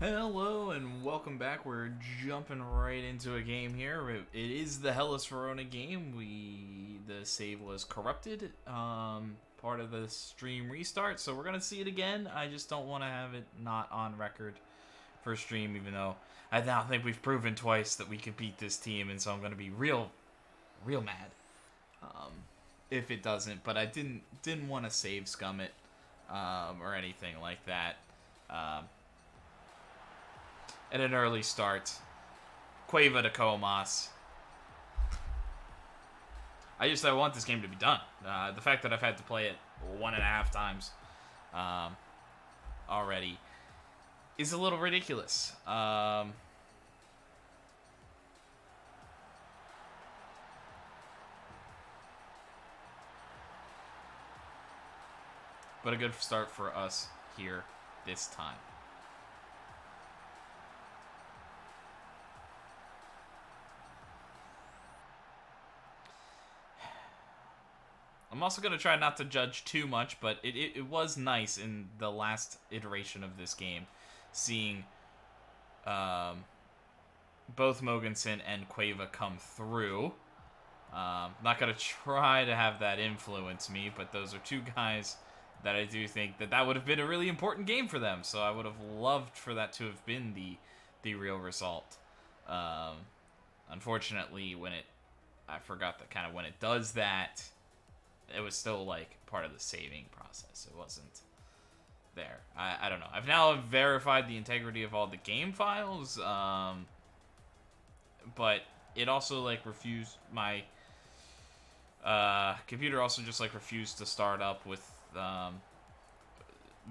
Hello and welcome back. We're jumping right into a game here. It is the Hellas Verona game. The save was corrupted, part of the stream restart, so we're gonna see it again. I just don't want to have it not on record for stream, even though I now think we've proven twice that we could beat this team, and so I'm gonna be real mad if it doesn't. But I didn't want to save scum it or anything like that. At an early start. Cueva to Comas. I want this game to be done. The fact that I've had to play it 1.5 times already is a little ridiculous. But a good start for us here this time. I'm also going to try not to judge too much, but it was nice in the last iteration of this game, seeing both Mogensen and Cueva come through. Not going to try to have that influence me, but those are two guys that I do think that would have been a really important game for them, so I would have loved for that to have been the real result. Unfortunately, I forgot that kind of when it does that, it was still like part of the saving process. It wasn't there. I don't know. I've now verified the integrity of all the game files, but it also like refused my computer also just like refused to start up with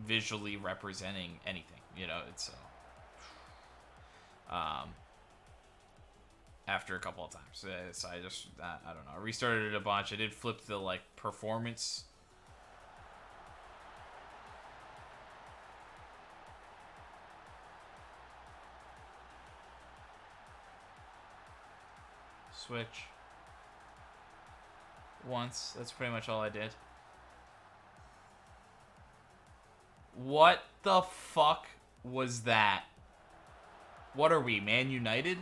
visually representing anything. You know, it's after a couple of times. So I just, I don't know. I restarted it a bunch. I did flip the, like, performance. Switch. Once. That's pretty much all I did. What the fuck was that? What are we, Man United?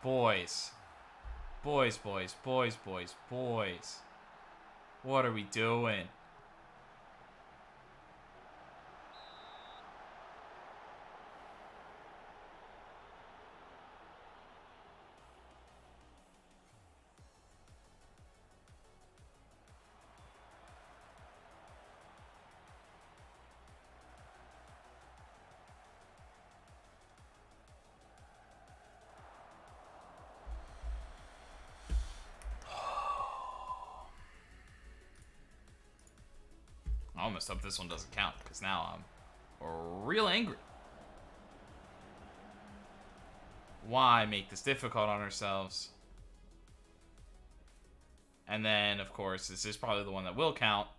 Boys. Boys. What are we doing? I almost hope this one doesn't count, because now I'm real angry. Why make this difficult on ourselves? And then, of course, this is probably the one that will count,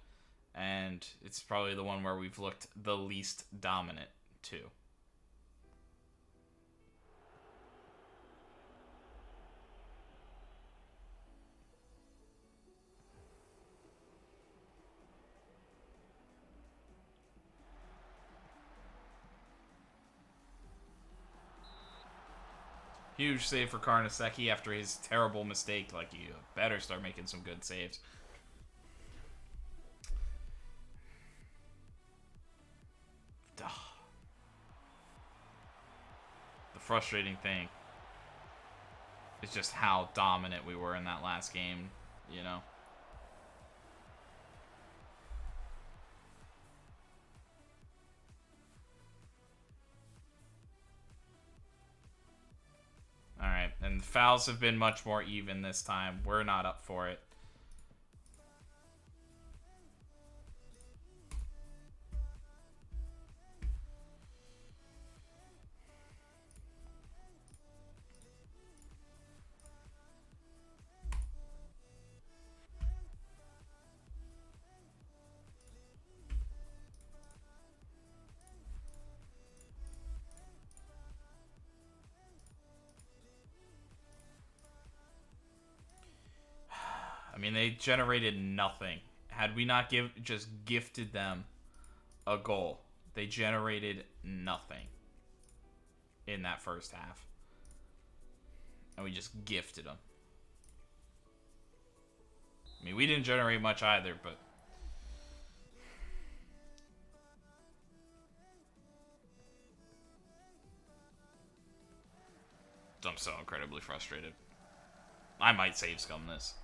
and it's probably the one where we've looked the least dominant, too. Huge save for Karnaseki after his terrible mistake. Like, you better start making some good saves. The frustrating thing is just how dominant we were in that last game, you know? Alright, and the fouls have been much more even this time. We're not up for it. I mean, they generated nothing Had we not just gifted them a goal, they generated nothing in that first half. And we just gifted them. I mean, we didn't generate much either, but... I'm so incredibly frustrated. I might save scum this.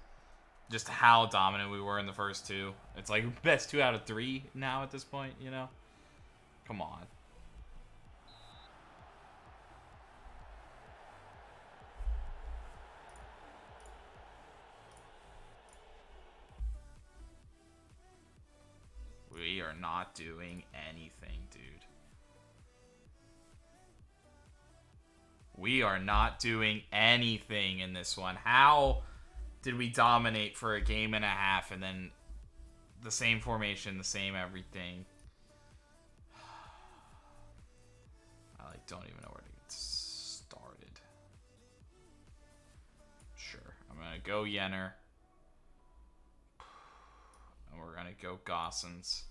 Just how dominant we were in the first two. It's like best 2 out of 3 now at this point, you know? Come on. We are not doing anything, dude. We are not doing anything in this one. How did we dominate for a game and a half and then the same formation, the same everything? I don't even know where to get started. Sure, I'm gonna go Yenner. And we're gonna go Gossens.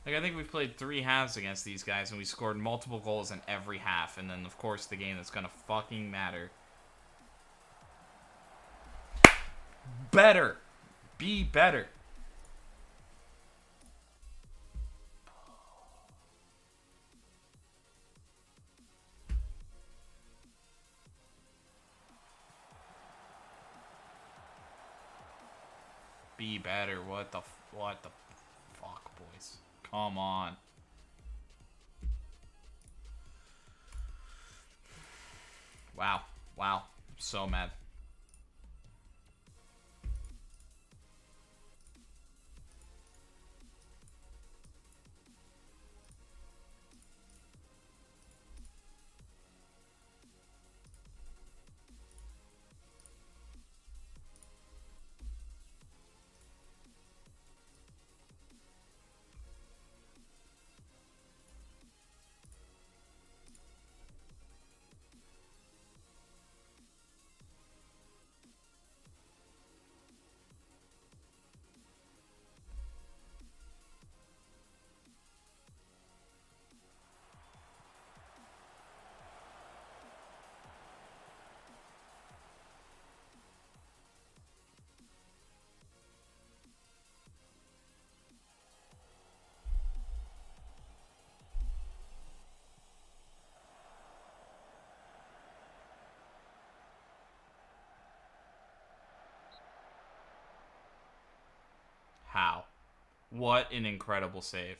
Like, I think we've played 3 halves against these guys, and we scored multiple goals in every half. And then, of course, the game that's gonna fucking matter. Better! Be better! Be better. What the fuck, boys? Come on. Wow. Wow. I'm so mad. How? What an incredible save.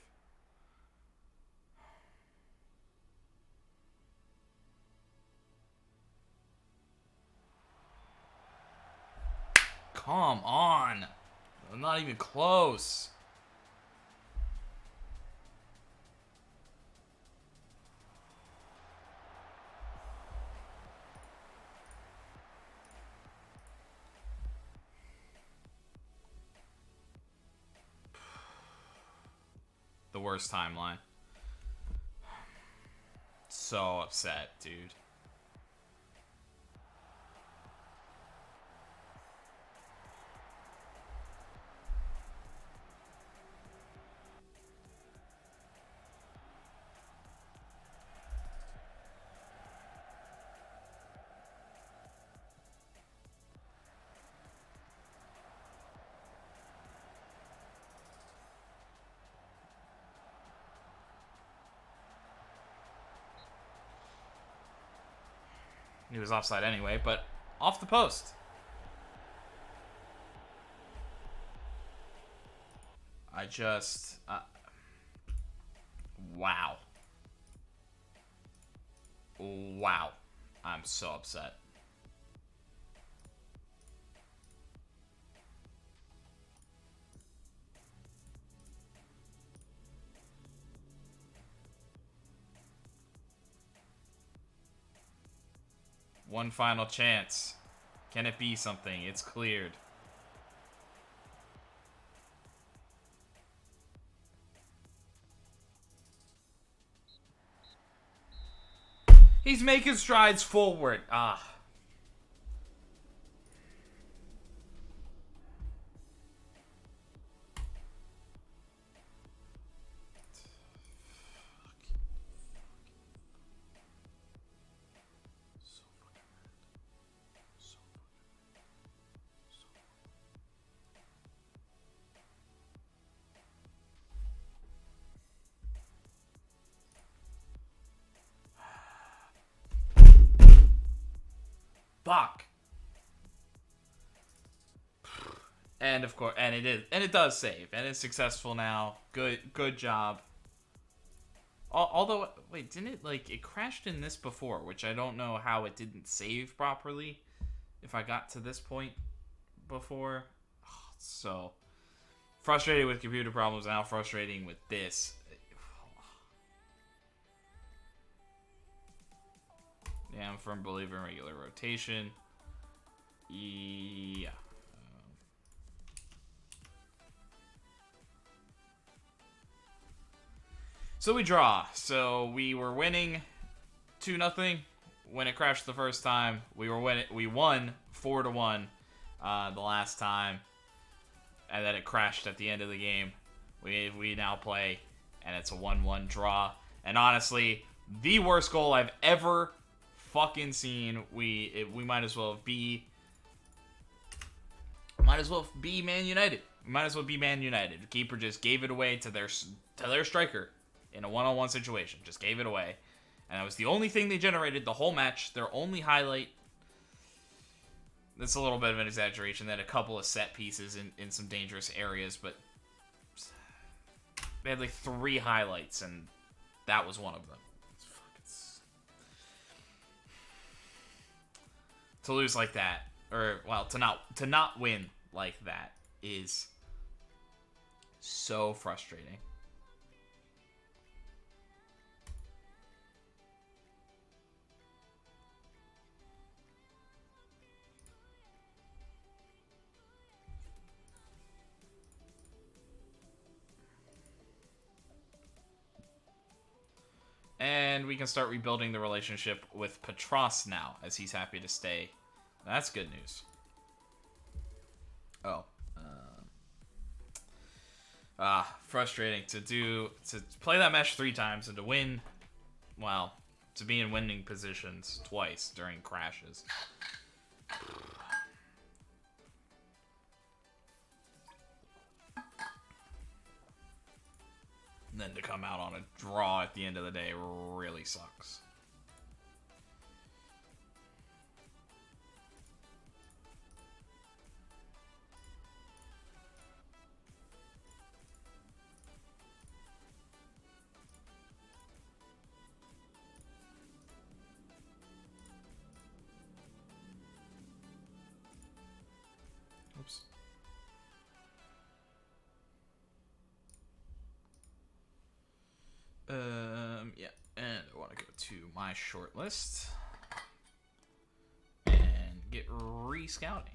Come on. I'm not even close. The worst timeline. So upset, dude. He was offside anyway, but off the post. I just... wow. Wow. I'm so upset. One final chance. Can it be something? It's cleared. He's making strides forward. Ah. Fuck. And of course, and it does save, and it's successful now. Good job. Although, wait, didn't it, like, it crashed in this before, which I don't know how it didn't save properly. If I got to this point before, so frustrated with computer problems, now frustrating with this. Yeah, I'm a firm believer in regular rotation. Yeah. So we draw. So we were winning 2-0 when it crashed the first time. We won 4-1 the last time, and then it crashed at the end of the game. We now play, and it's a 1-1 draw. And honestly, the worst goal I've ever fucking seen. We might as well be Man United. Might as well be Man United. The keeper just gave it away to their striker in a one-on-one situation. Just gave it away, and that was the only thing they generated the whole match. Their only highlight. That's a little bit of an exaggeration. They had a couple of set pieces in some dangerous areas, but they had like 3 highlights, and that was one of them. To lose like that, or well, to not win like that is so frustrating. And we can start rebuilding the relationship with Petros now, as he's happy to stay. That's good news. Oh. Frustrating to play that match 3 times and to win, well, to be in winning positions twice during crashes. And then to come out on a draw at the end of the day really sucks. Oops. Yeah, and I want to go to my short list and get re-scouting.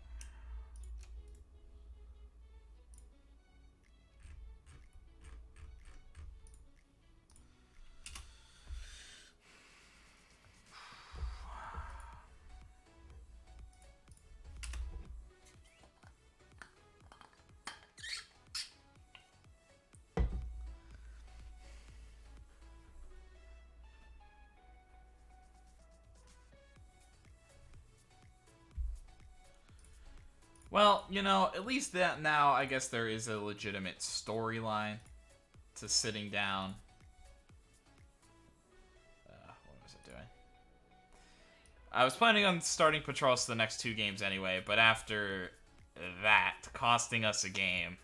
Well, you know, at least that now, I guess there is a legitimate storyline to sitting down. What was I I was planning on starting Petros the next 2 games anyway, but after that, costing us a game.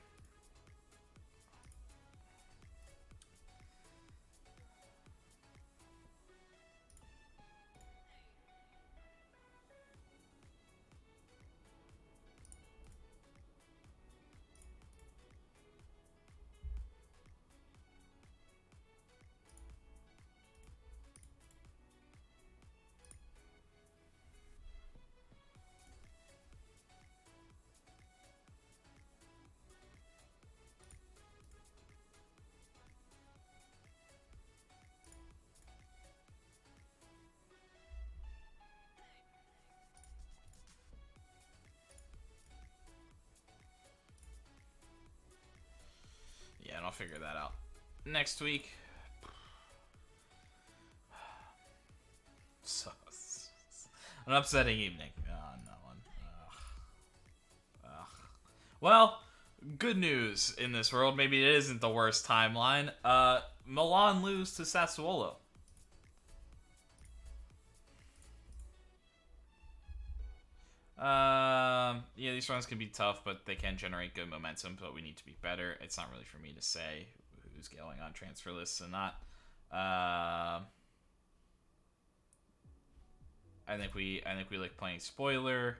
Yeah, and I'll figure that out next week. So, an upsetting evening on that one. Ugh. Well, good news in this world. Maybe it isn't the worst timeline. Milan lose to Sassuolo. Yeah, these runs can be tough, but they can generate good momentum. But we need to be better. It's not really for me to say who's going on transfer lists and not. I think we like playing spoiler.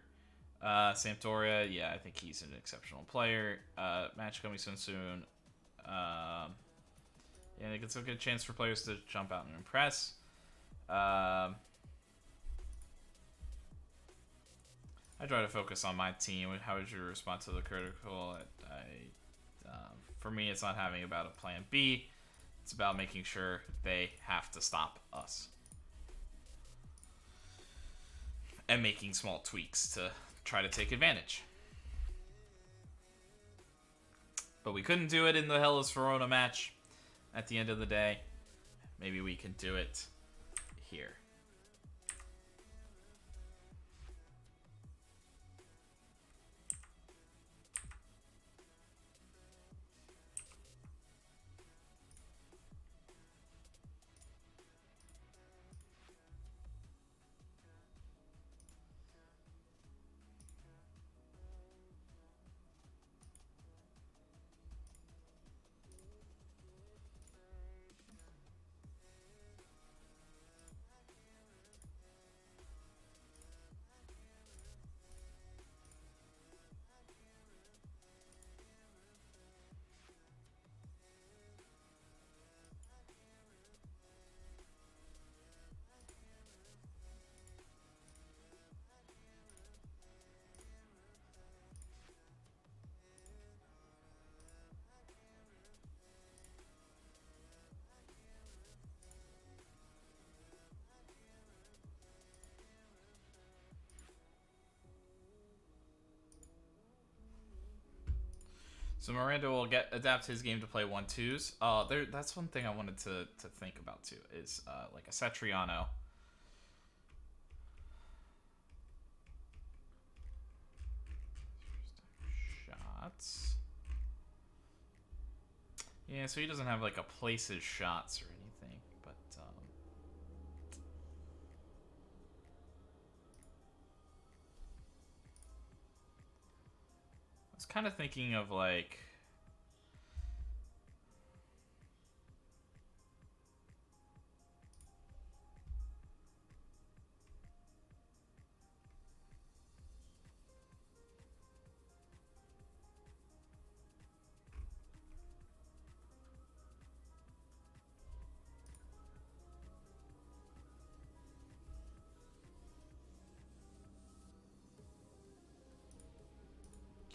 Sampdoria, yeah, I think he's an exceptional player. Match coming soon. Yeah, I think it's a good chance for players to jump out and impress. I try to focus on my team. How would you respond to the critical? For me, it's not having about a plan B. It's about making sure they have to stop us. And making small tweaks to try to take advantage. But we couldn't do it in the Hellas Verona match at the end of the day. Maybe we can do it here. So Miranda will adapt his game to play 1-2s. That's one thing I wanted to think about too. Is like a Satriano. Shots. Yeah, so he doesn't have like a places shots or anything, but I was kind of thinking of like.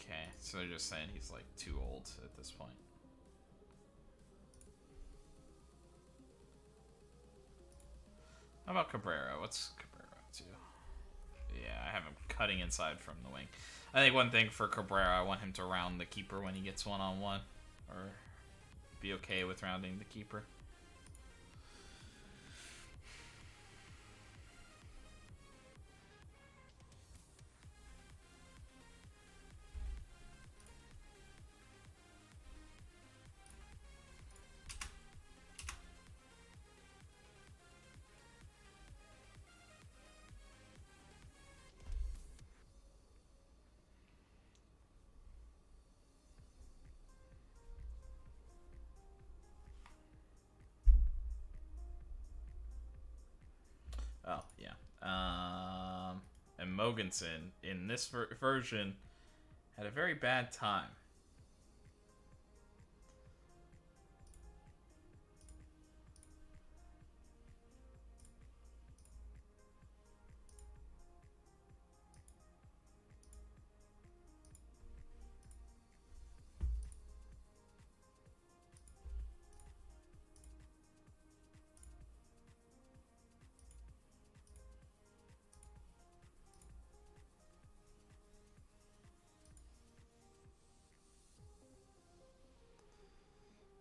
Okay, so they're just saying he's like too old at this point. How about Cabrera? What's Cabrera up to? Yeah, I have him cutting inside from the wing. I think one thing for Cabrera, I want him to round the keeper when he gets one-on-one. Or be okay with rounding the keeper. And Mogensen, in this version, had a very bad time.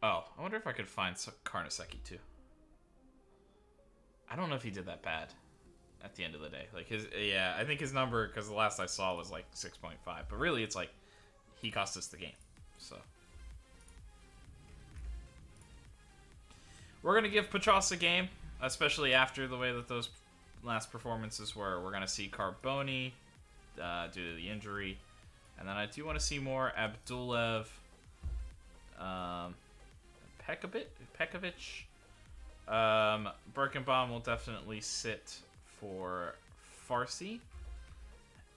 Oh, I wonder if I could find Karnaseki too. I don't know if he did that bad at the end of the day. Like yeah, I think his number, because the last I saw was like 6.5, but really it's like he cost us the game. So we're gonna give Petros a game, especially after the way that those last performances were. We're gonna see Carboni due to the injury, and then I do want to see more Abdulev. Pekovic. Birkenbaum will definitely sit for Farsi,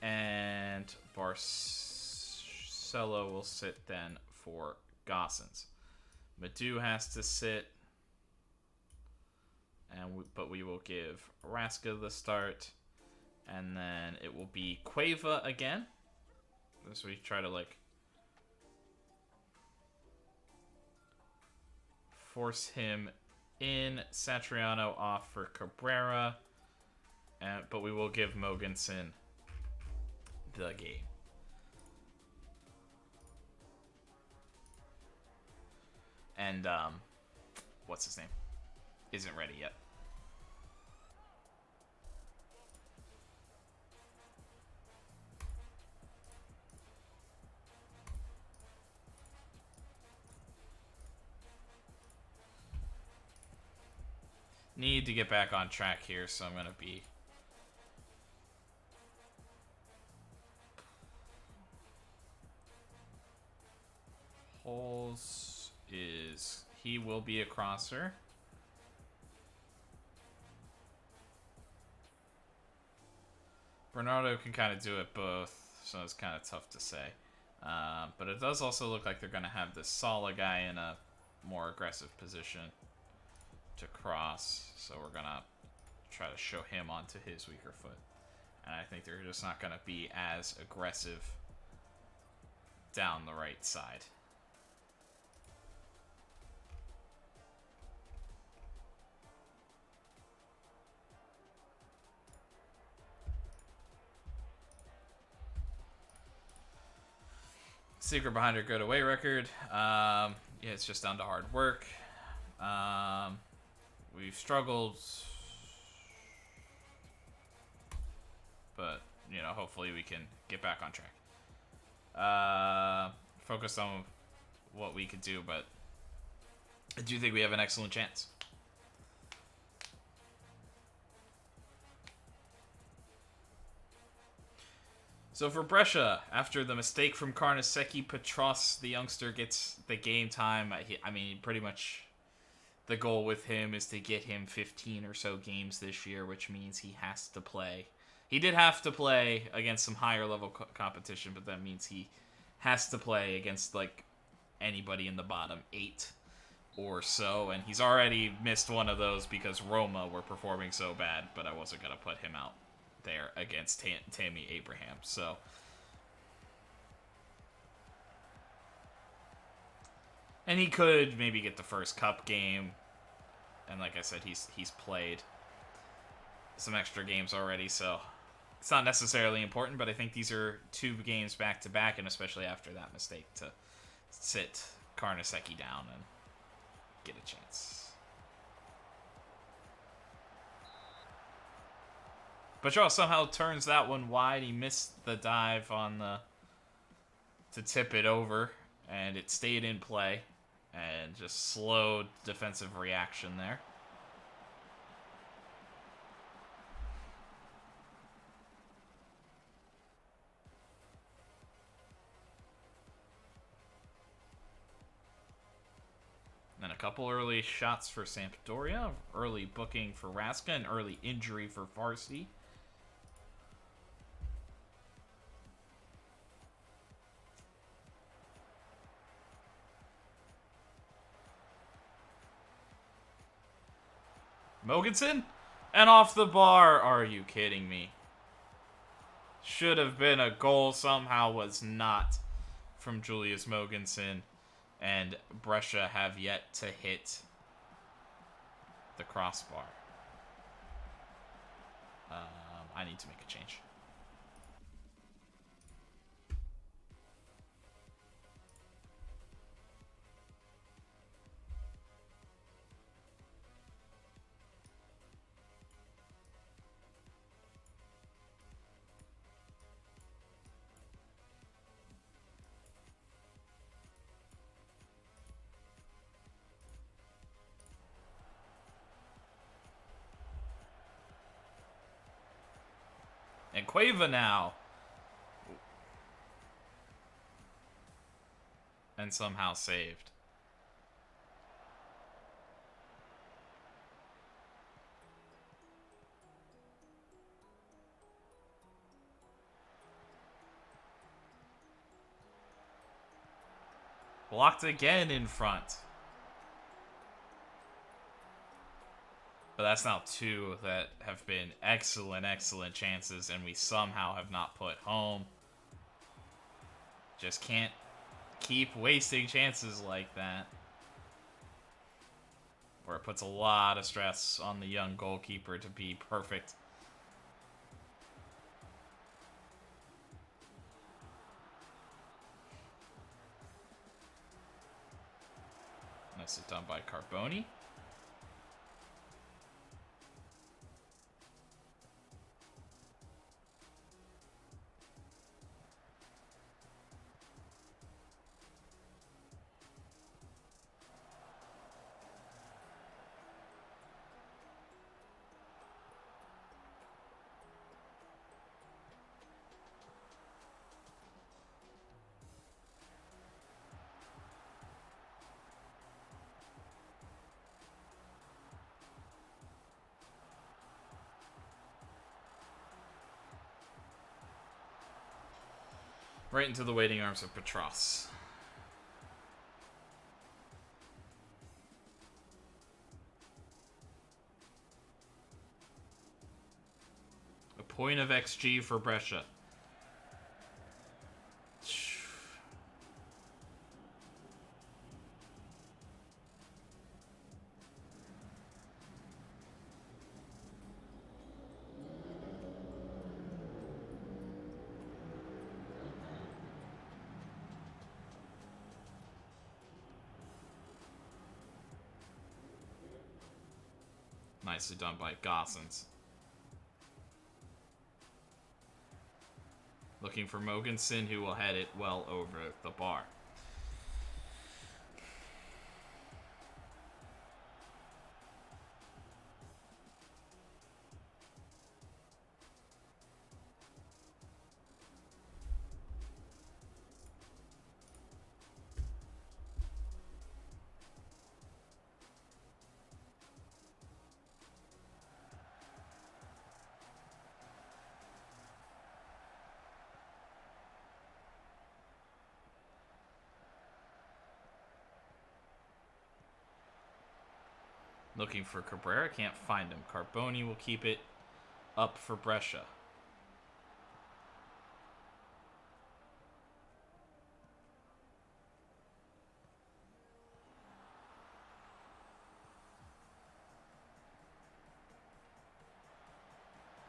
and Barcelo will sit then for Gossens. Madu has to sit, but we will give Raska the start, and then it will be Cueva again. As we try to force him in. Satriano off for Cabrera, but we will give Mogensen the game. And what's his name? Isn't ready yet. Need to get back on track here, so I'm going to be... Holes is... He will be a crosser. Bernardo can kind of do it both, so it's kind of tough to say. But it does also look like they're going to have this Sala guy in a more aggressive position to cross, so we're gonna try to show him onto his weaker foot, and I think they're just not gonna be as aggressive down the right side. Secret behind her good away record, yeah, it's just down to hard work. We've struggled, but, you know, hopefully we can get back on track. Focus on what we could do, but I do think we have an excellent chance. So for Brescia, after the mistake from Karnaseki, Petros, the youngster, gets the game time. I mean, pretty much... The goal with him is to get him 15 or so games this year, which means he has to play. He did have to play against some higher level competition, but that means he has to play against like anybody in the bottom 8 or so, and he's already missed one of those because Roma were performing so bad, but I wasn't going to put him out there against Tammy Abraham, so... And he could maybe get the first cup game. And like I said, he's played some extra games already, so it's not necessarily important, but I think these are 2 games back-to-back, and especially after that mistake, to sit Karnaseki down and get a chance. But Charles somehow turns that one wide. He missed the dive on to tip it over, and it stayed in play. And just slowed defensive reaction there. And a couple early shots for Sampdoria. Early booking for Raska. An early injury for Farsi. Mogensen? And off the bar. Are you kidding me? Should have been a goal, somehow was not, from Julius Mogensen. And Brescia have yet to hit the crossbar. I need to make a change. And Cueva now. And somehow saved. Blocked again in front. But that's now two that have been excellent, excellent chances, and we somehow have not put home. Just can't keep wasting chances like that. Where it puts a lot of stress on the young goalkeeper to be perfect. Nicely done by Carboni. Right into the waiting arms of Petros. A point of XG for Brescia. Nicely done by Gossens. Looking for Mogensen, who will head it well over the bar. Looking for Cabrera, can't find him. Carboni will keep it up for Brescia.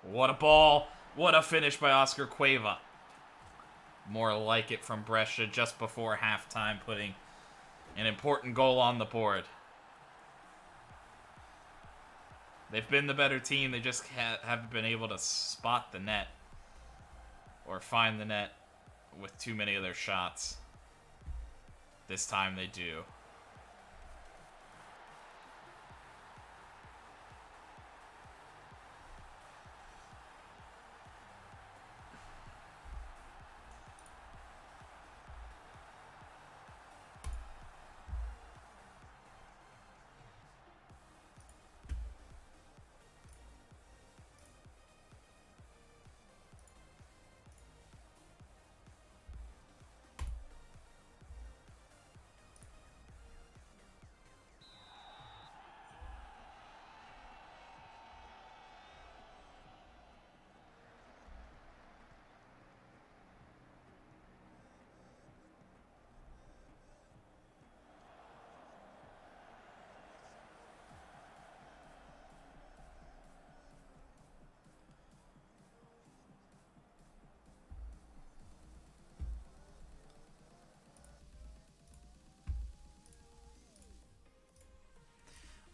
What a ball. What a finish by Oscar Cueva. More like it from Brescia just before halftime, putting an important goal on the board. They've been the better team. They just haven't been able to spot the net or find the net with too many of their shots. This time they do.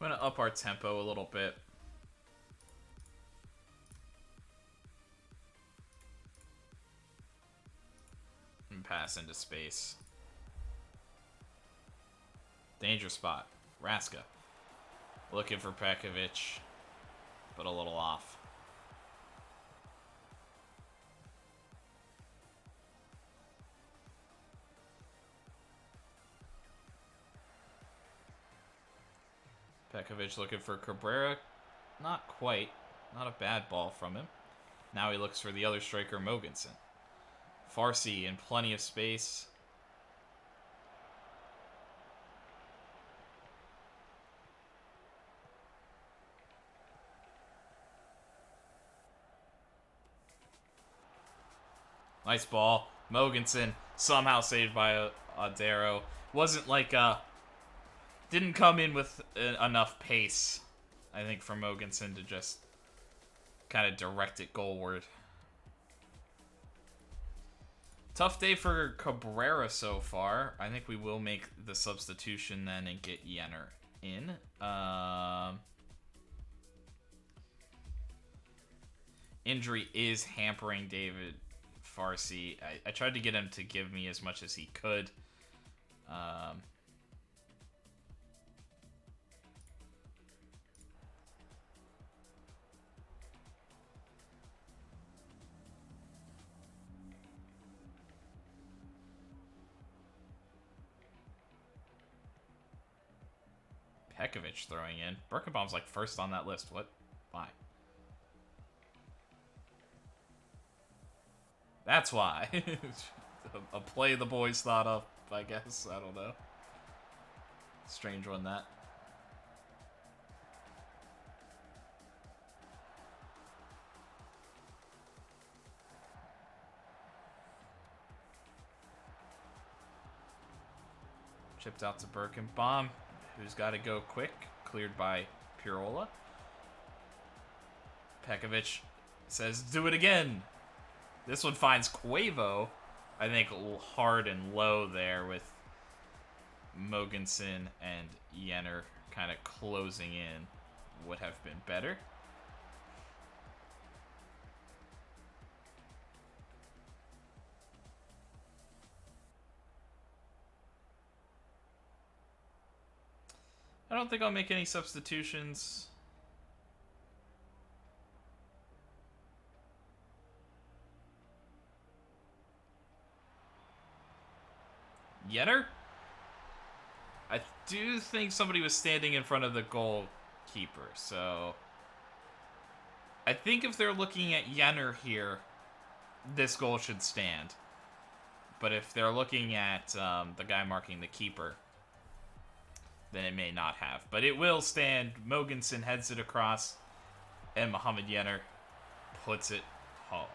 I'm going to up our tempo a little bit. And pass into space. Danger spot. Raska. Looking for Pekovic, but a little off. Pekovic looking for Cabrera. Not quite. Not a bad ball from him. Now he looks for the other striker, Mogensen. Farsi in plenty of space. Nice ball. Mogensen somehow saved by Adero. Wasn't like didn't come in with enough pace, I think, for Mogensen to just kind of direct it goalward. Tough day for Cabrera so far. I think we will make the substitution then and get Jenner in. Injury is hampering David Farsi. I tried to get him to give me as much as he could. Pekovic throwing in. Birkenbaum's like first on that list. What? Why? That's why. A play the boys thought of, I guess. I don't know. Strange one, that. Chipped out to Birkenbaum, who's got to go quick. Cleared by Pirola. Pekovic says, do it again. This one finds Quavo, I think, hard and low there with Mogensen and Jenner kind of closing in. Would have been better. I don't think I'll make any substitutions. Jenner? I do think somebody was standing in front of the goalkeeper, so I think if they're looking at Jenner here, this goal should stand. But if they're looking at the guy marking the keeper, then it may not have. But it will stand. Mogensen heads it across, and Mohamed Jenner puts it home.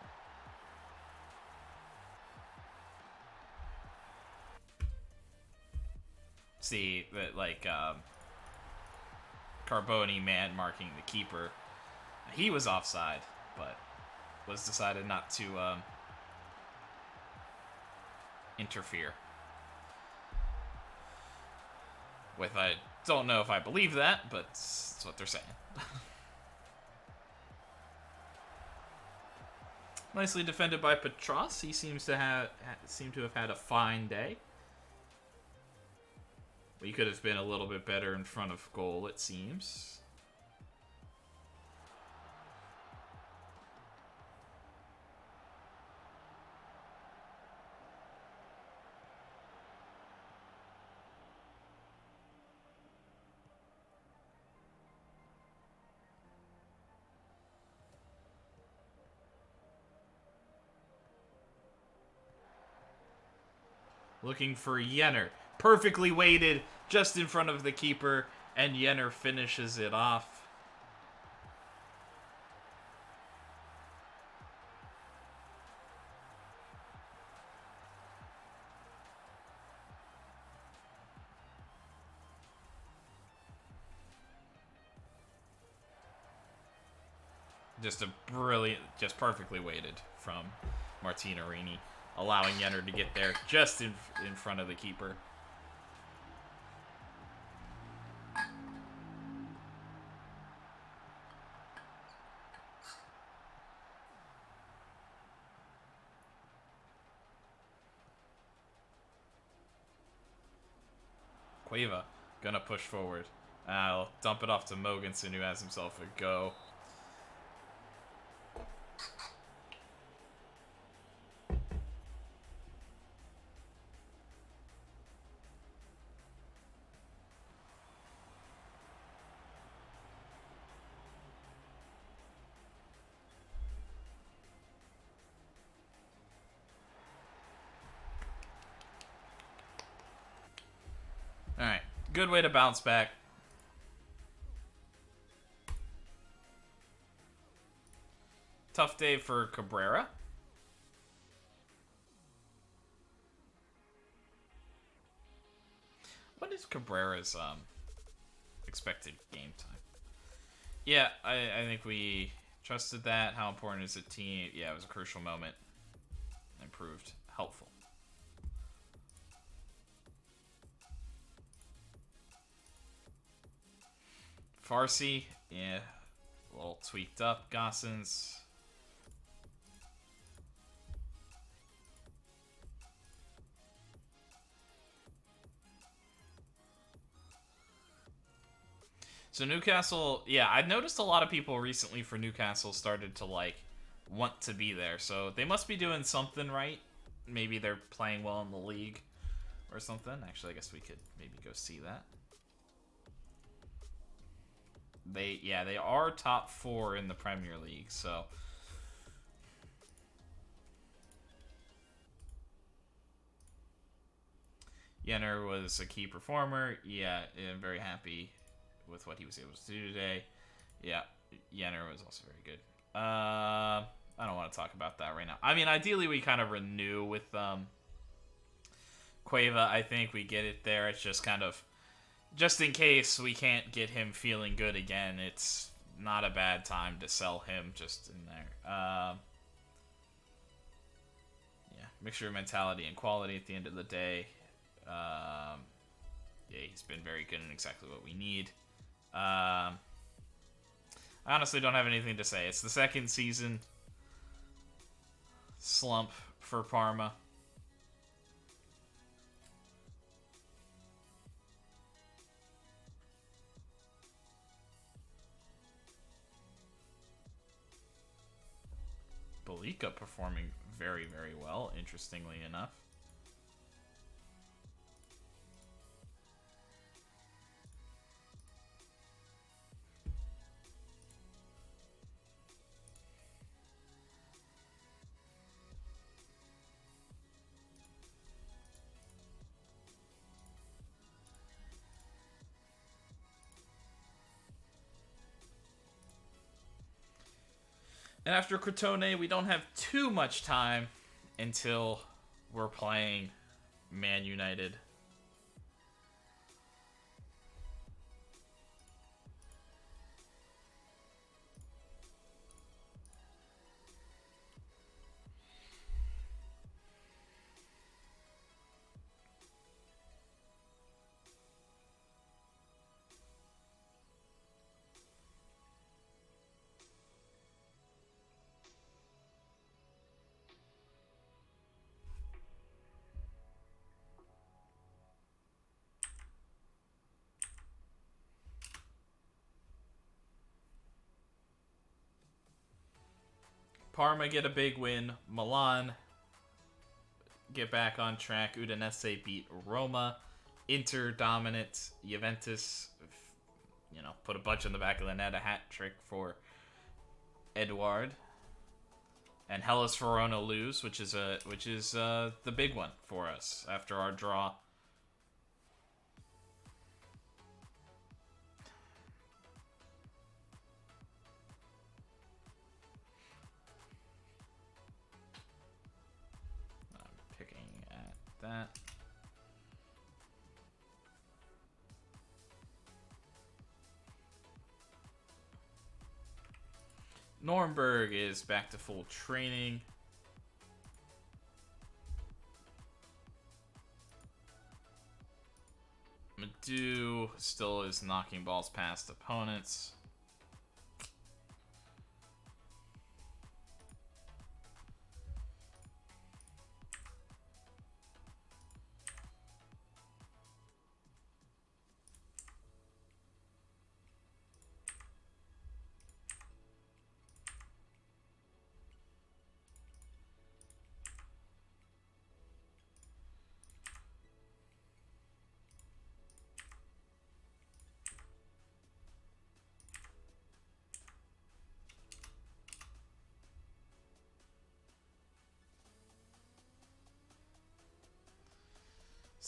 See that, like, Carboni man marking the keeper. He was offside, but was decided not to interfere. With, I don't know if I believe that, but that's what they're saying. Nicely defended by Petros. He seems to have had a fine day. We could have been a little bit better in front of goal, it seems. Looking for Jenner. Perfectly weighted just in front of the keeper, and Jenner finishes it off. Just a brilliant, just perfectly weighted from Martinarini, allowing Jenner to get there just in front of the keeper. Cueva gonna push forward. I'll dump it off to Mogensen, who has himself a go. Alright, good way to bounce back. Tough day for Cabrera. What is Cabrera's expected game time? Yeah, I think we trusted that. How important is a team? Yeah, it was a crucial moment. Improved. Helpful. Farsi, yeah, a little tweaked up. Gossens. So Newcastle, yeah, I've noticed a lot of people recently for Newcastle started to like want to be there. So they must be doing something right. Maybe they're playing well in the league or something. Actually, I guess we could maybe go see that. They are top 4 in the Premier League, so Jenner was a key performer. Yeah, I'm very happy with what he was able to do today. Yeah, Jenner was also very good. I don't want to talk about that right now. I mean, ideally we kind of renew with Cueva. I think we get it there. It's just kind of just in case we can't get him feeling good again. It's not a bad time to sell him just in there. Yeah, mixture of mentality and quality at the end of the day. Yeah, he's been very good and exactly what we need. I honestly don't have anything to say. It's the second season slump for Parma. Belika performing very, very well, interestingly enough. And after Crotone, we don't have too much time until we're playing Man United. Parma get a big win. Milan get back on track. Udinese beat Roma. Inter dominant. Juventus, put a bunch in the back of the net. A hat trick for Edouard. And Hellas Verona lose, which is the big one for us after our draw. That. Nuremberg is back to full training. Madu still is knocking balls past opponents.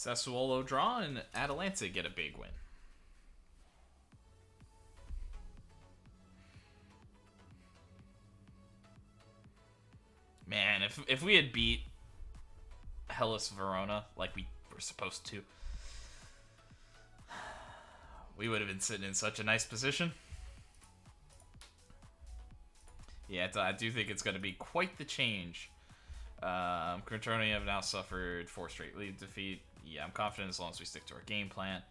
Sassuolo draw and Atalanta get a big win. Man, if we had beat Hellas Verona like we were supposed to, we would have been sitting in such a nice position. Yeah, I do think it's going to be quite the change. Crotone have now suffered 4 straight league defeat. Yeah, I'm confident as long as we stick to our game plan.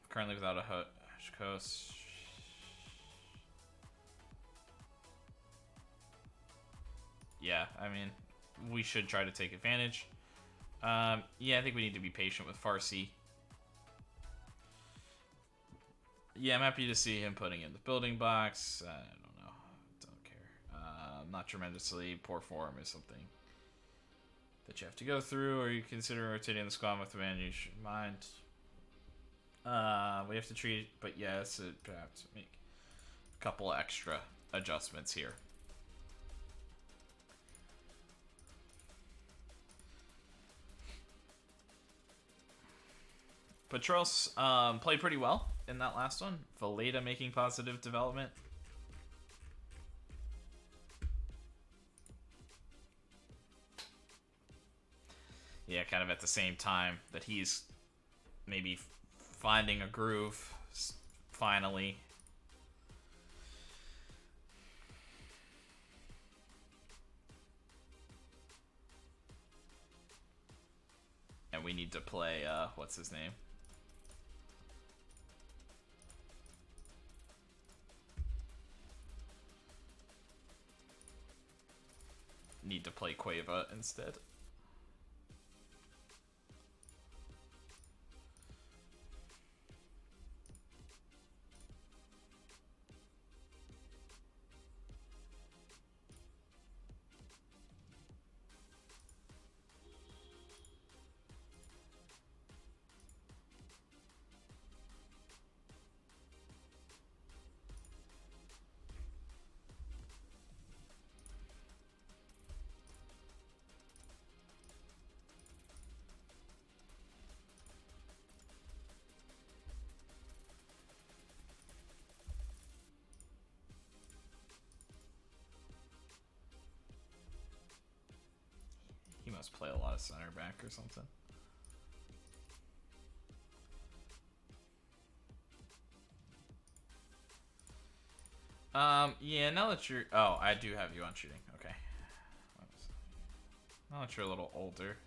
Currently without a coach. Yeah, I mean, we should try to take advantage. Yeah, I think we need to be patient with Farsi. Yeah, I'm happy to see him putting in the building box. I don't know. Don't care. Not tremendously poor form is something that you have to go through, or you consider rotating the squad with the man you should mind. We have to treat, but yes, perhaps make a couple extra adjustments here. Petros played pretty well in that last one. Valeda making positive development. Yeah, kind of at the same time that he's maybe finding a groove finally. And we need to play, what's his name? Need to play Cueva instead. He must play a lot of center back or something. Yeah, now that you're... Oh, I do have you on shooting. Okay. Now that you're a little older.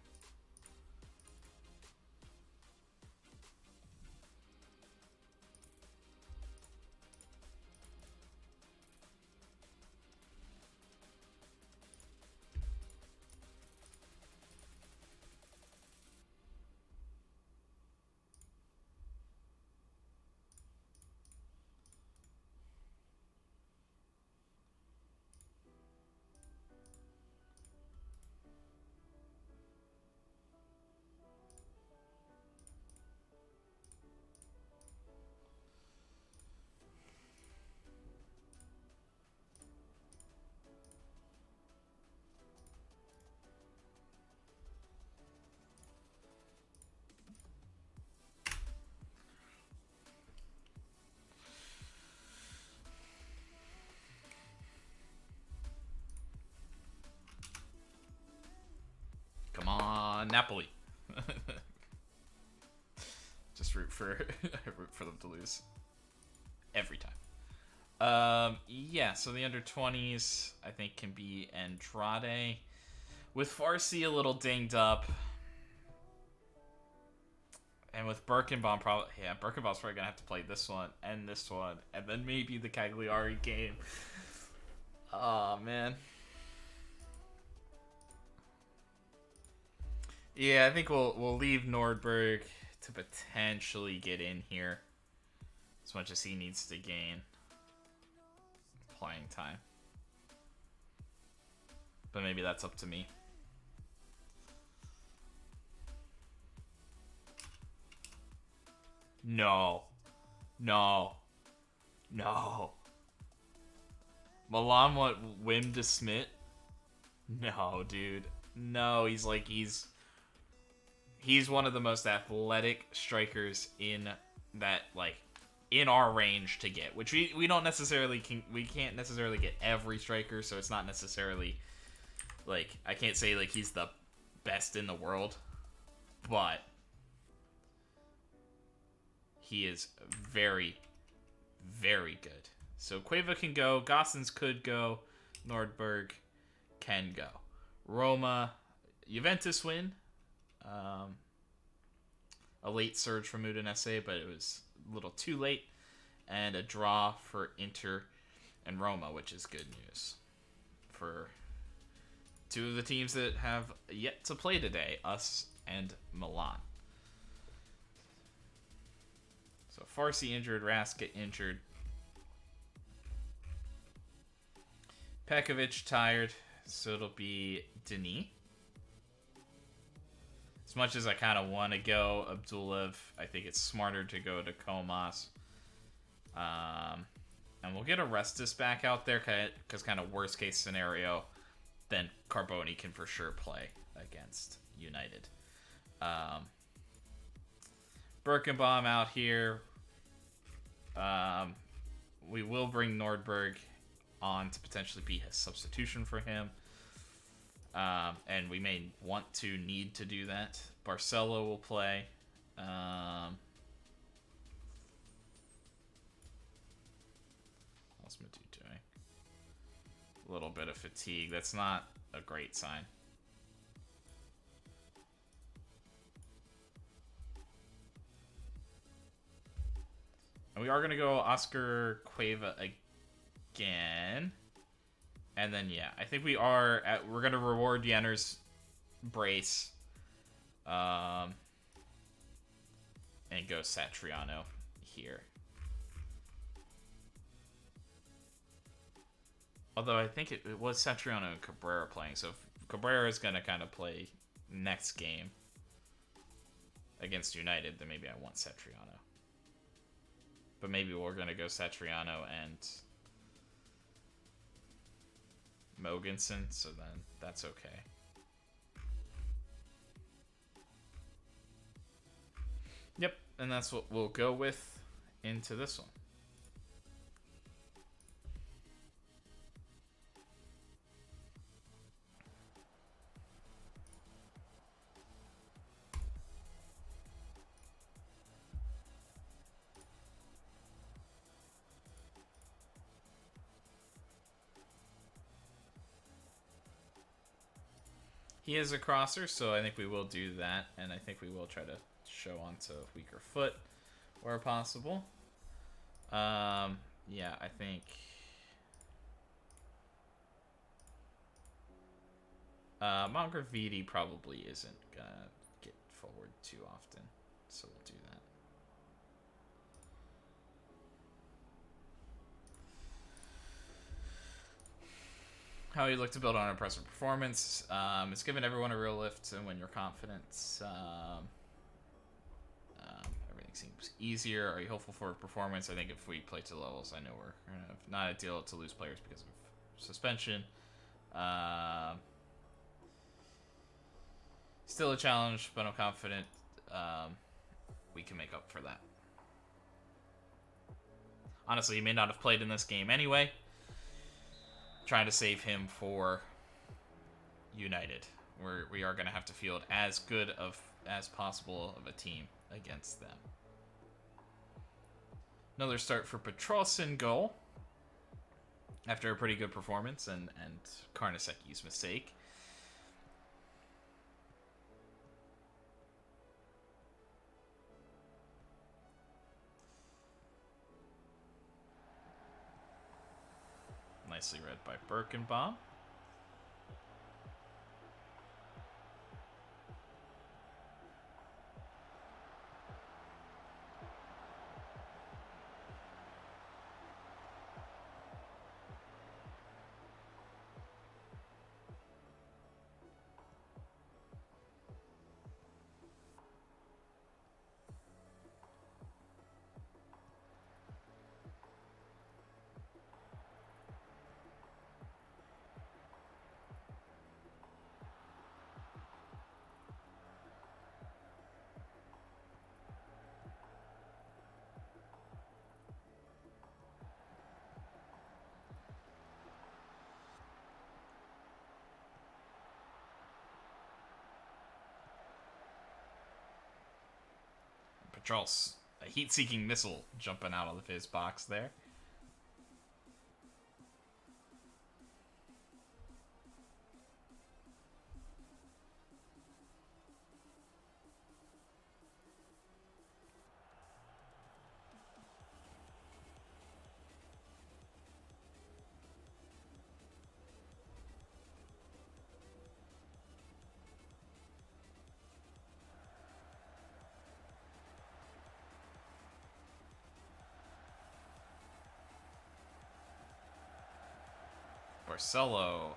Come on, Napoli. Just root for them to lose every time. Yeah, so the under 20s I think can be Andrade with Farsi a little dinged up, and with Birkenbaum Birkenbaum's probably gonna have to play this one, and then maybe the Cagliari game. Oh man. Yeah, I think we'll leave Nordberg to potentially get in here, as much as he needs to gain playing time. But maybe that's up to me. No. Milan want Wim de Smit? No, dude. No, he's he's one of the most athletic strikers in that, like, in our range to get, which we don't necessarily we can't necessarily get every striker, so it's not necessarily like, I can't say like he's the best in the world, but he is very, very good. So Cueva can go, Gossens could go, Nordberg can go. Roma, Juventus win. A late surge from Udinese, but it was a little too late. And a draw for Inter and Roma, which is good news for two of the teams that have yet to play today, us and Milan. So Farsi injured, Raska injured. Pekovic tired, so it'll be Denis. As much as I kind of want to go Abdulev, I think it's smarter to go to Comas. And we'll get Orestes back out there, because kind of worst case scenario, then Carboni can for sure play against United. Birkenbaum out here. We will bring Nordberg on to potentially be his substitution for him. And we may need to do that. Barcelo will play. What's Matu doing? A little bit of fatigue. That's not a great sign. And we are going to go Oscar Cueva again. And then, yeah, I think we're going to reward Jenner's brace. And go Satriano here. Although I think it was Satriano and Cabrera playing. So if Cabrera is going to kind of play next game against United, then maybe I want Satriano. But maybe we're going to go Satriano and Mogensen, so then that's okay. Yep, and that's what we'll go with into this one. He is a crosser, so I think we will do that, and I think we will try to show onto weaker foot where possible. Yeah, I think Mongravidi probably isn't gonna get forward too often, so we'll do that. How you look to build on an impressive performance. It's given everyone a real lift, and when you're confident, everything seems easier. Are you hopeful for a performance? I think if we play to the levels, I know we're not ideal to lose players because of suspension. Still a challenge, but I'm confident we can make up for that. Honestly, he may not have played in this game anyway. Trying to save him for United, where we are going to have to field as good as possible of a team against them. Another start for Petrosyan goal after a pretty good performance and Karnaseki's mistake. Nicely read by Birkenbaum. Charles, a heat-seeking missile jumping out of his box there. Barcelo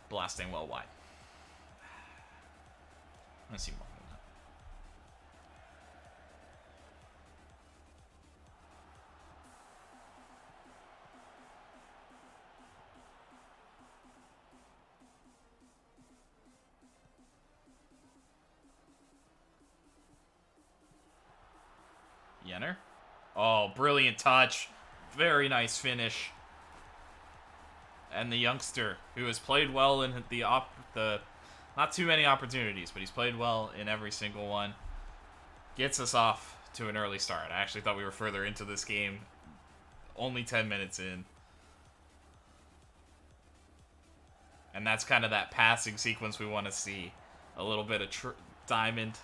blasting well wide. Let's see more than that. Jenner. Oh, brilliant touch. Very nice finish. And the youngster, who has played well in the not too many opportunities, but he's played well in every single one, gets us off to an early start. I actually thought we were further into this game, only 10 minutes in. And that's kind of that passing sequence we want to see. A little bit of diamond,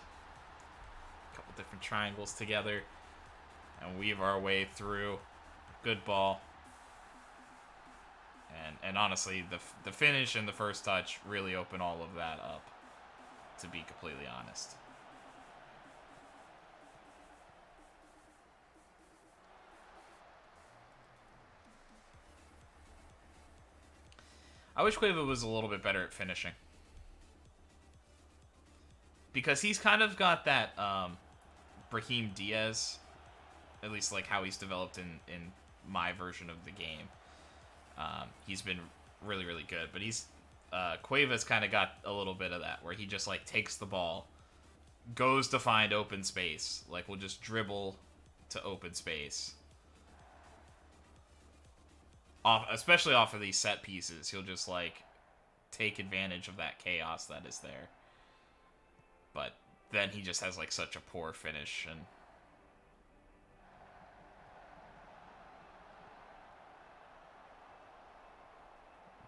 a couple different triangles together, and weave our way through. Good ball. And honestly, the finish and the first touch really open all of that up, to be completely honest. I wish Cueva was a little bit better at finishing. Because he's kind of got that Brahim Diaz, at least like how he's developed in my version of the game. He's been really, really good, but Cueva's kind of got a little bit of that, where he just like takes the ball, goes to find open space, like will just dribble to open space. Especially off of these set pieces, he'll just like take advantage of that chaos that is there. But then he just has like such a poor finish, and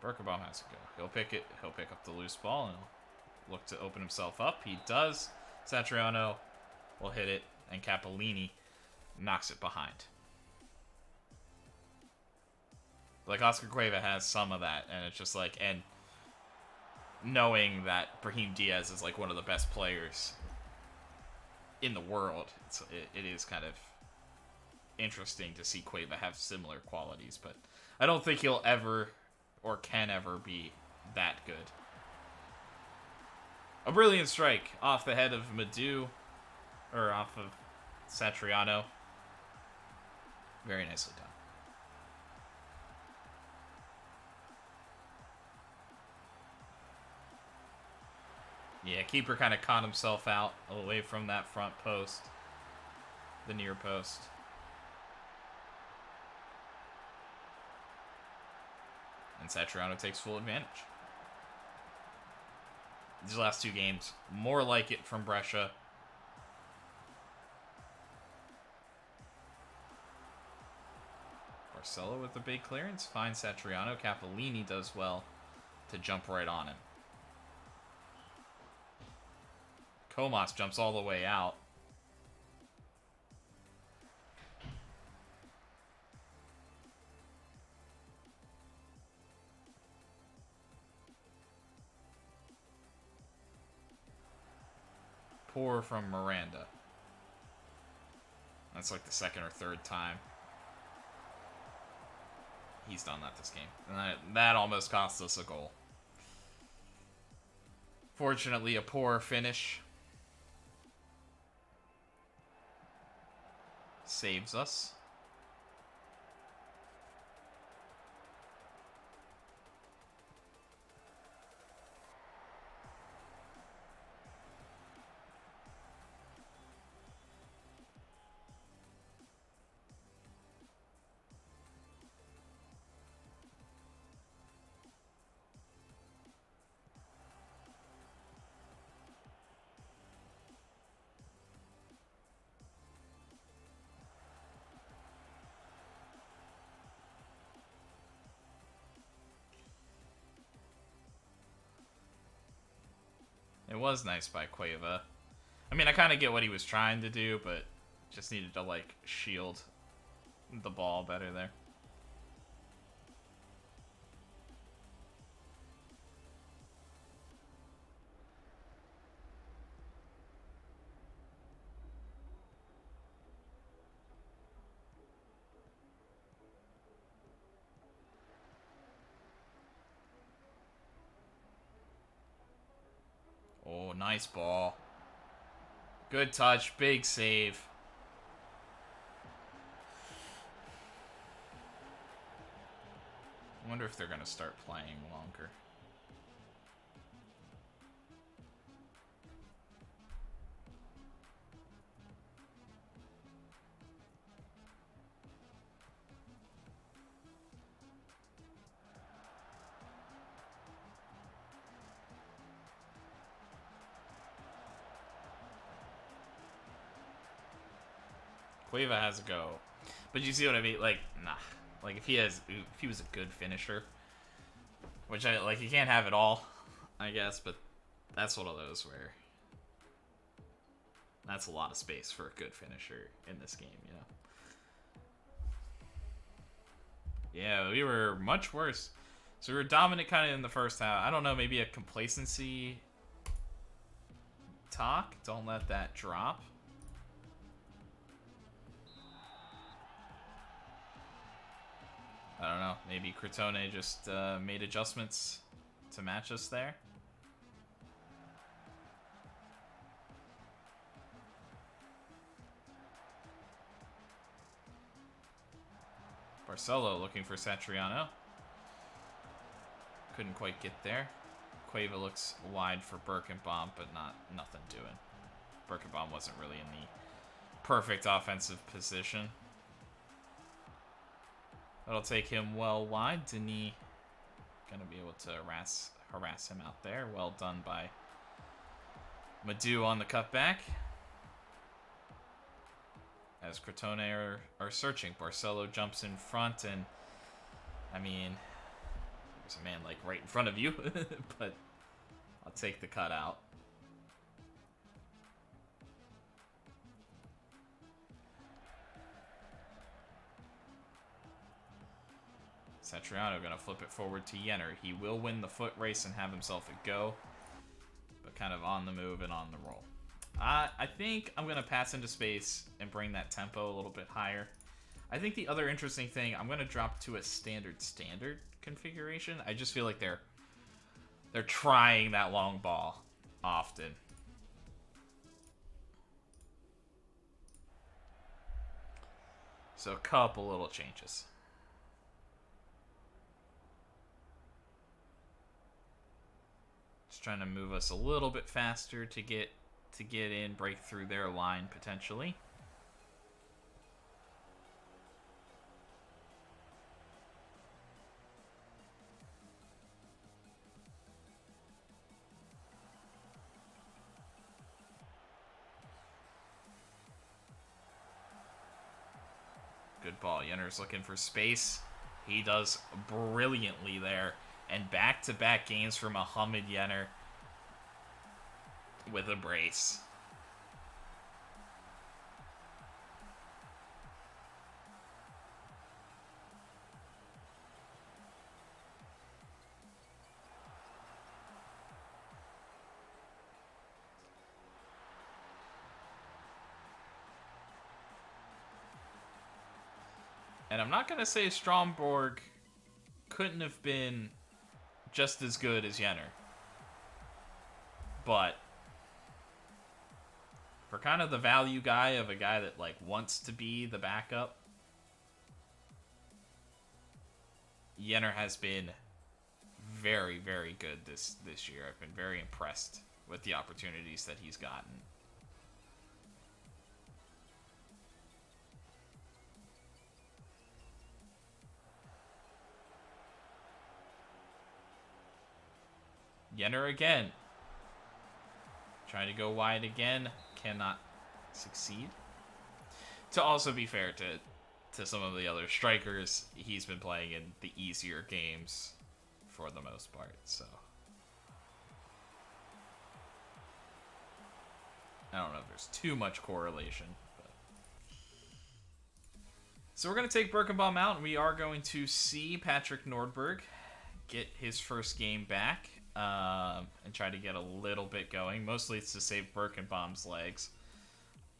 Berkebaum has to go. He'll pick it. He'll pick up the loose ball and he'll look to open himself up. He does. Satriano will hit it, and Capellini knocks it behind. Like, Oscar Cueva has some of that, and it's just like, and knowing that Brahim Diaz is like one of the best players in the world, it is kind of interesting to see Cueva have similar qualities, but I don't think he'll ever or can ever be that good. A brilliant strike off the head of Madu, or off of Satriano. Very nicely done. Yeah, keeper kind of caught himself out away from that front post, the near post. And Satriano takes full advantage. These last two games, more like it from Brescia. Barcelo with the big clearance. Finds Satriano. Capellini does well to jump right on him. Comas jumps all the way out. Poor from Miranda. That's like the second or third time he's done that this game. And that almost cost us a goal. Fortunately, a poor finish saves us. was nice by Cueva. I mean, I kind of get what he was trying to do, but just needed to, like, shield the ball better there. Oh, nice ball. Good touch, big save. I wonder if they're going to start playing longer. Cueva has a go. But you see what I mean? Like, nah. Like, if he was a good finisher, which he can't have it all, I guess, but that's one of those where that's a lot of space for a good finisher in this game, you know? Yeah, we were much worse. So we were dominant kind of in the first half. I don't know, maybe a complacency talk. Don't let that drop. I don't know. Maybe Crotone just made adjustments to match us there. Barcelo looking for Satriano. Couldn't quite get there. Cueva looks wide for Birkenbaum, but nothing doing. Birkenbaum wasn't really in the perfect offensive position. That'll take him well wide. Denis gonna be able to harass him out there. Well done by Madu on the cutback. As Crotone are searching, Barcelo jumps in front, and I mean, there's a man like right in front of you, but I'll take the cutout. Satriano gonna flip it forward to Jenner. He will win the foot race and have himself a go, but kind of on the move and on the roll. I think I'm gonna pass into space and bring that tempo a little bit higher. I think the other interesting thing, I'm gonna drop to a standard configuration. I just feel like they're trying that long ball often. So a couple little changes. Just trying to move us a little bit faster to get in, break through their line potentially. Good ball. Jenner's looking for space. He does brilliantly there. And back-to-back games for Mohamed Jenner with a brace. And I'm not going to say Stromborg couldn't have been just as good as Jenner. But for kind of the value guy of a guy that like wants to be the backup, Jenner has been very, very good this year. I've been very impressed with the opportunities that he's gotten. Jenner again. Trying to go wide again. Cannot succeed. To also be fair to some of the other strikers, he's been playing in the easier games for the most part, so. I don't know if there's too much correlation. But. So we're going to take Birkenbaum out, and we are going to see Patrick Nordberg get his first game back and try to get a little bit going. Mostly it's to save Birkenbaum's legs.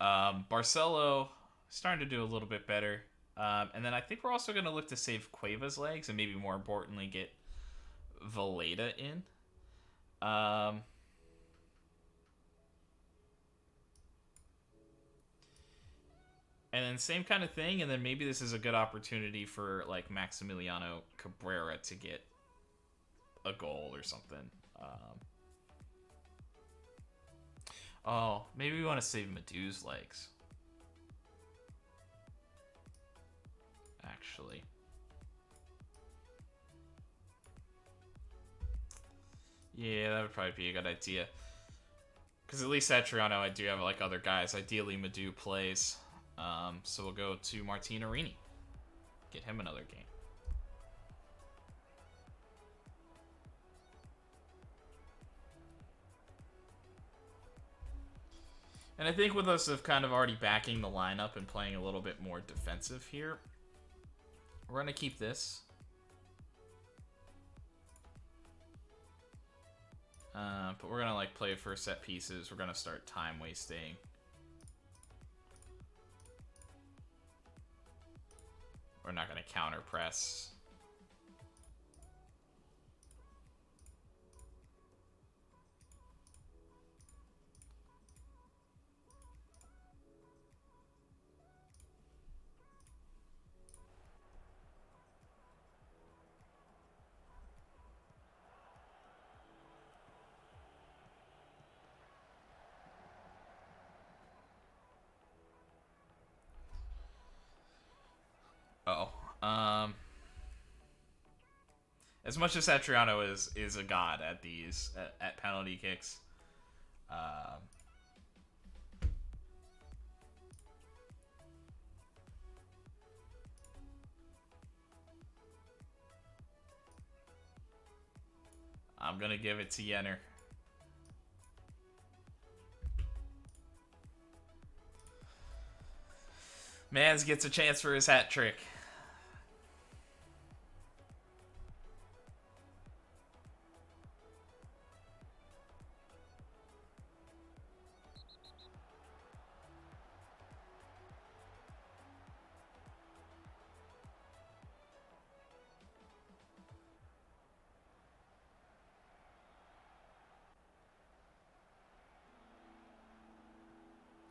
Barcelo starting to do a little bit better. And then I think we're also going to look to save Cueva's legs and maybe more importantly get Valleda in. And then same kind of thing, and then maybe this is a good opportunity for like Maximiliano Cabrera to get a goal or something. Oh, maybe we want to save Madu's legs. Actually. Yeah, that would probably be a good idea. Because at least Satriano, I do have like other guys. Ideally, Madu plays. So we'll go to Martin Arini. Get him another game. And I think with us of kind of already backing the lineup and playing a little bit more defensive here, we're going to keep this. But we're going to like play for set pieces. We're going to start time wasting. We're not going to counter press. As much as Satriano is a god at these at penalty kicks, I'm gonna give it to Jenner. Mans gets a chance for his hat trick.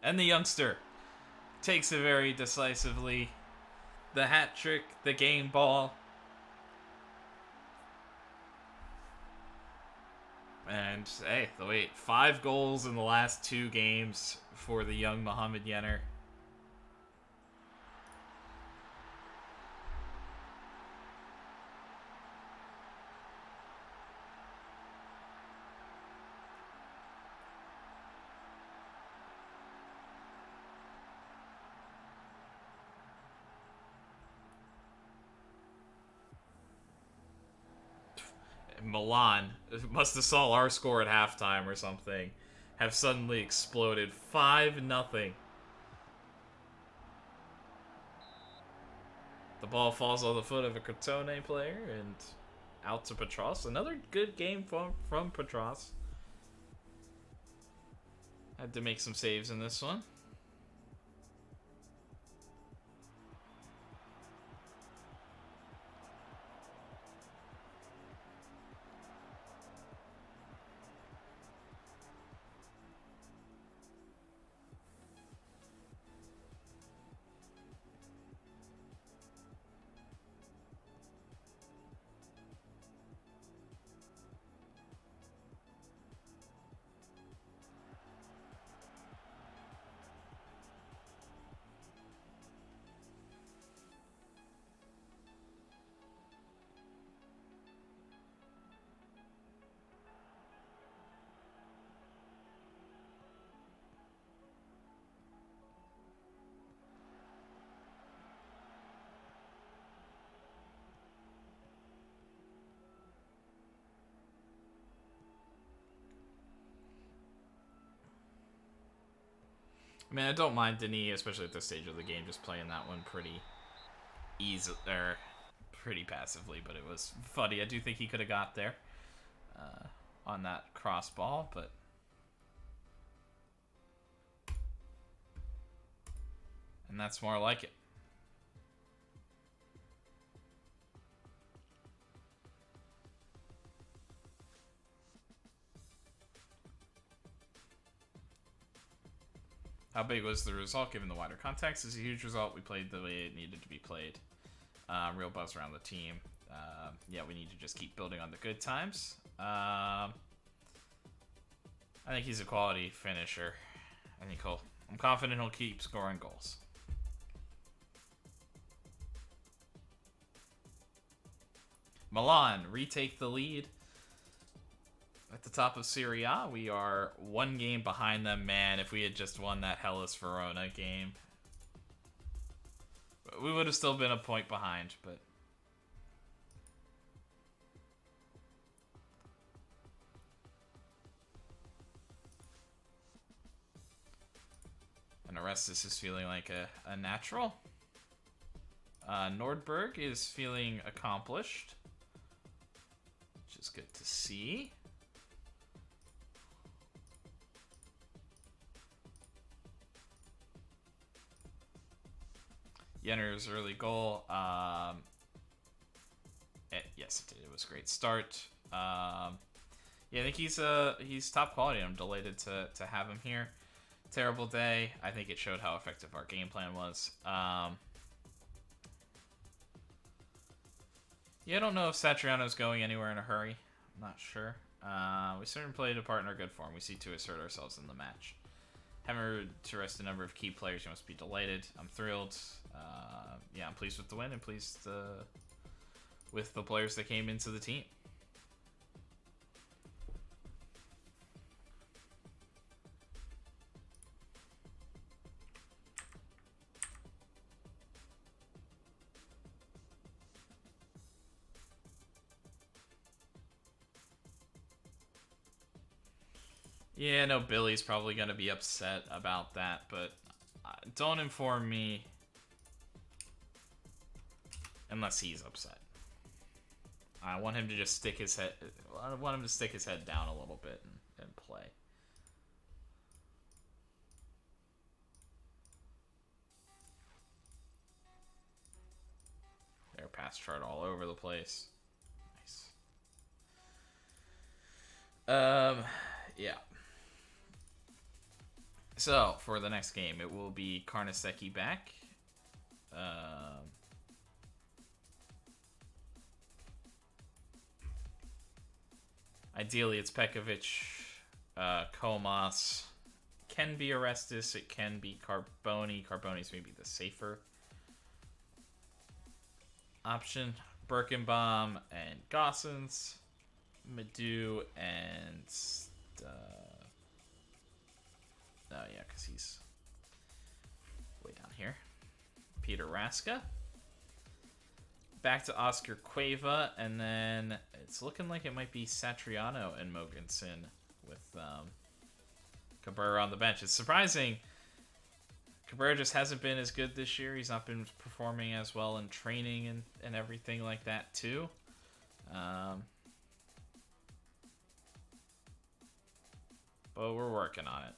And the youngster takes it very decisively. The hat trick, the game ball. And, hey, wait, 5 goals in the last 2 games for the young Mohamed Jenner. Milan must have saw our score at halftime or something. Have suddenly exploded 5-0. The ball falls on the foot of a Crotone player and out to Petros. Another good game from Petros. Had to make some saves in this one. I mean, I don't mind Denis, especially at this stage of the game, just playing that one pretty easy, or pretty passively, but it was funny. I do think he could have got there on that cross ball, but and that's more like it. How big was the result given the wider context? It's a huge result. We played the way it needed to be played. Real buzz around the team. Yeah, we need to just keep building on the good times. I think he's a quality finisher. I'm confident he'll keep scoring goals. Milan retake the lead at the top of Serie A. We are one game behind them. Man, if we had just won that Hellas Verona game, we would have still been a point behind, but and Orestes is feeling like a natural. Nordberg is feeling accomplished, which is good to see. Jenner's early goal. Yes, it did. It was a great start. Yeah, I think he's top quality. I'm delighted to have him here. Terrible day. I think it showed how effective our game plan was. Yeah, I don't know if Satriano's going anywhere in a hurry. I'm not sure. We certainly played a part in our good form. We seek to assert ourselves in the match. Haven't to rest a number of key players. You must be delighted. I'm thrilled. Yeah, I'm pleased with the win and pleased with the players that came into the team. Yeah, no, Billy's probably going to be upset about that, but don't inform me unless he's upset. I want him to just stick his head. I want him to stick his head down a little bit and play. Their pass chart all over the place. Nice. Yeah. So, for the next game, it will be Carnesecchi back. Ideally, it's Pekovic, Comas. Can be Orestes. It can be Carboni. Carboni's maybe the safer option. Birkenbaum and Gossens. Madu and... Oh, yeah, because he's way down here. Peter Raska. Back to Oscar Cueva, and then it's looking like it might be Satriano and Mogensen with Cabrera on the bench. It's surprising. Cabrera just hasn't been as good this year. He's not been performing as well in training and everything like that, too. But we're working on it.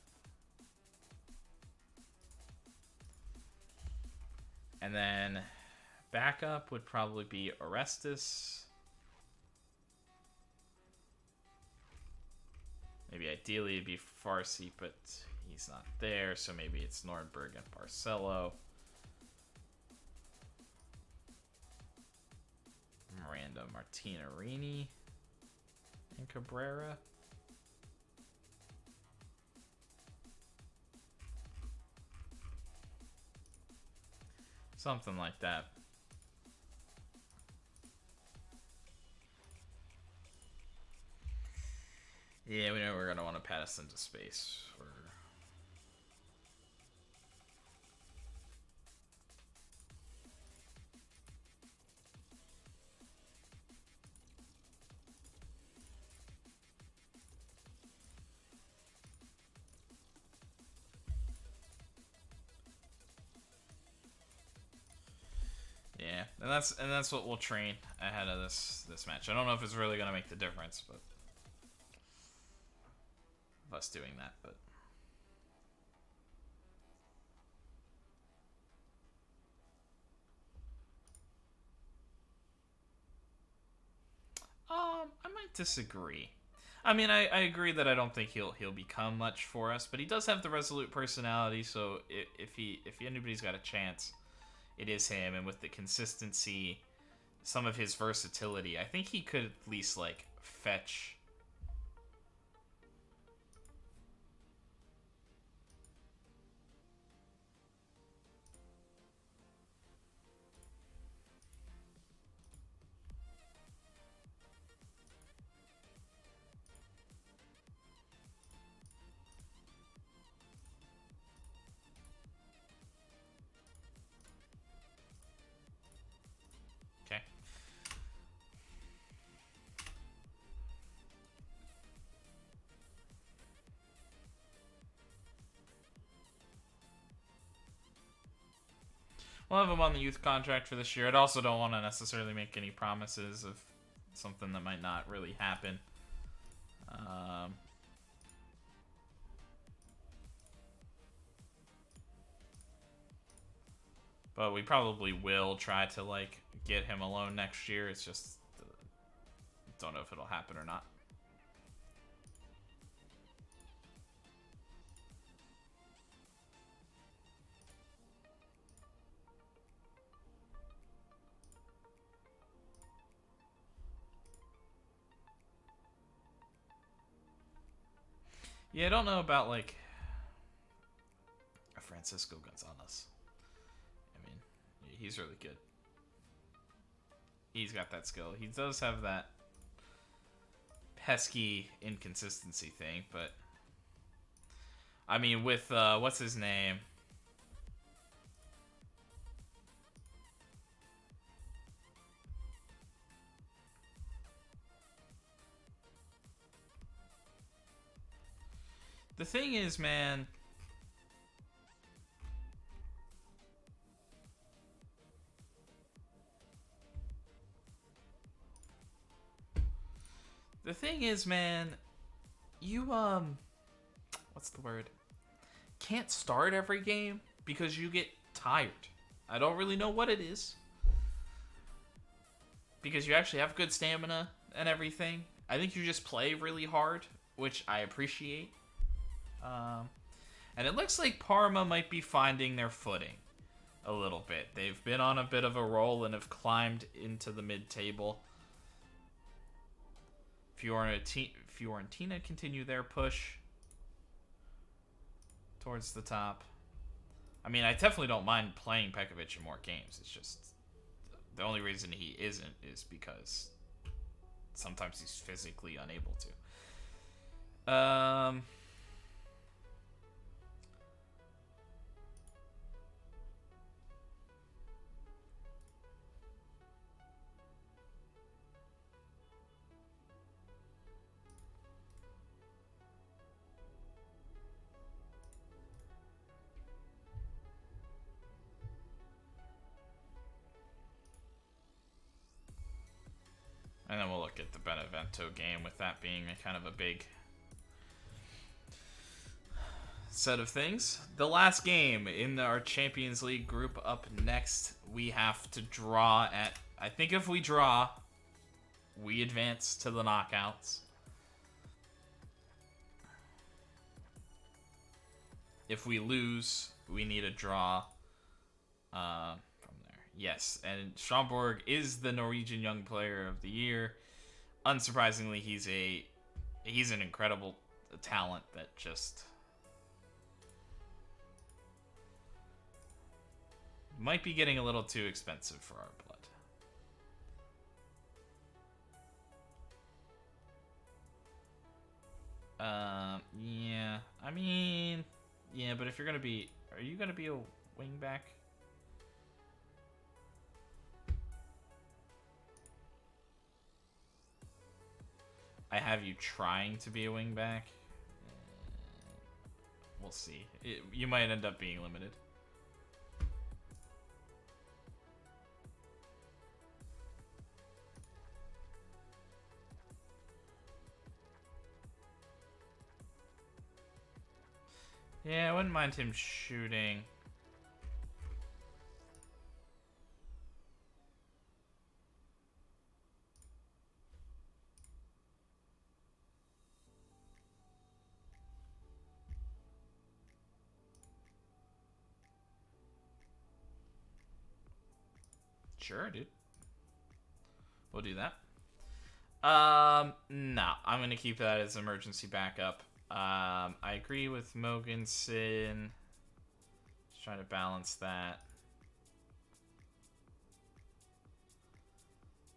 And then backup would probably be Orestes. Maybe ideally it'd be Farsi, but he's not there, so maybe it's Nordberg and Barcelo. Miranda Martinarini and Cabrera. Something like that. Yeah, we know we're going to want to pass into space. that's what we'll train ahead of this match. I don't know if it's really gonna make the difference, but of us doing that, but. I might disagree. I mean, I agree that I don't think he'll become much for us, but he does have the resolute personality. So if anybody's got a chance, it is him. And with the consistency, some of his versatility, I think he could at least like fetch. Okay. We'll have him on the youth contract for this year. I also don't want to necessarily make any promises of something that might not really happen. But we probably will try to like get him a loan next year. It's just don't know if it'll happen or not. Yeah, I don't know about like Francisco Gonzalez. I mean, he's really good. He's got that skill. He does have that pesky inconsistency thing, but I mean, with what's his name? The thing is, man. The thing is, man, you, what's the word? Can't start every game because you get tired. I don't really know what it is. Because you actually have good stamina and everything. I think you just play really hard, which I appreciate. And it looks like Parma might be finding their footing a little bit. They've been on a bit of a roll and have climbed into the mid-table. Fiorentina continue their push towards the top. I mean, I definitely don't mind playing Pekovic in more games. It's just the only reason he isn't is because sometimes he's physically unable to. And then we'll look at the Benevento game, with that being a kind of a big set of things. The last game in our Champions League group up next, we have to draw at... I think if we draw, we advance to the knockouts. If we lose, we need a draw from there. Yes, and Schomburg is the Norwegian Young Player of the Year. Unsurprisingly, he's an incredible talent that just might be getting a little too expensive for our blood. Yeah. I mean, yeah, but if you're gonna be, are you gonna be a wingback? I have you trying to be a wingback. We'll see. You might end up being limited. Yeah, I wouldn't mind him shooting. Sure, dude. We'll do that. No, I'm gonna keep that as emergency backup. I agree with Mogensen. Just trying to balance that.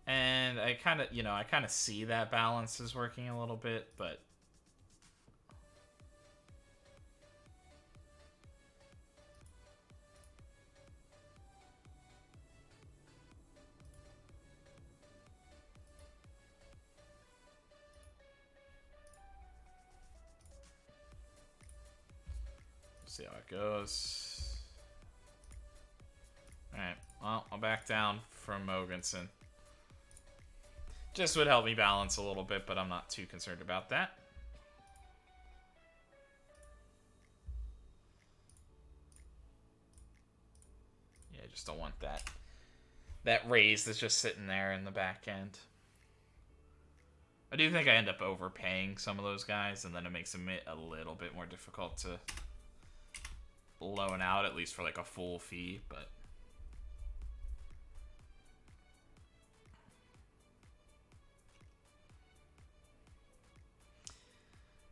And I kind of see that balance is working a little bit, but see how it goes. Alright, well, I'll back down from Mogensen. Just would help me balance a little bit, but I'm not too concerned about that. Yeah, I just don't want that raise that's just sitting there in the back end. I do think I end up overpaying some of those guys, and then it makes them a little bit more difficult to loan out, at least for like a full fee, but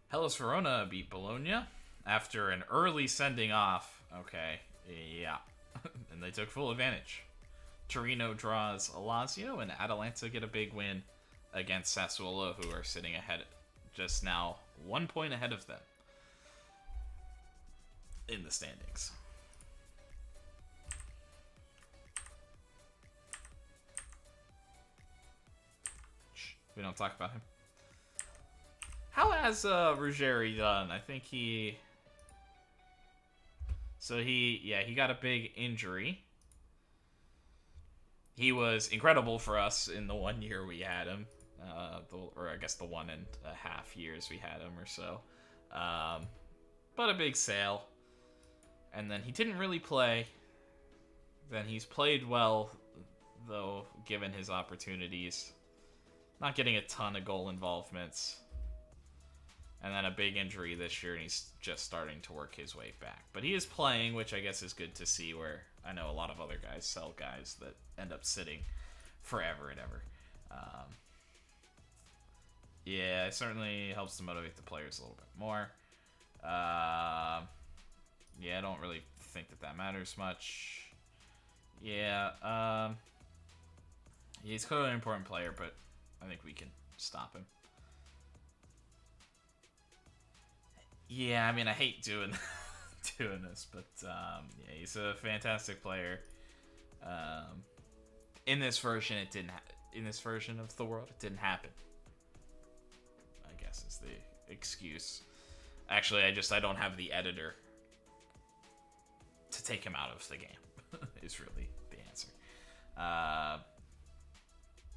Hellas Verona beat Bologna after an early sending off. Okay, yeah. And they took full advantage. Torino draws Lazio, and Atalanta get a big win against Sassuolo, who are sitting ahead, just now 1 point ahead of them in the standings. Shh, we don't talk about him. How has Ruggeri done? I think he... So he got a big injury. He was incredible for us in the 1 year we had him. Or I guess the 1.5 years we had him or so. But a big sale. And then he didn't really play. Then he's played well, though, given his opportunities. Not getting a ton of goal involvements. And then a big injury this year, and he's just starting to work his way back. But he is playing, which I guess is good to see, where I know a lot of other guys sell guys that end up sitting forever and ever. Yeah, it certainly helps to motivate the players a little bit more. Yeah, I don't really think that matters much. Yeah, he's clearly an important player, but I think we can stop him. Yeah, I mean, I hate doing this, but yeah, he's a fantastic player. In this version, it didn't. In this version of the world, it didn't happen. I guess is the excuse. Actually, I don't have the editor to take him out of the game. Is really the answer.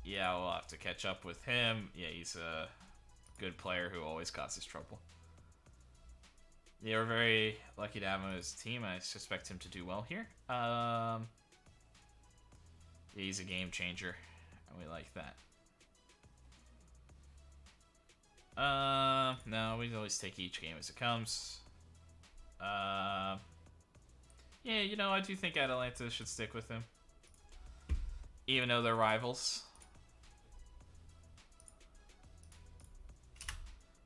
Yeah, we'll have to catch up with him. Yeah, he's a good player who always causes trouble. Yeah, we're very lucky to have him on his team. I suspect him to do well here. Yeah, he's a game changer, and we like that. No, we always take each game as it comes. Yeah, you know, I do think Atalanta should stick with him, even though they're rivals.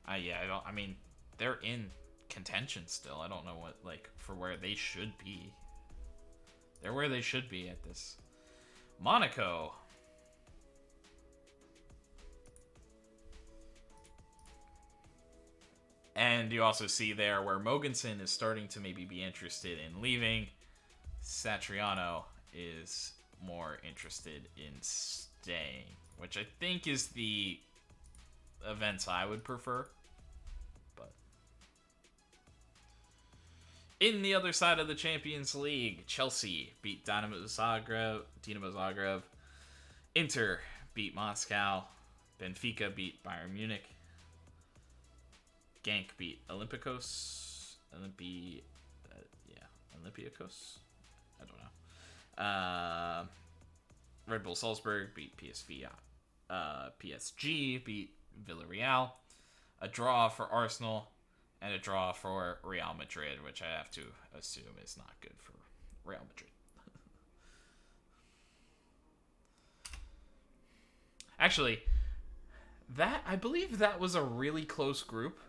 Yeah, I mean, they're in contention still. I don't know what, like, for where they should be. They're where they should be at this. Monaco. And you also see there where Mogensen is starting to maybe be interested in leaving. Satriano is more interested in staying, which I think is the events I would prefer. In the other side of the Champions League, Chelsea beat Dinamo Zagreb. Inter beat Moscow. Benfica beat Bayern Munich. Genk beat Olympiacos. Olympiacos? I don't know. Red Bull Salzburg beat PSV. PSG beat Villarreal. A draw for Arsenal. And a draw for Real Madrid, which I have to assume is not good for Real Madrid. Actually, I believe that was a really close group.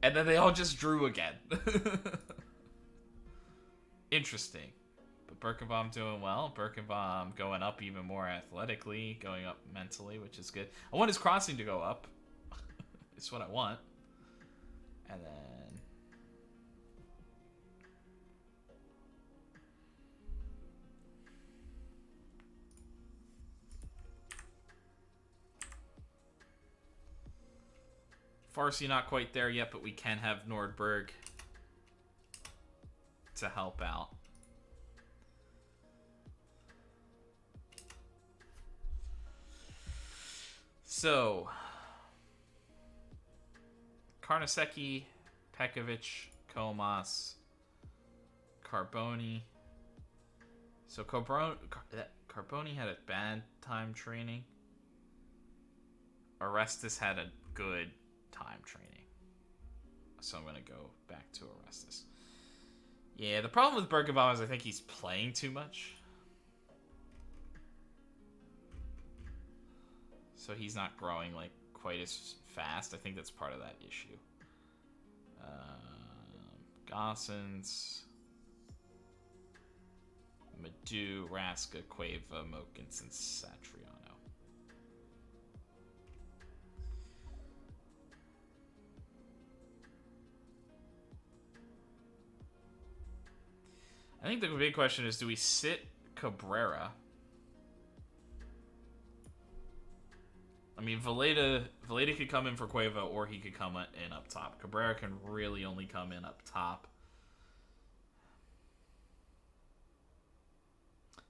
And then they all just drew again. Interesting. But Birkenbaum doing well. Birkenbaum going up even more athletically, going up mentally, which is good. I want his crossing to go up. It's what I want. And then... Farsi not quite there yet, but we can have Nordberg to help out. So, Karnaseki, Pekovic, Comas, Carboni. So Carboni had a bad time training. Orestes had a good time training. So I'm going to go back to Orestes. Yeah, the problem with Birkenbaum is I think he's playing too much. So he's not growing like quite as fast. I think that's part of that issue. Gossens, Madu, Raska, Cueva, Mokins, and Satriano. I think the big question is, do we sit Cabrera? I mean, Valeda could come in for Cueva, or he could come in up top. Cabrera can really only come in up top.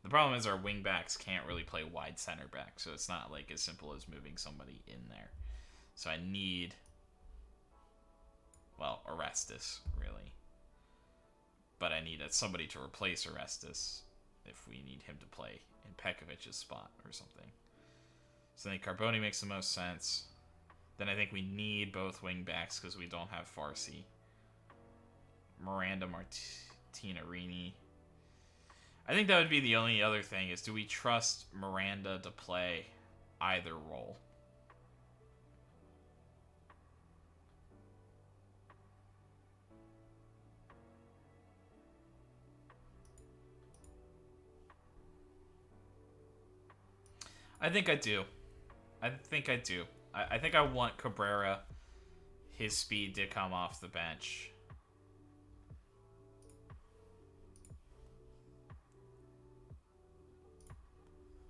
The problem is our wingbacks can't really play wide center back, so it's not like as simple as moving somebody in there. So I need, well, Orestes, really. But I need somebody to replace Orestes if we need him to play in Pekovic's spot or something. So I think Carboni makes the most sense. Then I think we need both wing backs because we don't have Farsi. Miranda Martinarini. I think that would be the only other thing is, do we trust Miranda to play either role? I think I do. I think I want Cabrera, his speed to come off the bench.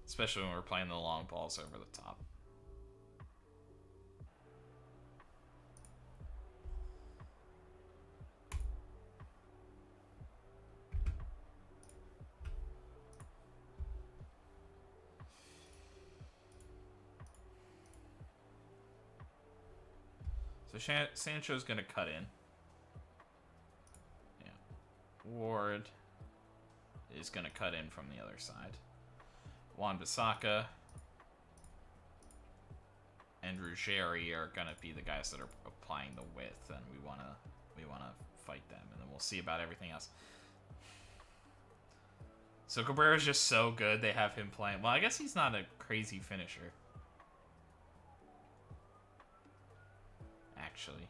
Especially when we're playing the long balls over the top. So Sancho's going to cut in. Yeah. Ward is going to cut in from the other side. Wan-Bissaka and Ruggieri are going to be the guys that are applying the width, and we want to fight them, and then we'll see about everything else. So Cabrera's just so good, they have him playing. Well, I guess he's not a crazy finisher. Actually.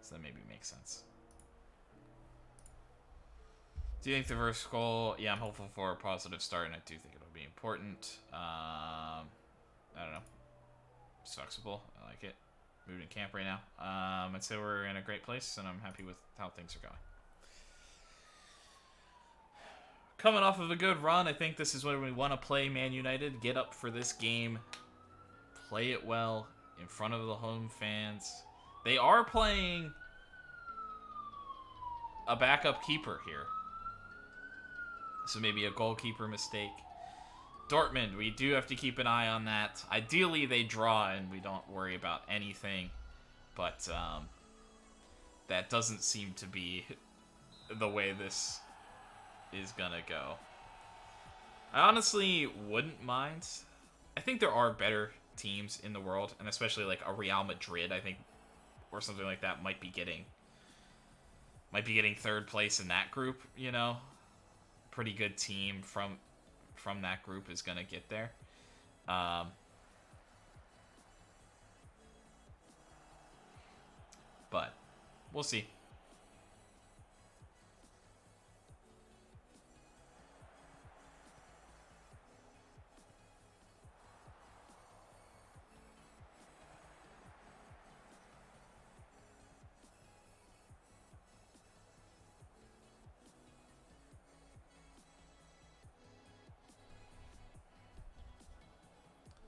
So that maybe makes sense. Do you think the first goal? Yeah, I'm hopeful for a positive start, and I do think it'll be important. I don't know. It's flexible. I like it. Moving camp right now. I'd say we're in a great place, and I'm happy with how things are going. Coming off of a good run, I think this is when we want to play Man United. Get up for this game. Play it well in front of the home fans. They are playing a backup keeper here. So maybe a goalkeeper mistake. Dortmund, we do have to keep an eye on that. Ideally, they draw and we don't worry about anything. But that doesn't seem to be the way this is going to go. I honestly wouldn't mind. I think there are better teams in the world, and especially like a Real Madrid, I think, or something like that might be getting third place in that group, you know. Pretty good team from that group is going to get there. But we'll see.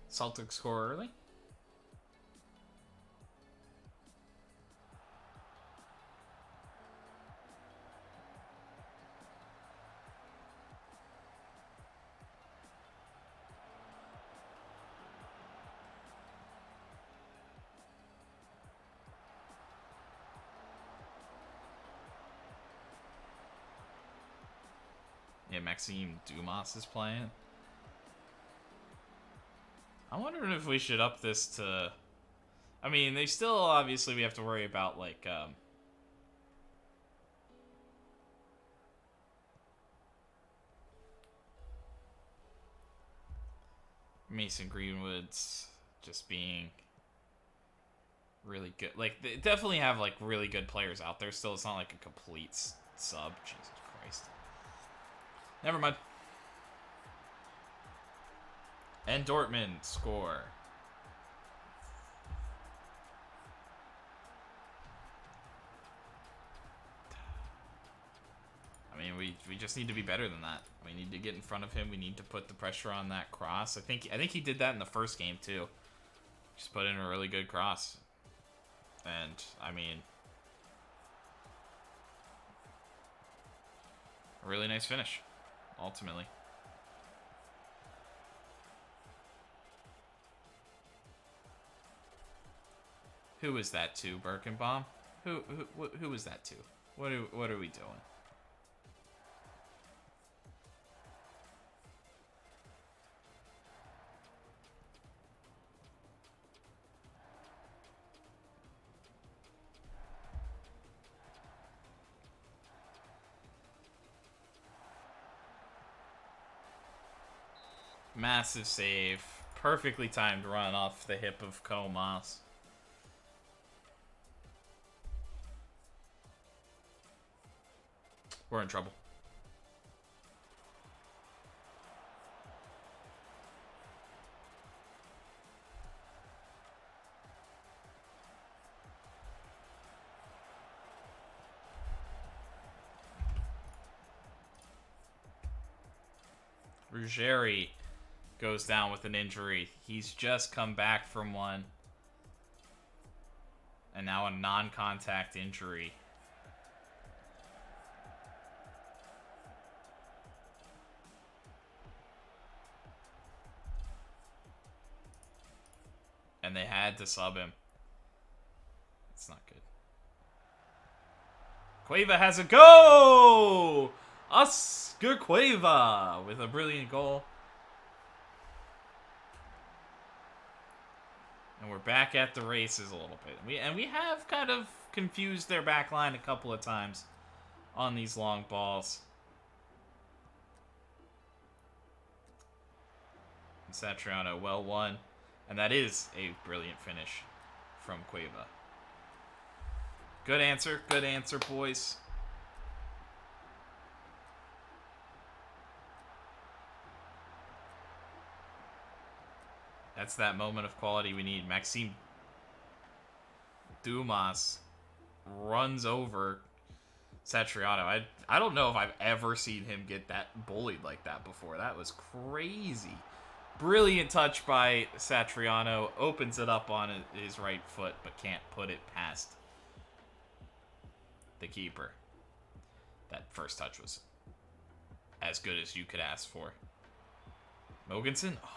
Celtics score early. Yeah, Maxime Dumas is playing. I'm wondering if we should up this to... I mean, they still, obviously, we have to worry about, like, Mason Greenwood's just being really good. Like, they definitely have, like, really good players out there still. It's not like a complete sub. Jesus Christ. Never mind. And Dortmund score. I mean, we just need to be better than that. We need to get in front of him. We need to put the pressure on that cross. I think he did that in the first game too. Just put in a really good cross. And I mean, a really nice finish ultimately. Who was that to, Birkenbaum? Who was that to? What are we doing? Massive save. Perfectly timed run off the hip of Comas. We're in trouble. Ruggieri goes down with an injury. He's just come back from one. And now a non-contact injury. And they had to sub him. It's not good. Cueva has a go! Oscar Cueva with a brilliant goal. And we're back at the races a little bit. We have kind of confused their back line a couple of times on these long balls. And Satriano well won. And that is a brilliant finish from Cueva. Good answer, boys. That's that moment of quality we need. Maxime Dumas runs over Satriano. I don't know if I've ever seen him get that bullied like that before. That was crazy. Brilliant touch by Satriano. Opens it up on his right foot, but can't put it past the keeper. That first touch was as good as you could ask for. Mogensen? Oh.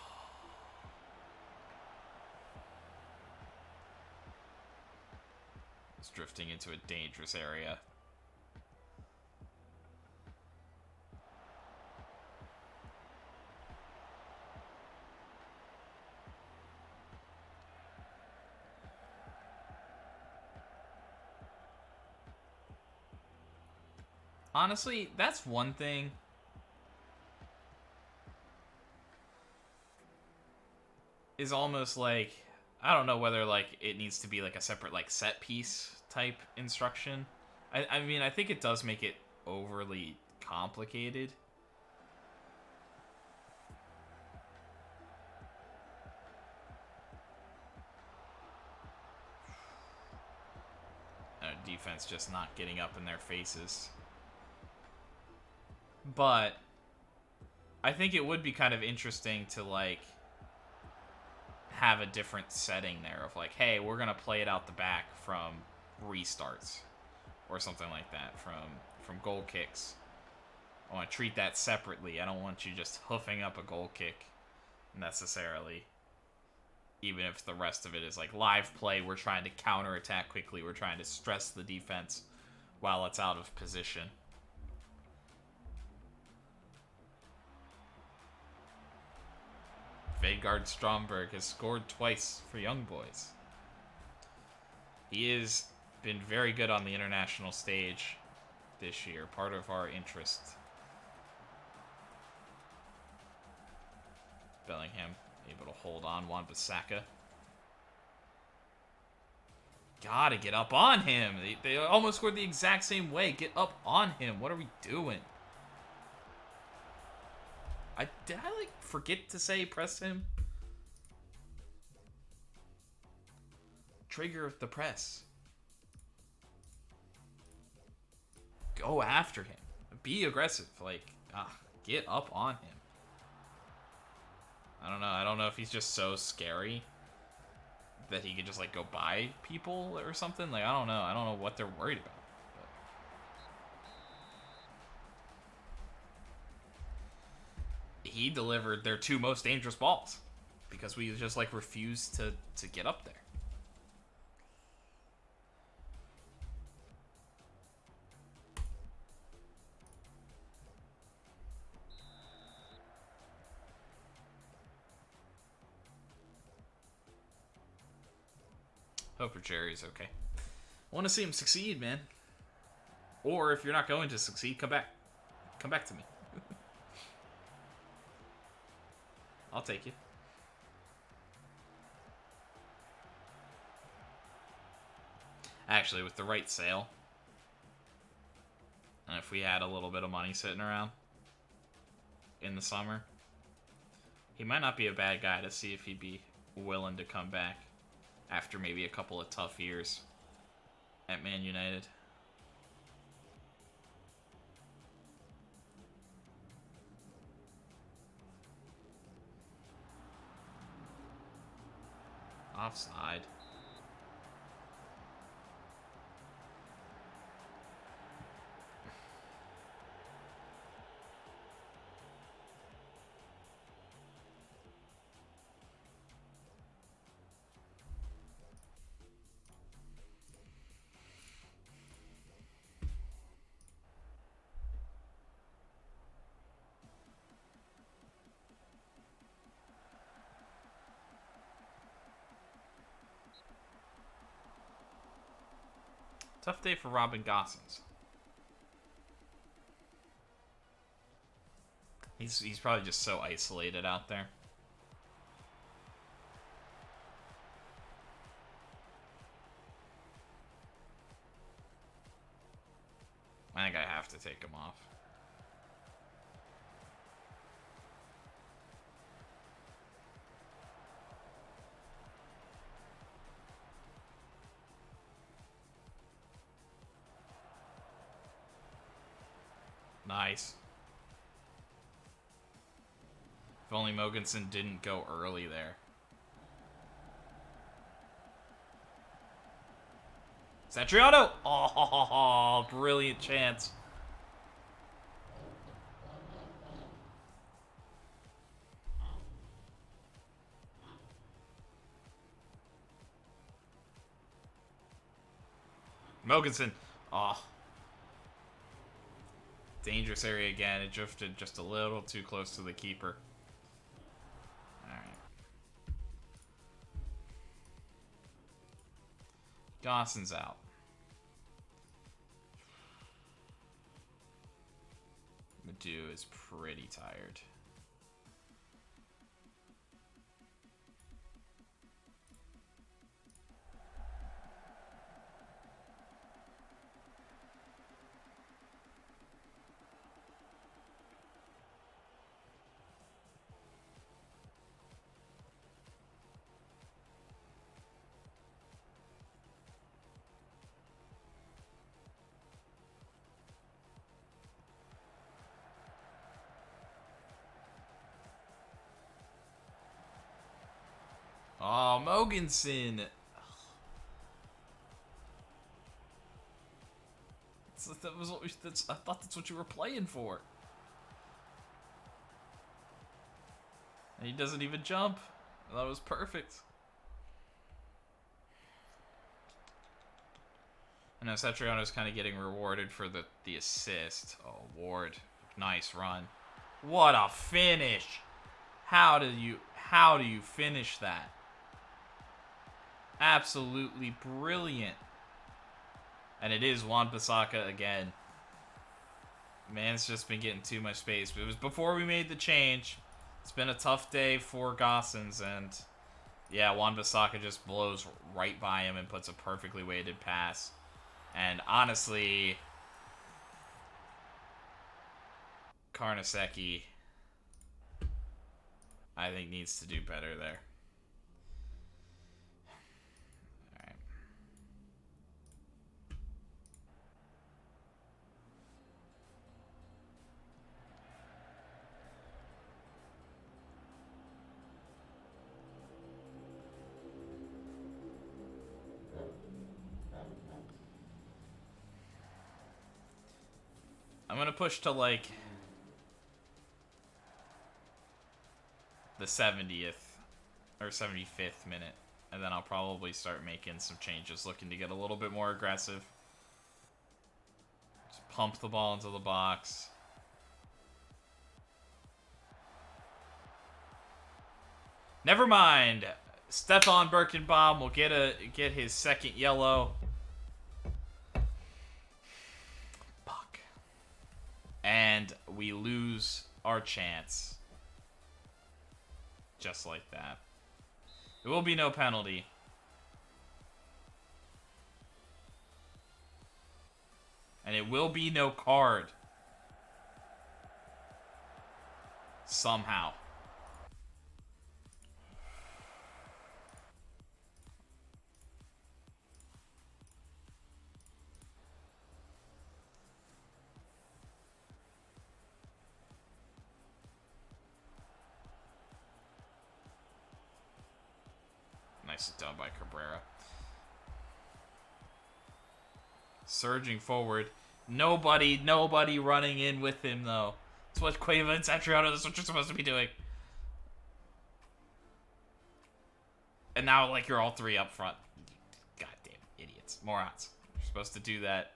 It's drifting into a dangerous area. Honestly, that's one thing. Is almost like, I don't know whether like it needs to be like a separate like set piece type instruction. I mean, I think it does make it overly complicated. Defense just not getting up in their faces. But I think it would be kind of interesting to like have a different setting there of like, hey, we're gonna play it out the back from restarts or something like that, from goal kicks. I want to treat that separately. I don't want you just hoofing up a goal kick necessarily, even if the rest of it is like live play. We're trying to counterattack quickly. We're trying to stress the defense while it's out of position. Vegard Stromberg has scored twice for Young Boys. He has been very good on the international stage this year, part of our interest. Bellingham able to hold on. Wan-Bissaka. Gotta get up on him. They almost scored the exact same way. Get up on him. What are we doing? Did I like forget to say press him? Trigger the press. Go after him. Be aggressive. Like, get up on him. I don't know. I don't know if he's just so scary that he could just like go by people or something. Like, I don't know. I don't know what they're worried about. He delivered their two most dangerous balls because we just like refused to get up there. Hope for Jerry's okay. I want to see him succeed, man. Or if you're not going to succeed, come back. Come back to me. I'll take you. Actually, with the right sale, and if we had a little bit of money sitting around in the summer, he might not be a bad guy to see if he'd be willing to come back after maybe a couple of tough years at Man United. Offside. Tough day for Robin Gosens. He's probably just so isolated out there. I think I have to take him off. Nice. If only Mogensen didn't go early there. Satriano! Oh, brilliant chance. Mogensen. Oh. Dangerous area again. It drifted just a little too close to the keeper. Alright. Gossen's out. Madu is pretty tired. Oh, Mogensen. That was what I thought that's what you were playing for. And he doesn't even jump. That was perfect. I know Satriano's kind of getting rewarded for the assist. Oh, Ward. Nice run. What a finish. How do you finish that? Absolutely brilliant. And it is Wan-Bissaka again. Man's just been getting too much space. But it was before we made the change. It's been a tough day for Gossens, and yeah, Wan-Bissaka just blows right by him and puts a perfectly weighted pass. And honestly, Karnaseki, I think, needs to do better there. Alright. I'm gonna push to like the 70th or 75th minute, and then I'll probably start making some changes, looking to get a little bit more aggressive. Just pump the ball into the box. Never mind. Stefan Birkenbaum will get his second yellow. Fuck. And we lose our chance. Just like that. There will be no penalty. And it will be no card. Somehow. Nicely done by Cabrera. Surging forward. Nobody running in with him, though. That's what Cueva and Satriano, that's what you're supposed to be doing. And now, like, you're all three up front. Goddamn idiots. Morons. You're supposed to do that.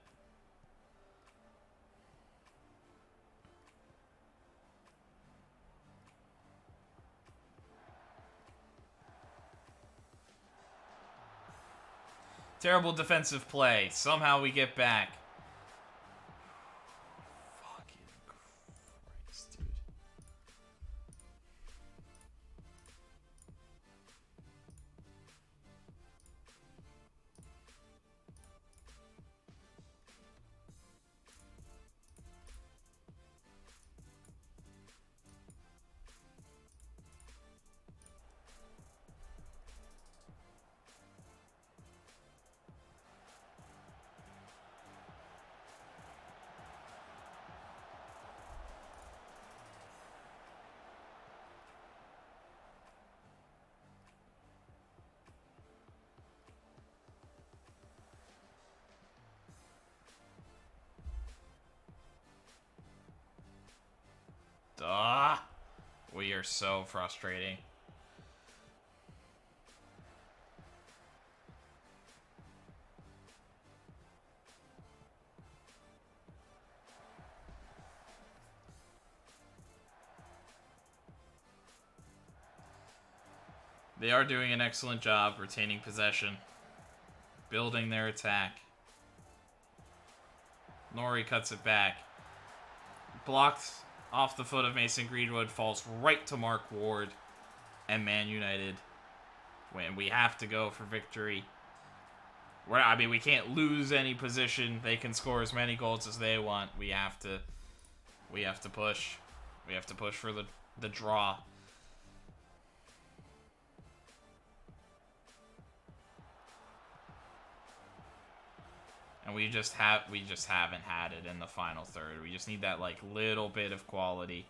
Terrible defensive play. Somehow we get back. Fucking Christ, dude. We are so frustrating. They are doing an excellent job retaining possession, building their attack. Nori cuts it back. Blocked off the foot of Mason Greenwood, falls right to Mark Ward, and Man United win. We have to go for victory. I mean, we can't lose any position. They can score as many goals as they want. We have to push. We have to push for the draw. And we just haven't had it in the final third. We just need that like little bit of quality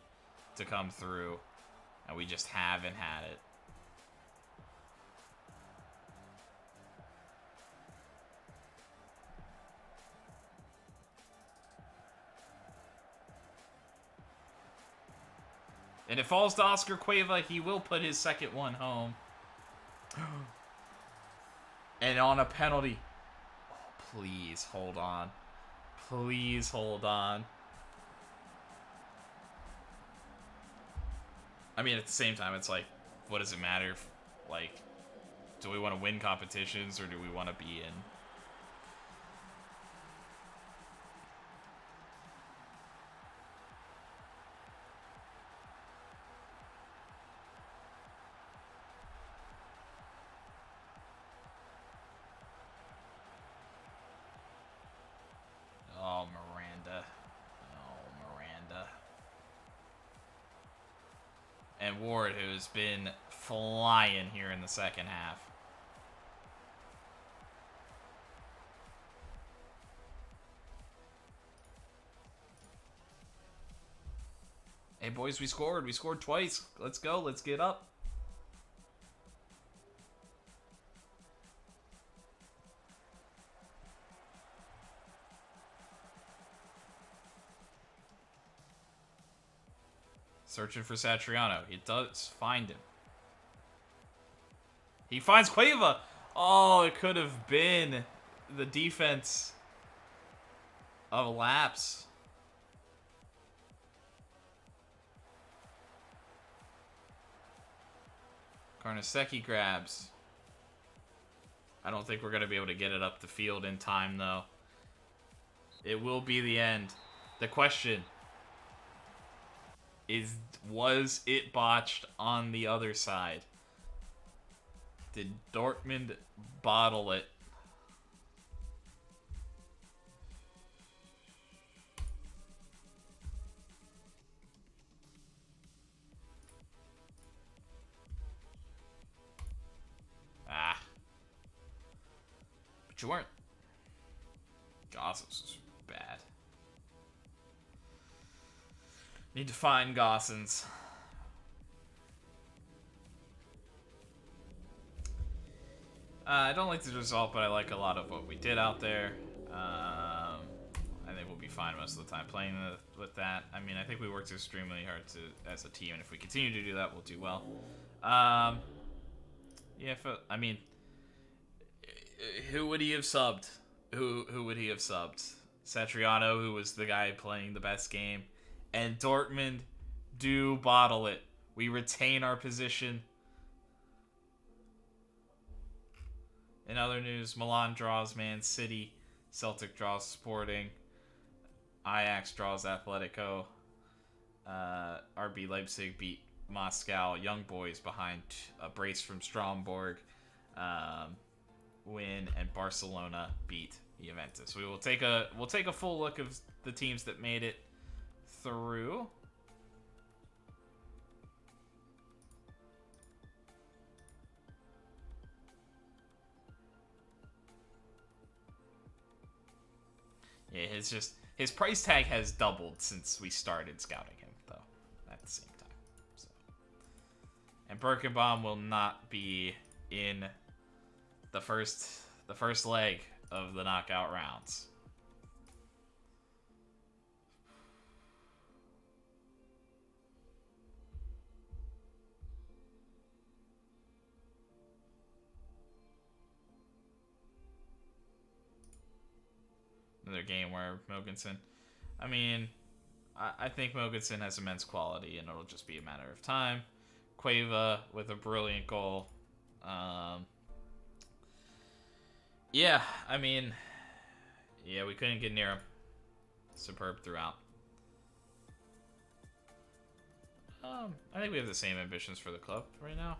to come through, and we just haven't had it. And it falls to Oscar Cueva. He will put his second one home. And on a penalty. Oh, please hold on. Please hold on. I mean, at the same time, it's like, what does it matter? Like, do we want to win competitions or do we want to be in? Oh, Miranda. Oh, Miranda. And Ward, who's been flying here in the second half. Hey, boys, we scored. We scored twice. Let's go. Let's get up. Searching for Satriano. He does find him. He finds Cueva. Oh, it could have been the defense of a lapse. Carnesecchi grabs. I don't think we're going to be able to get it up the field in time, though. It will be the end. The question is, was it botched on the other side? Did Dortmund bottle it? Ah. But you weren't. Goss was bad. Need to find Gossens. I don't like the result, but I like a lot of what we did out there. I think we'll be fine most of the time playing with that. I mean, I think we worked extremely hard as a team, and if we continue to do that, we'll do well. Yeah, I mean, who would he have subbed? Who would he have subbed? Satriano, who was the guy playing the best game. And Dortmund do bottle it. We retain our position. In other news, Milan draws Man City. Celtic draws Sporting. Ajax draws Atletico. RB Leipzig beat Moscow. Young Boys behind a brace from Stromborg. Win, and Barcelona beat Juventus. We'll take a full look of the teams that made it through. Yeah, his price tag has doubled since we started scouting him, though, at the same time. So. And Birkenbaum will not be in the first leg of the knockout rounds. Another game where Mogensen, I mean, I think Mogensen has immense quality, and it'll just be a matter of time. Cueva with a brilliant goal Yeah, I mean, yeah, we couldn't get near him. Superb throughout. I think we have the same ambitions for the club right now.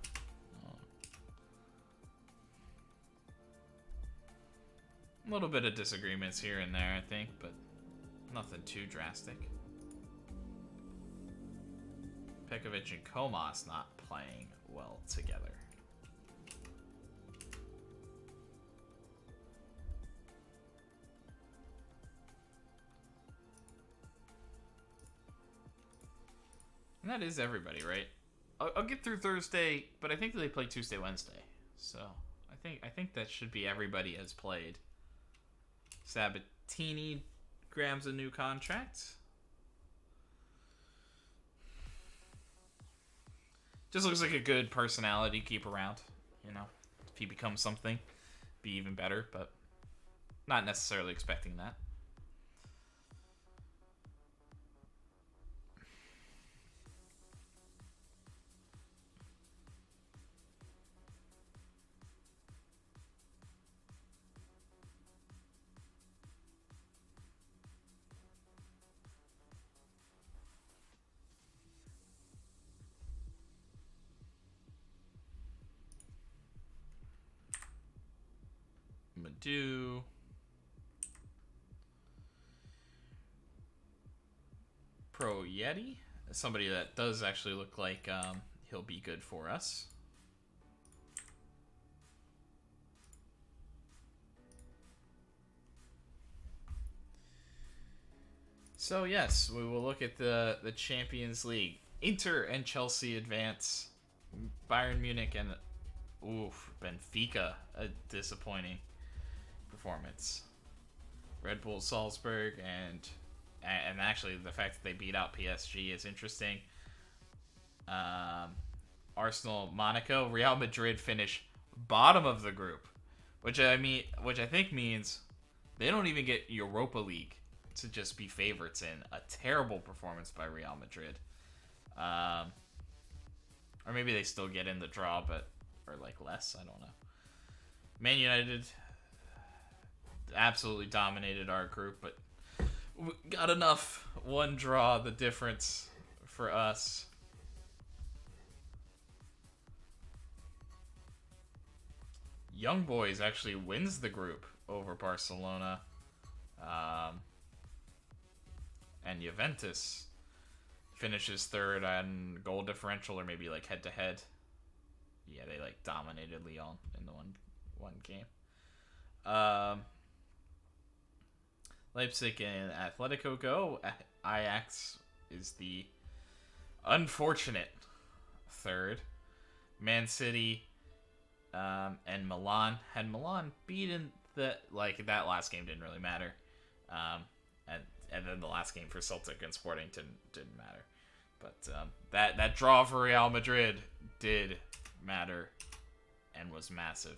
A little bit of disagreements here and there, I think, but nothing too drastic. Pekovic and Comas not playing well together. And that is everybody, right? I'll get through Thursday, but I think they play Tuesday, Wednesday. So I think that should be everybody has played. Sabatini grabs a new contract. Just looks like a good personality to keep around. You know, if he becomes something, be even better, but not necessarily expecting that. Madou. Pro Yeti. Somebody that does actually look like he'll be good for us. So yes, we will look at the Champions League. Inter and Chelsea advance. Bayern Munich and Benfica, a disappointing performance. Red Bull Salzburg and actually the fact that they beat out PSG is interesting. Arsenal, Monaco, Real Madrid finish bottom of the group, which I think means they don't even get Europa League to just be favorites in. A terrible performance by Real Madrid. Or maybe they still get in the draw, or like less. I don't know. Man United absolutely dominated our group, but we got enough. One draw, the difference for us. Young Boys actually wins the group over Barcelona. And Juventus finishes third on goal differential, or maybe like head to head. Yeah, they like dominated Lyon in the one game. Leipzig and Atletico go. Ajax is the unfortunate third. Man City and Milan. Had Milan beaten that last game didn't really matter. And then the last game for Celtic and Sporting didn't matter. But that draw for Real Madrid did matter and was massive.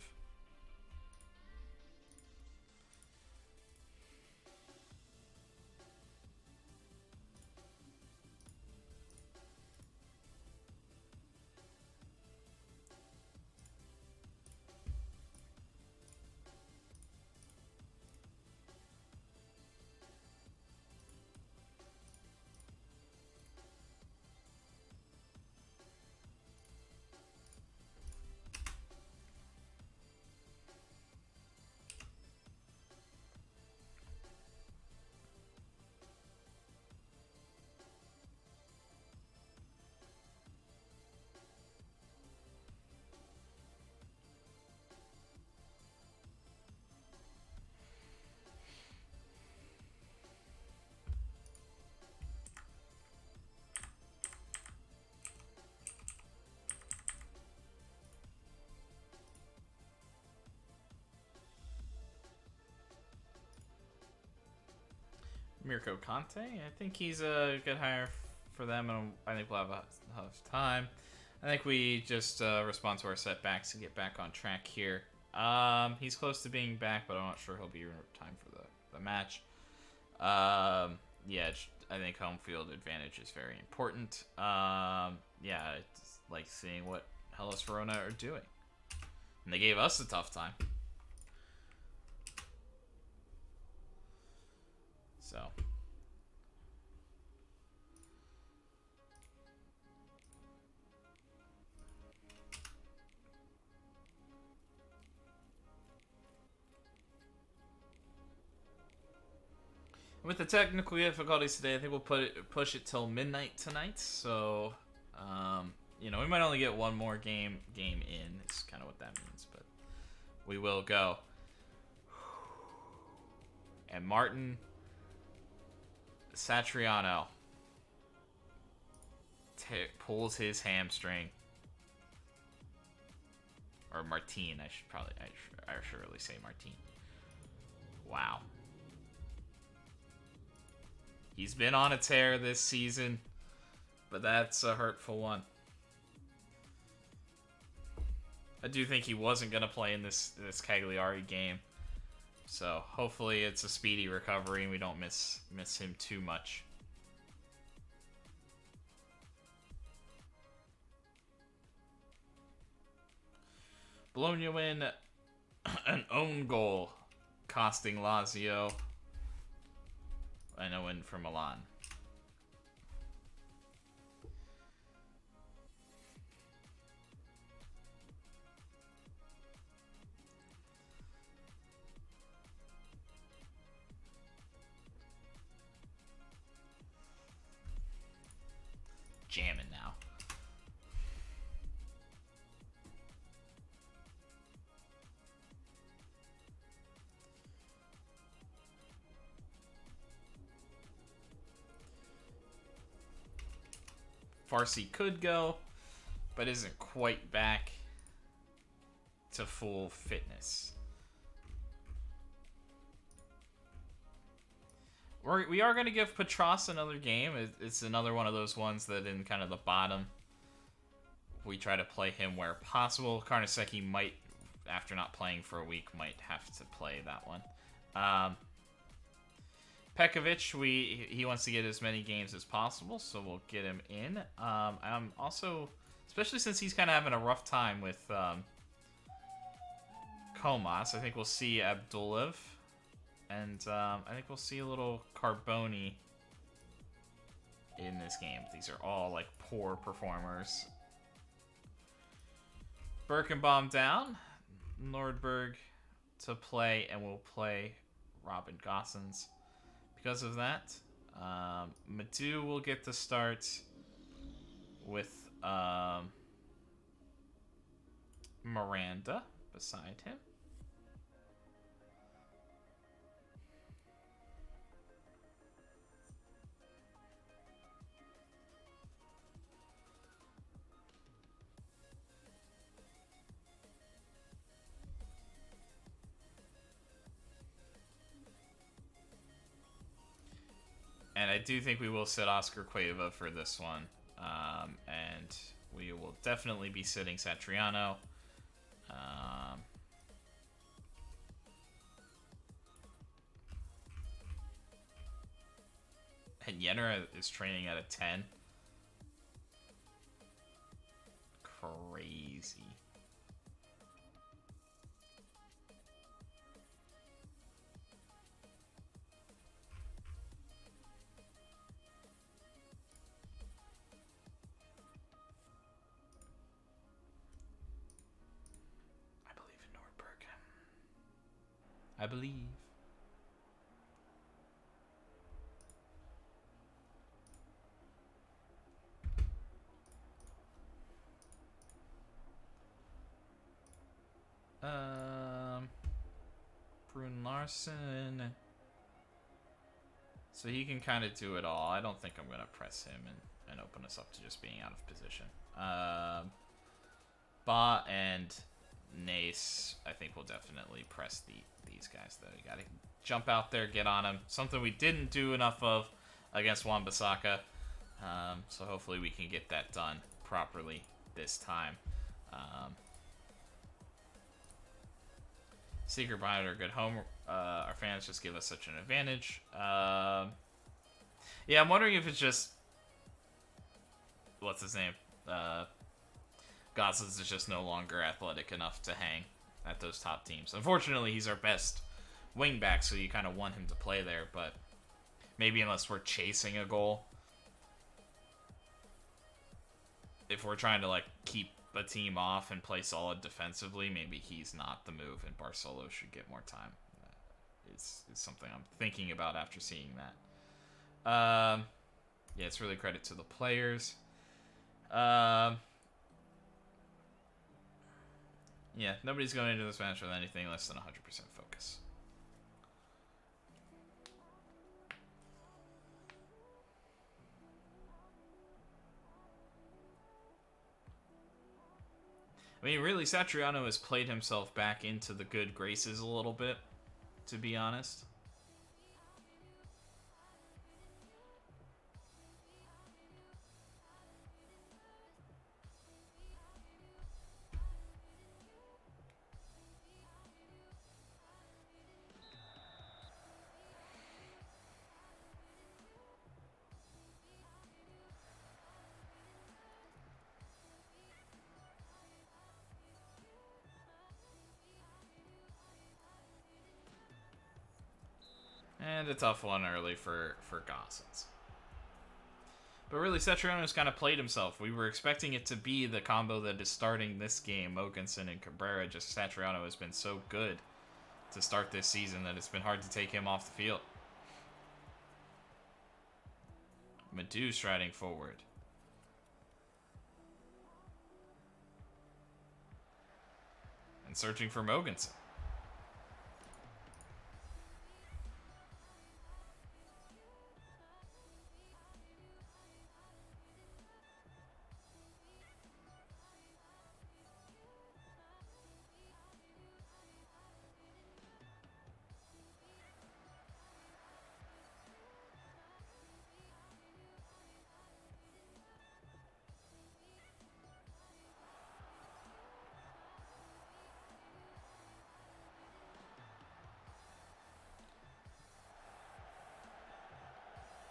Mirko Conte, I think he's a good hire for them, and I think we'll have enough time. I think we just respond to our setbacks and get back on track here. He's close to being back, but I'm not sure he'll be in time for the match. Yeah, I think home field advantage is very important. Yeah, it's like seeing what Hellas Verona are doing. And they gave us a tough time. So. With the technical difficulties today, I think we'll push it till midnight tonight. So, you know, we might only get one more game in. It's kind of what that means, but we will go. And Martin Satriano pulls his hamstring. Or Martin, I should really say Martin. Wow. He's been on a tear this season, but that's a hurtful one. I do think he wasn't going to play in this Cagliari game. So hopefully it's a speedy recovery and we don't miss him too much. Bologna win an own goal, costing Lazio and a win for Milan. Jamming now. Farsi could go, but isn't quite back to full fitness. We are going to give Petras another game. It's another one of those ones that in kind of the bottom, we try to play him where possible. Karnaseki might, after not playing for a week, might have to play that one. Pekovic, he wants to get as many games as possible, so we'll get him in. I'm also, especially since he's kind of having a rough time with Comas, I think we'll see Abdulev. And I think we'll see a little Carboni in this game. These are all like poor performers. Birkenbaum down. Nordberg to play, and we'll play Robin Gossens because of that. Madu will get to start with Miranda beside him. And I do think we will sit Oscar Cueva for this one. And we will definitely be sitting Satriano. And Yenner is training at a 10. Crazy. I believe. Brun Larson. So he can kind of do it all. I don't think I'm going to press him and open us up to just being out of position. Ba and Nace, I think we'll definitely press these guys, though. You got to jump out there, get on them. Something we didn't do enough of against Wan-Bissaka. So hopefully we can get that done properly this time. Secret behind our good home. Our fans just give us such an advantage. Yeah, I'm wondering if it's just... What's his name? Gosens is just no longer athletic enough to hang at those top teams. Unfortunately, he's our best wing back, so you kind of want him to play there, but maybe unless we're chasing a goal. If we're trying to like keep a team off and play solid defensively, maybe he's not the move, and Barcelo should get more time. It's something I'm thinking about after seeing that. Yeah, it's really credit to the players. Yeah, nobody's going into this match with anything less than 100% focus. I mean, really, Satriano has played himself back into the good graces a little bit, to be honest. And a tough one early for Gosens. But really, Satriano's kind of played himself. We were expecting it to be the combo that is starting this game, Mogensen and Cabrera. Just Satriano has been so good to start this season that it's been hard to take him off the field. Madu striding forward. And searching for Mogensen.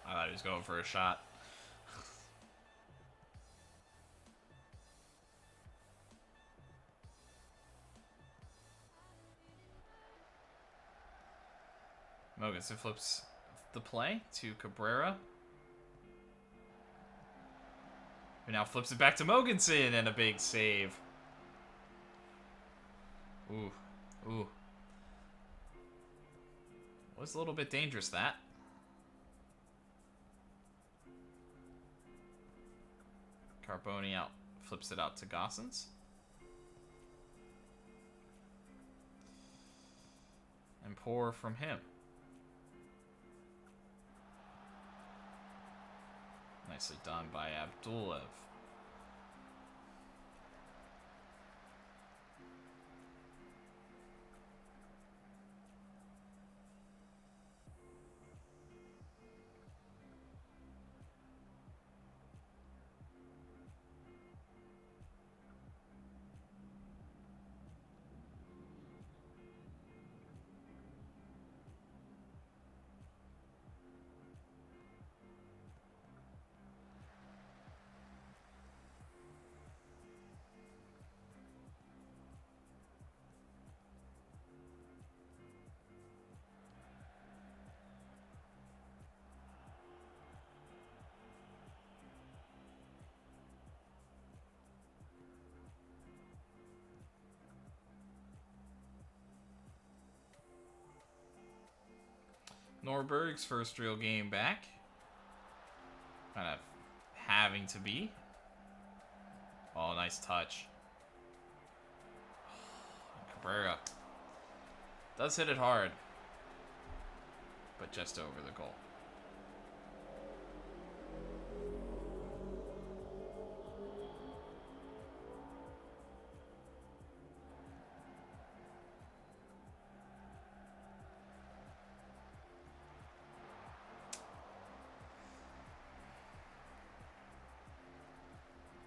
I thought he was going for a shot. Mogensen flips the play to Cabrera. Who now flips it back to Mogensen, and a big save. Ooh. Ooh. Was a little bit dangerous, that. Carboni out, flips it out to Gosens. And pour from him. Nicely done by Abdulev. Norberg's first real game back. Kind of having to be. Oh, nice touch. Cabrera does hit it hard, but just over the goal.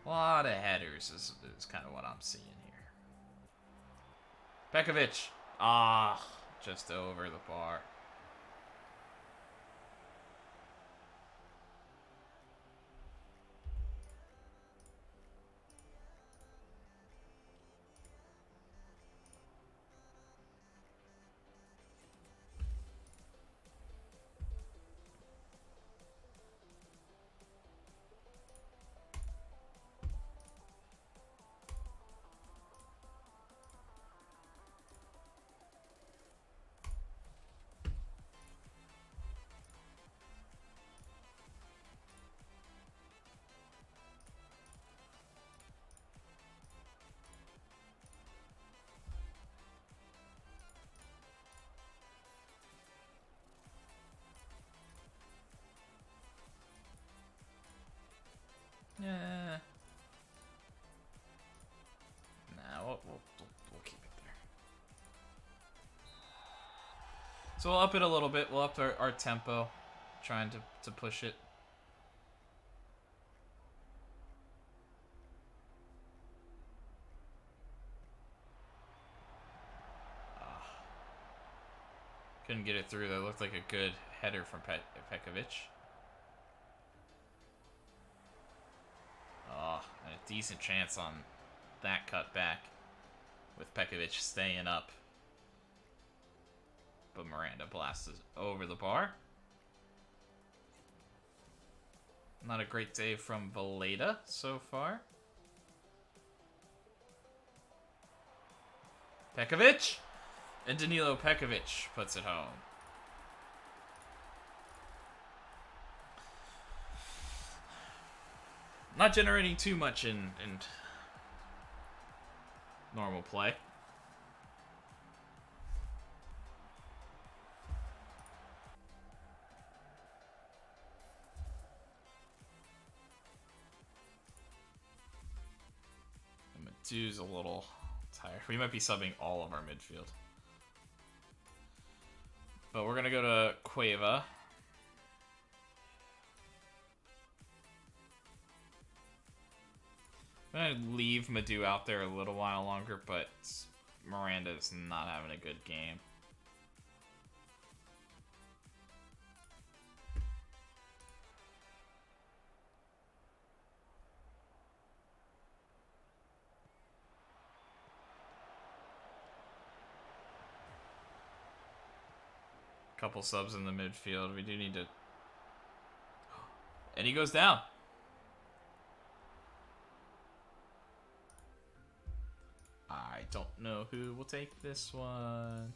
A lot of headers is kind of what I'm seeing here. Pekovic. Ah, just over the bar. Yeah. Nah, we'll keep it there. So we'll up it a little bit. We'll up our tempo, trying to push it. Couldn't get it through. That looked like a good header from Pekovic. Oh, a decent chance on that cut back with Pekovic staying up. But Miranda blasts over the bar. Not a great day from Valeda so far. Pekovic! And Danilo Pekovic puts it home. Not generating too much in normal play. And Madu's a little tired. We might be subbing all of our midfield. But we're going to go to Cueva. I'm going to leave Madu out there a little while longer, but Miranda's not having a good game. Couple subs in the midfield. We do need to... And he goes down. I don't know who will take this one.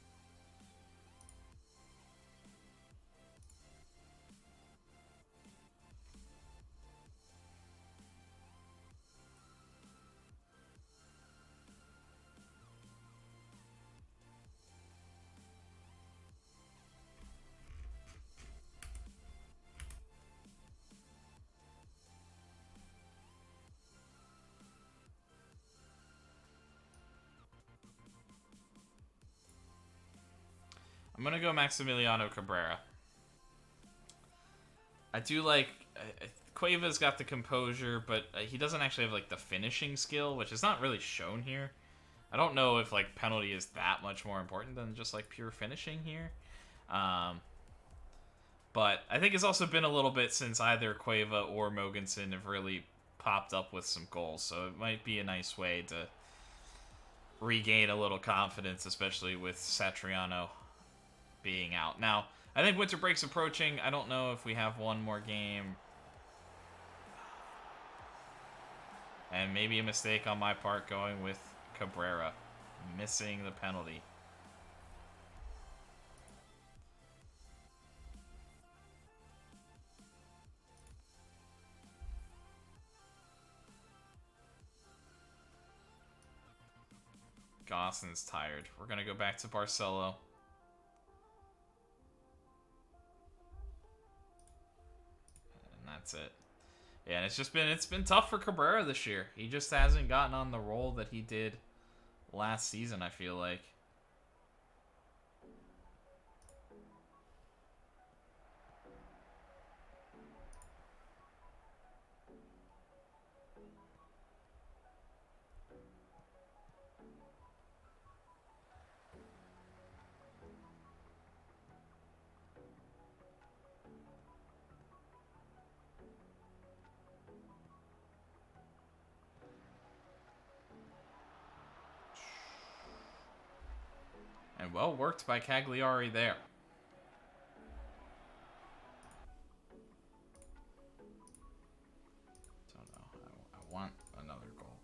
I'm going to go Maximiliano Cabrera. I do like... Cueva's got the composure, but he doesn't actually have like the finishing skill, which is not really shown here. I don't know if like penalty is that much more important than just like pure finishing here. But I think it's also been a little bit since either Cueva or Mogensen have really popped up with some goals, so it might be a nice way to regain a little confidence, especially with Satriano being out. Now, I think winter break's approaching. I don't know if we have one more game. And maybe a mistake on my part going with Cabrera, missing the penalty. Gossen's tired. We're going to go back to Barcelo. And that's it. Yeah, and it's been tough for Cabrera this year. He just hasn't gotten on the roll that he did last season, I feel like. And well worked by Cagliari there. Don't know. I want another goal.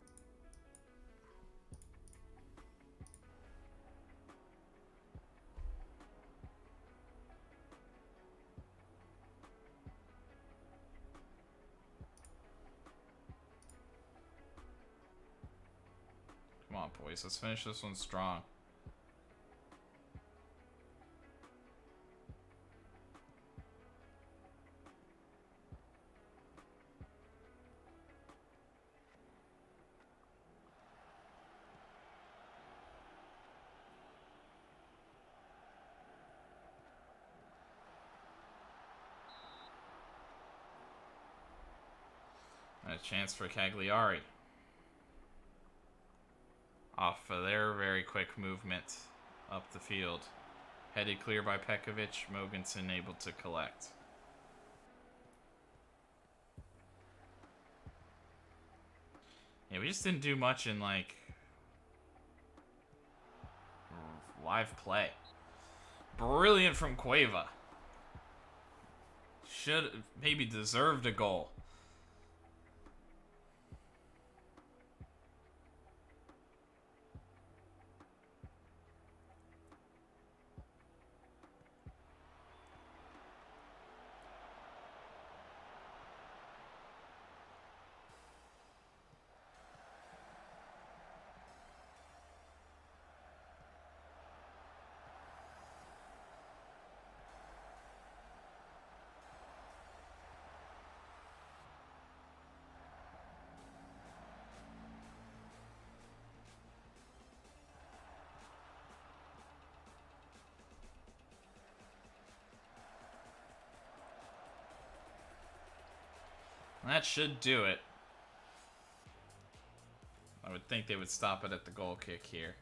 Come on, boys. Let's finish this one strong. A chance for Cagliari. Off of their very quick movement up the field. Headed clear by Pekovic. Mogensen able to collect. Yeah, we just didn't do much in, like, live play. Brilliant from Cueva. Should maybe deserved a goal. That should do it. I would think they would stop it at the goal kick here.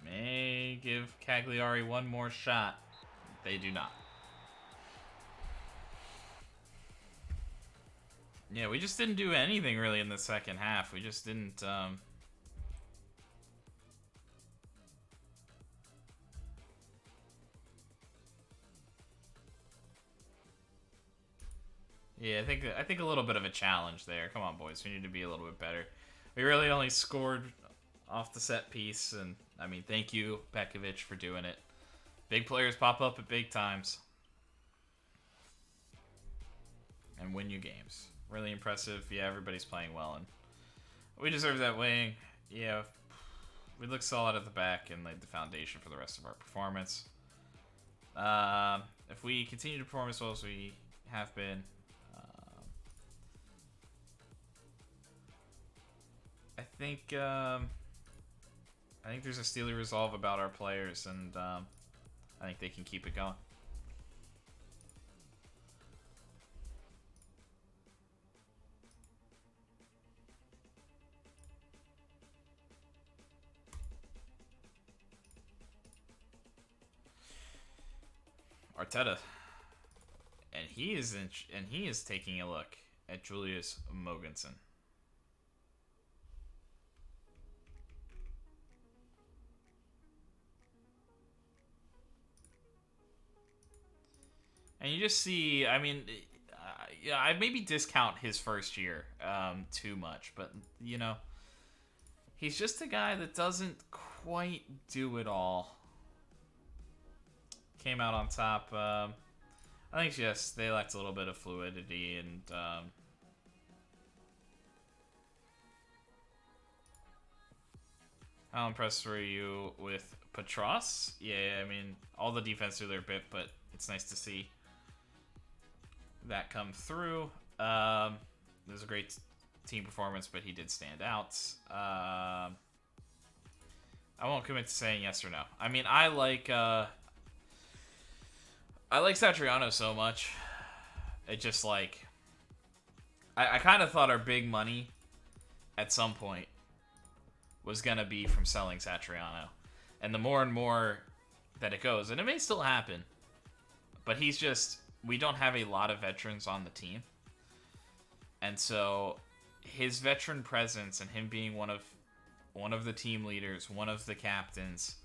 May give Cagliari one more shot. They do not. Yeah, we just didn't do anything really in the second half. We just didn't... Yeah, I think a little bit of a challenge there. Come on, boys. We need to be a little bit better. We really only scored off the set piece, and I mean, thank you, Pekovic, for doing it. Big players pop up at big times and win you games. Really impressive. Yeah, everybody's playing well, and we deserve that wing. Yeah, we look solid at the back and laid the foundation for the rest of our performance. If we continue to perform as well as we have been, I think there's a steely resolve about our players, and I think they can keep it going. Arteta, and he is taking a look at Julius Mogensen. And you just see, I mean, yeah, I maybe discount his first year too much, but, you know, he's just a guy that doesn't quite do it all. Came out on top. I think just they lacked a little bit of fluidity, and how impressed were you with Petros? Yeah, I mean, all the defense do their bit, but it's nice to see that come through. It was a great team performance, but he did stand out. I won't commit to saying yes or no. I mean, I like Satriano so much. It just, like, I kind of thought our big money at some point was gonna be from selling Satriano, and the more and more that it goes, and it may still happen, but he's just, we don't have a lot of veterans on the team. And so his veteran presence and him being one of the team leaders, one of the captains,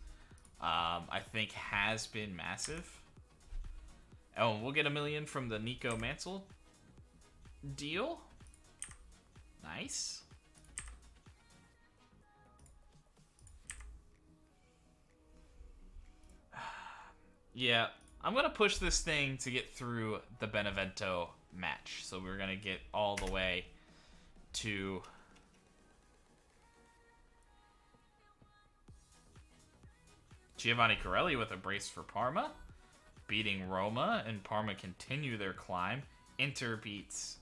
I think has been massive. Oh, and we'll get $1 million from the Nico Mansell deal. Nice. Yeah, I'm going to push this thing to get through the Benevento match. So we're going to get all the way to Giovanni Corelli with a brace for Parma, beating Roma, and Parma continue their climb. Inter beats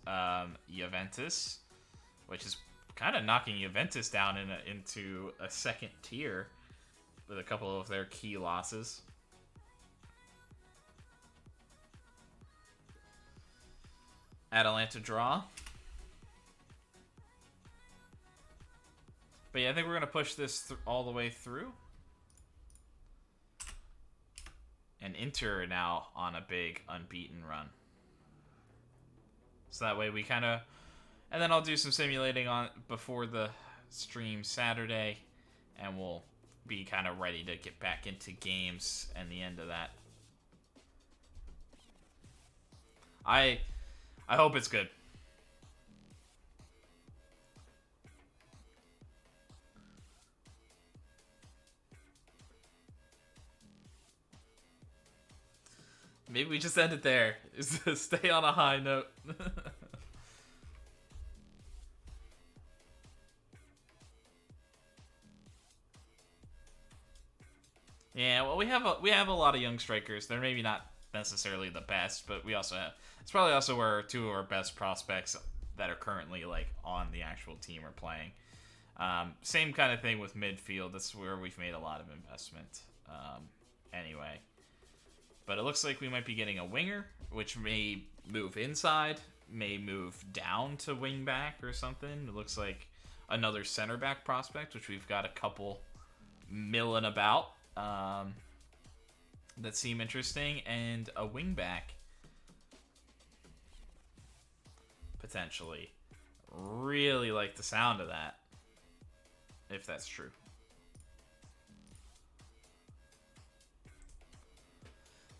Juventus, which is kind of knocking Juventus down into a second tier with a couple of their key losses. Atalanta draw. But yeah, I think we're going to push this all the way through. And Inter now on a big unbeaten run. So that way we kind of... And then I'll do some simulating on before the stream Saturday. And we'll be kind of ready to get back into games and the end of that. I hope it's good. Maybe we just end it there. Stay on a high note. Yeah, well, we have a lot of young strikers. They're maybe not necessarily the best, but we also have. It's probably also where two of our best prospects that are currently like on the actual team are playing. Same kind of thing with midfield. That's where we've made a lot of investment. Anyway, but it looks like we might be getting a winger, which may move inside, may move down to wing back or something. It looks like another center back prospect, which we've got a couple milling about. That seem interesting, and a wingback potentially. Really like the sound of that, if that's true.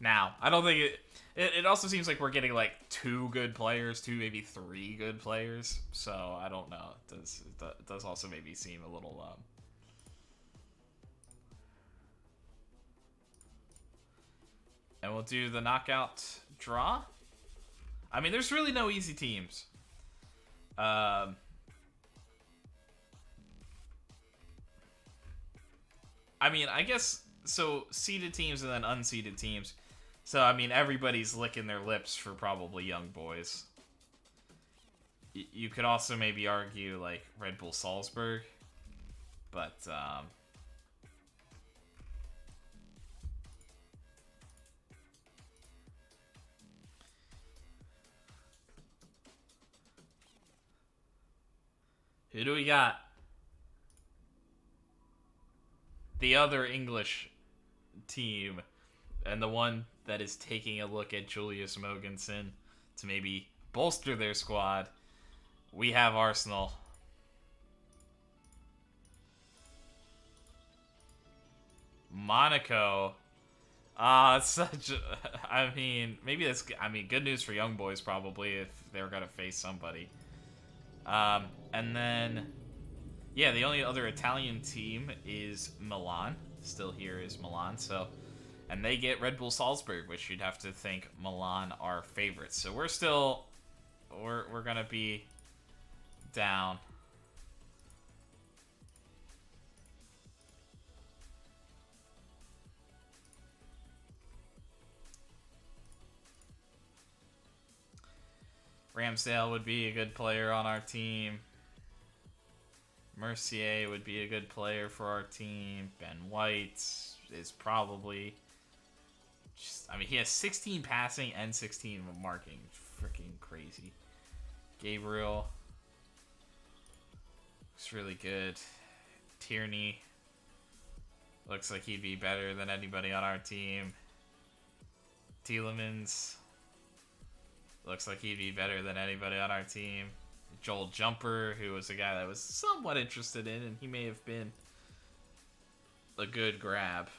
Now, I don't think it also seems like we're getting like two good players, maybe three good players. So I don't know. It does also maybe seem a little and we'll do the knockout draw. I mean, there's really no easy teams. I mean, I guess, so seeded teams and then unseeded teams. So, I mean, everybody's licking their lips for probably Young Boys. You could also maybe argue, like, Red Bull Salzburg. But, who do we got? The other English team, and the one that is taking a look at Julius Mogensen to maybe bolster their squad. We have Arsenal. Monaco. It's such I mean, maybe that's... I mean, good news for Young Boys, probably, if they were going to face somebody. And then... Yeah, the only other Italian team is Milan. Still here is Milan, so... And they get Red Bull Salzburg, which you'd have to think Milan are favorites. So we're still... We're going to be down. Ramsdale would be a good player on our team. Mercier would be a good player for our team. Ben White is probably... I mean, he has 16 passing and 16 marking. Freaking crazy. Gabriel looks really good. Tierney looks like he'd be better than anybody on our team. Tielemans looks like he'd be better than anybody on our team. Joel Jumper, who was a guy that I was somewhat interested in, and he may have been a good grab.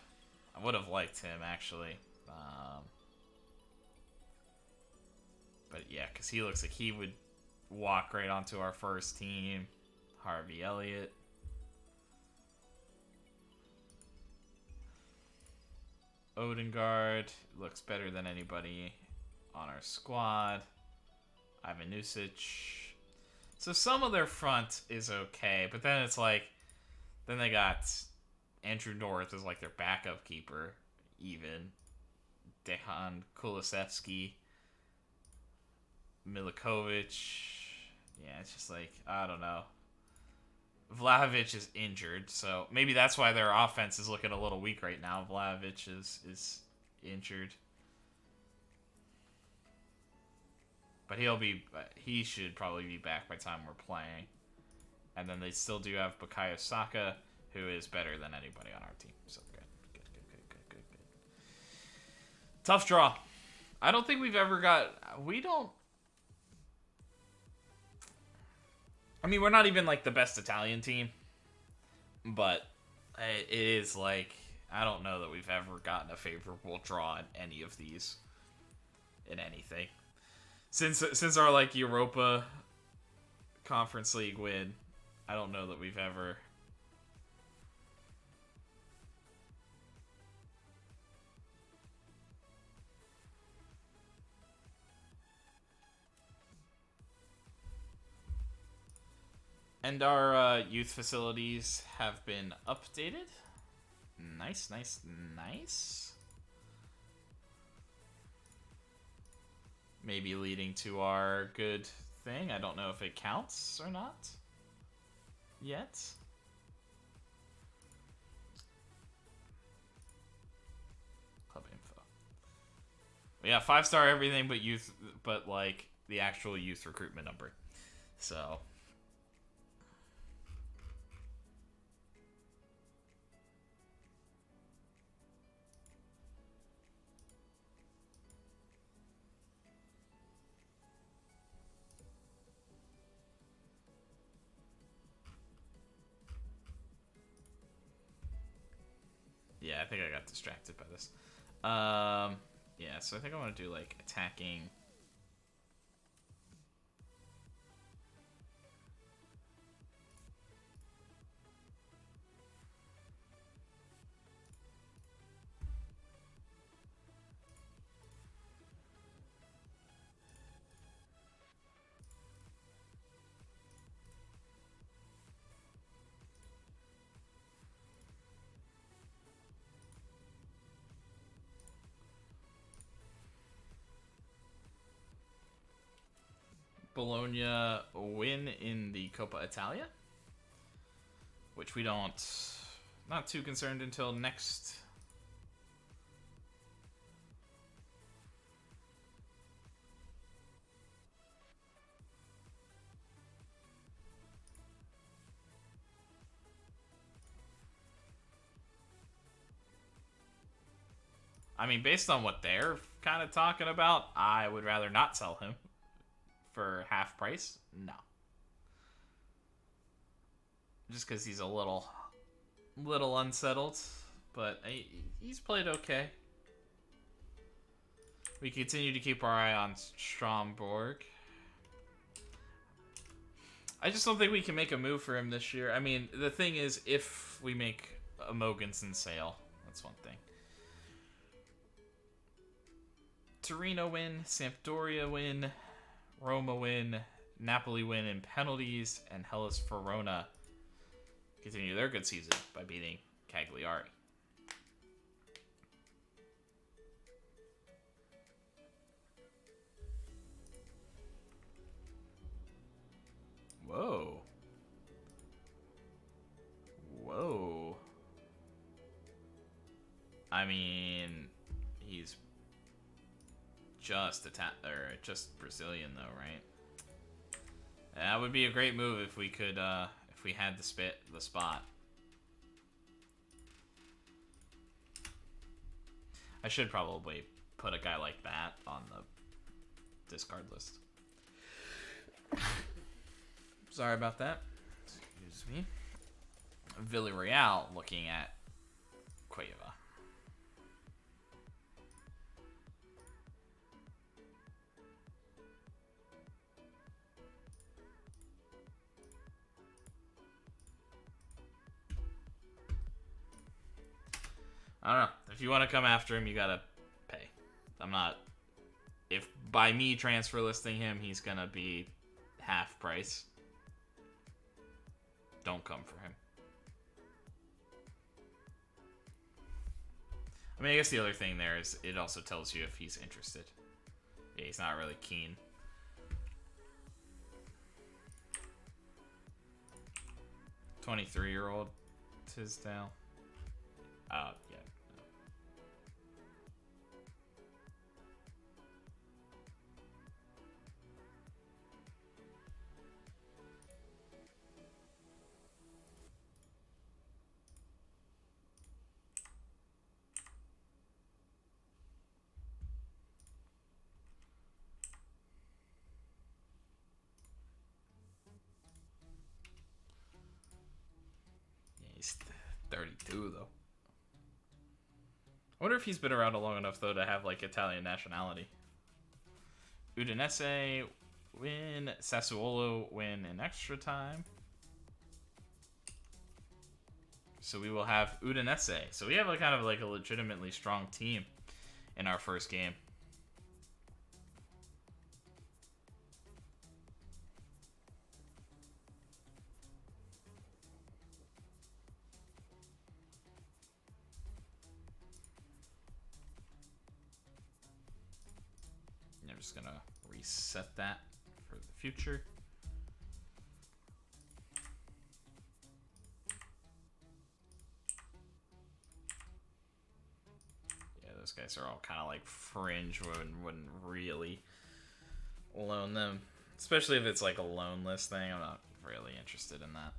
I would have liked him, actually. But yeah, because he looks like he would walk right onto our first team. Harvey Elliott. Odegaard looks better than anybody on our squad. Ivan Nusic. So some of their front is okay, but then it's like, then they got Andrew North as like their backup keeper, even. Dejan Kulusevski. Milikovic. Yeah, it's just like, I don't know. Vlahovic is injured, so maybe that's why their offense is looking a little weak right now. Vlahovic is injured. But he should probably be back by the time we're playing. And then they still do have Bukayo Saka, who is better than anybody on our team. So good. Tough draw. I don't think we've ever we don't. I mean, we're not even like the best Italian team, but it is like, I don't know that we've ever gotten a favorable draw in any of these, in anything. Since our like Europa Conference League win, I don't know that we've ever. And our youth facilities have been updated. Nice. Maybe leading to our good thing. I don't know if it counts or not yet. Club info. Yeah, 5-star everything but youth, but like the actual youth recruitment number. So. Yeah, I think I got distracted by this. Yeah, so I think I want to do like attacking. Bologna win in the Coppa Italia, which we not too concerned until next. I mean, based on what they're kind of talking about, I would rather not sell him for half price. No. Just because he's a little unsettled, but he's played okay. We continue to keep our eye on Stromborg. I just don't think we can make a move for him this year. I mean, the thing is, if we make a Mogensen sale, that's one thing. Torino win, Sampdoria win, Roma win, Napoli win in penalties, and Hellas Verona continue their good season by beating Cagliari. Whoa. I mean, he's just just Brazilian though, right? That would be a great move if we could, if we had the spot. I should probably put a guy like that on the discard list. Sorry about that. Excuse me. Villarreal looking at Cueva. I don't know. If you want to come after him, you gotta pay. I'm not. If by me transfer listing him, he's gonna be half price. Don't come for him. I mean, I guess the other thing there is it also tells you if he's interested. Yeah, he's not really keen. "23-year-old Tisdale." Yeah. He's 32 though. I wonder if he's been around long enough though to have like Italian nationality. Udinese win. Sassuolo win in extra time. So we will have Udinese. So we have like kind of like a legitimately strong team in our first game. I'm just gonna reset that for the future. Yeah, those guys are all kind of like fringe. Wouldn't really loan them, especially if it's like a loan list thing. I'm not really interested in that.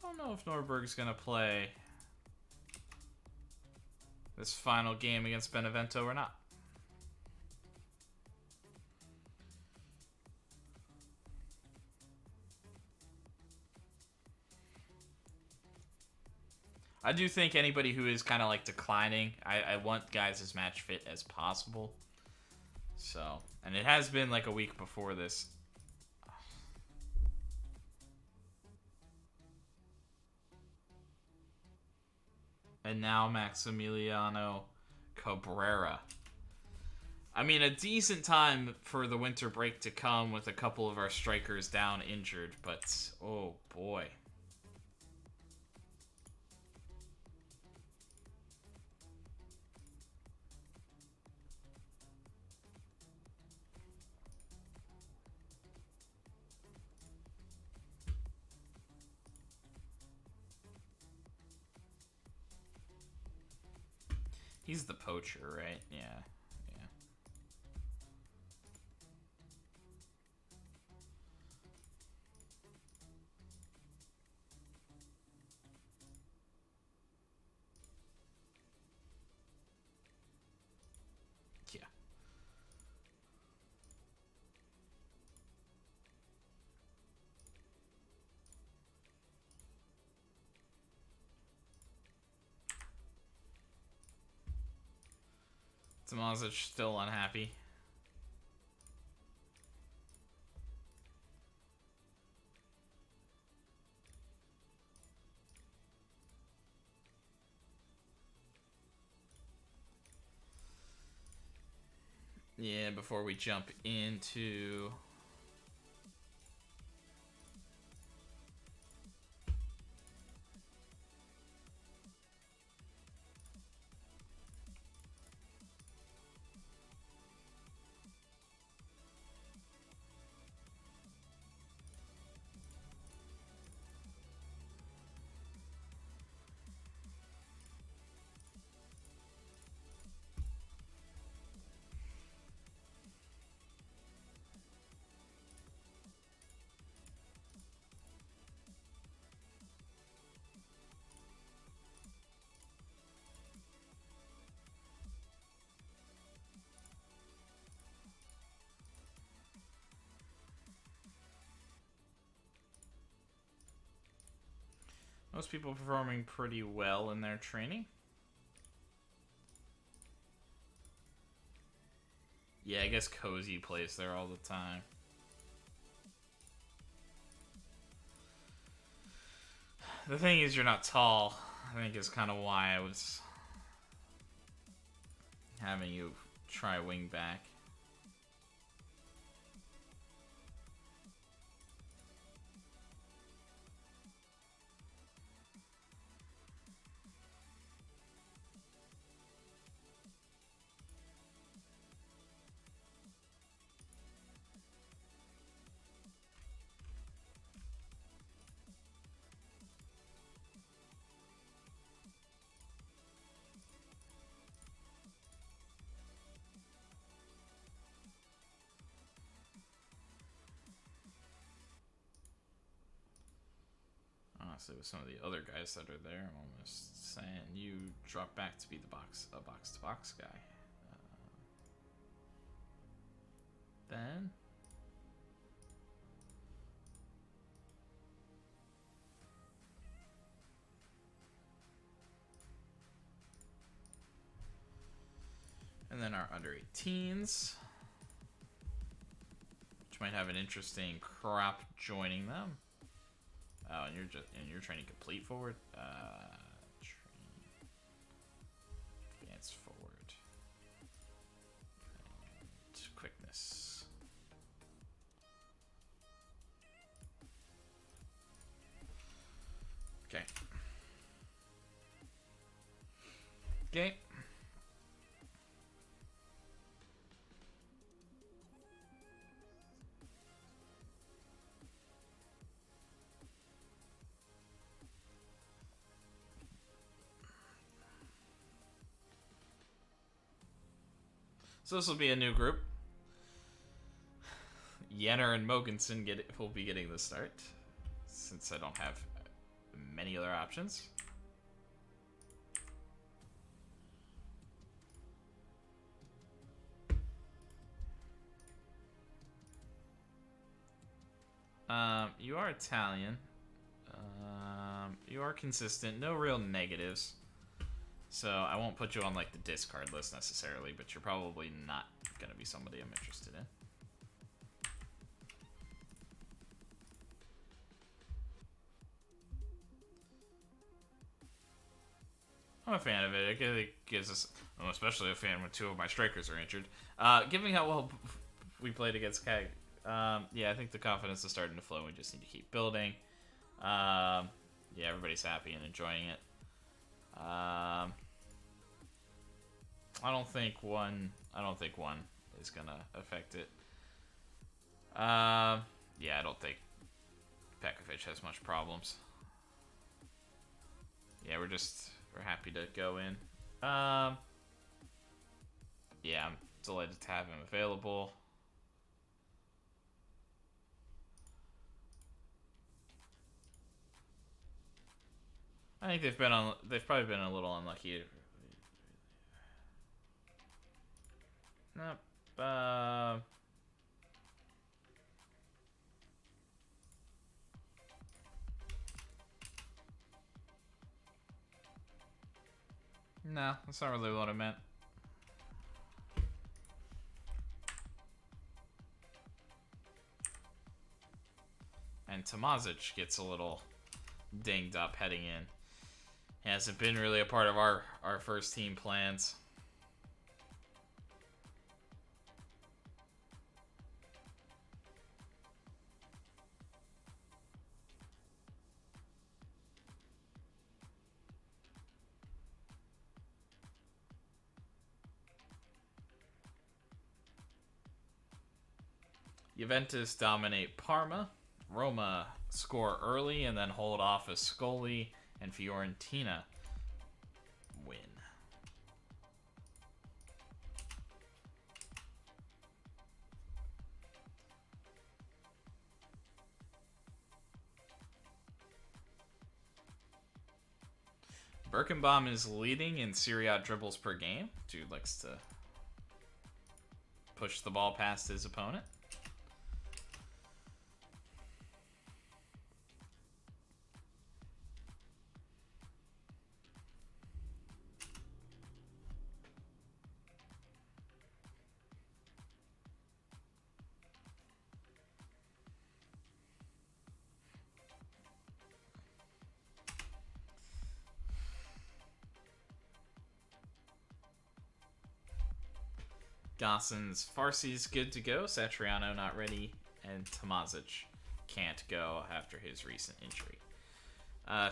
I don't know if Norberg's gonna play this final game against Benevento or not. I do think anybody who is kind of like declining, I want guys as match fit as possible. So, and it has been like a week before this. And now Maximiliano Cabrera. I mean, a decent time for the winter break to come with a couple of our strikers down injured, but oh boy. He's the poacher, right? Yeah. Yeah. Yeah. Tomazic still unhappy. Yeah, before we jump into most people performing pretty well in their training. Yeah, I guess Cozy plays there all the time. The thing is, you're not tall. I think is kind of why I was having you try wing back. Honestly, with some of the other guys that are there, I'm almost saying you drop back to be the box-to-box guy. Then And then our under 18s, which might have an interesting crop joining them. Oh, and you're training complete forward. Train advance forward and quickness. Okay. Okay. So this will be a new group. Yenner and Mogensen will be getting the start, since I don't have many other options. You are Italian. You are consistent. No real negatives. So I won't put you on like the discard list necessarily, but you're probably not going to be somebody I'm interested in. I'm a fan of it. It gives us, I'm especially a fan when two of my strikers are injured. Given how well we played against Cagliari, yeah, I think the confidence is starting to flow. We just need to keep building. Yeah, everybody's happy and enjoying it. I don't think one is gonna affect it. Yeah, I don't think Pekovic has much problems. Yeah, we're happy to go in. Yeah, I'm delighted to have him available. I think they've probably been a little unlucky. Nope. No, that's not really what I meant. And Tomazic gets a little dinged up heading in. Hasn't been really a part of our first team plans. Juventus dominate Parma. Roma score early and then hold off Ascoli, and Fiorentina win. Birkenbaum is leading in Serie A dribbles per game. Dude likes to push the ball past his opponent. Gossen's Farsi's good to go. Satriano not ready. And Tomazic can't go after his recent injury.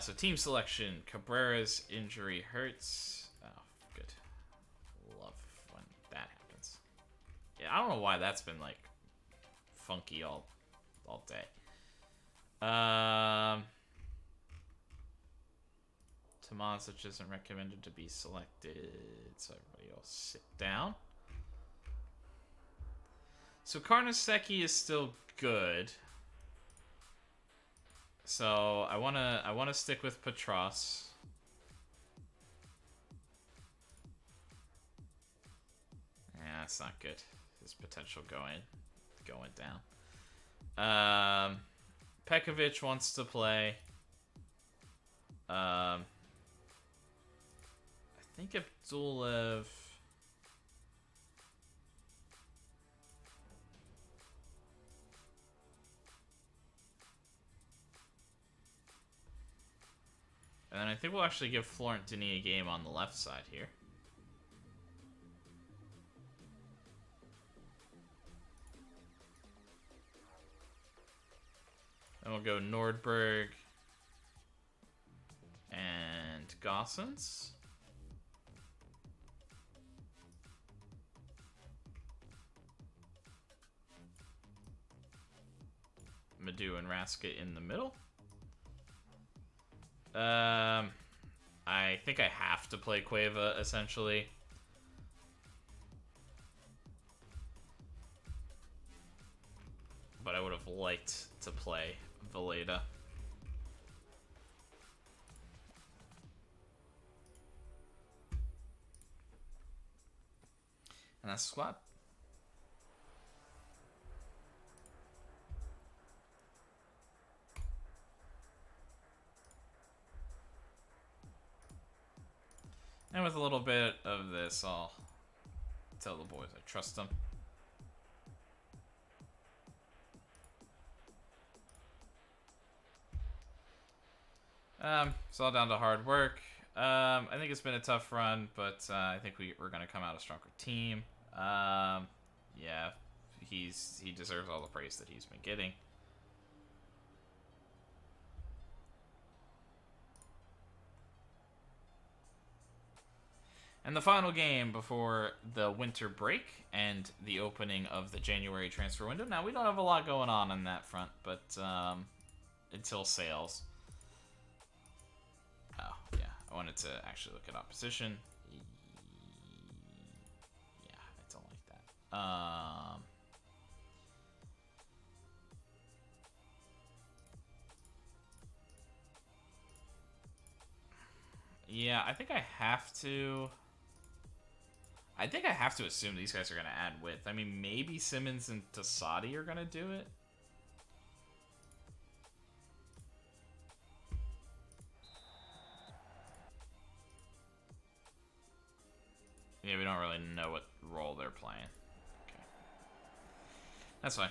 So team selection. Cabrera's injury hurts. Oh, good. Love when that happens. Yeah, I don't know why that's been like funky all day. Tomazic isn't recommended to be selected, so everybody else sit down. So Carnesecchi is still good. So I wanna stick with Petros. Yeah, that's not good. His potential going down. Pekovic wants to play. I think Abdulev. And I think we'll actually give Florent Denis a game on the left side here. Then we'll go Nordberg and Gossens. Madu and Raska in the middle. I think I have to play Cueva, essentially. But I would have liked to play Valleda. And that's the squad. And with a little bit of this, I'll tell the boys I trust them. It's all down to hard work. I think it's been a tough run, but I think we're going to come out a stronger team. Yeah, he deserves all the praise that he's been getting. And the final game before the winter break and the opening of the January transfer window. Now, we don't have a lot going on that front, but until sales. Oh, yeah. I wanted to actually look at opposition. Yeah, I don't like that. Yeah, I think I have to... I think I have to assume these guys are going to add width. I mean, maybe Simmons and Tassadi are going to do it. Yeah, we don't really know what role they're playing. Okay. That's fine.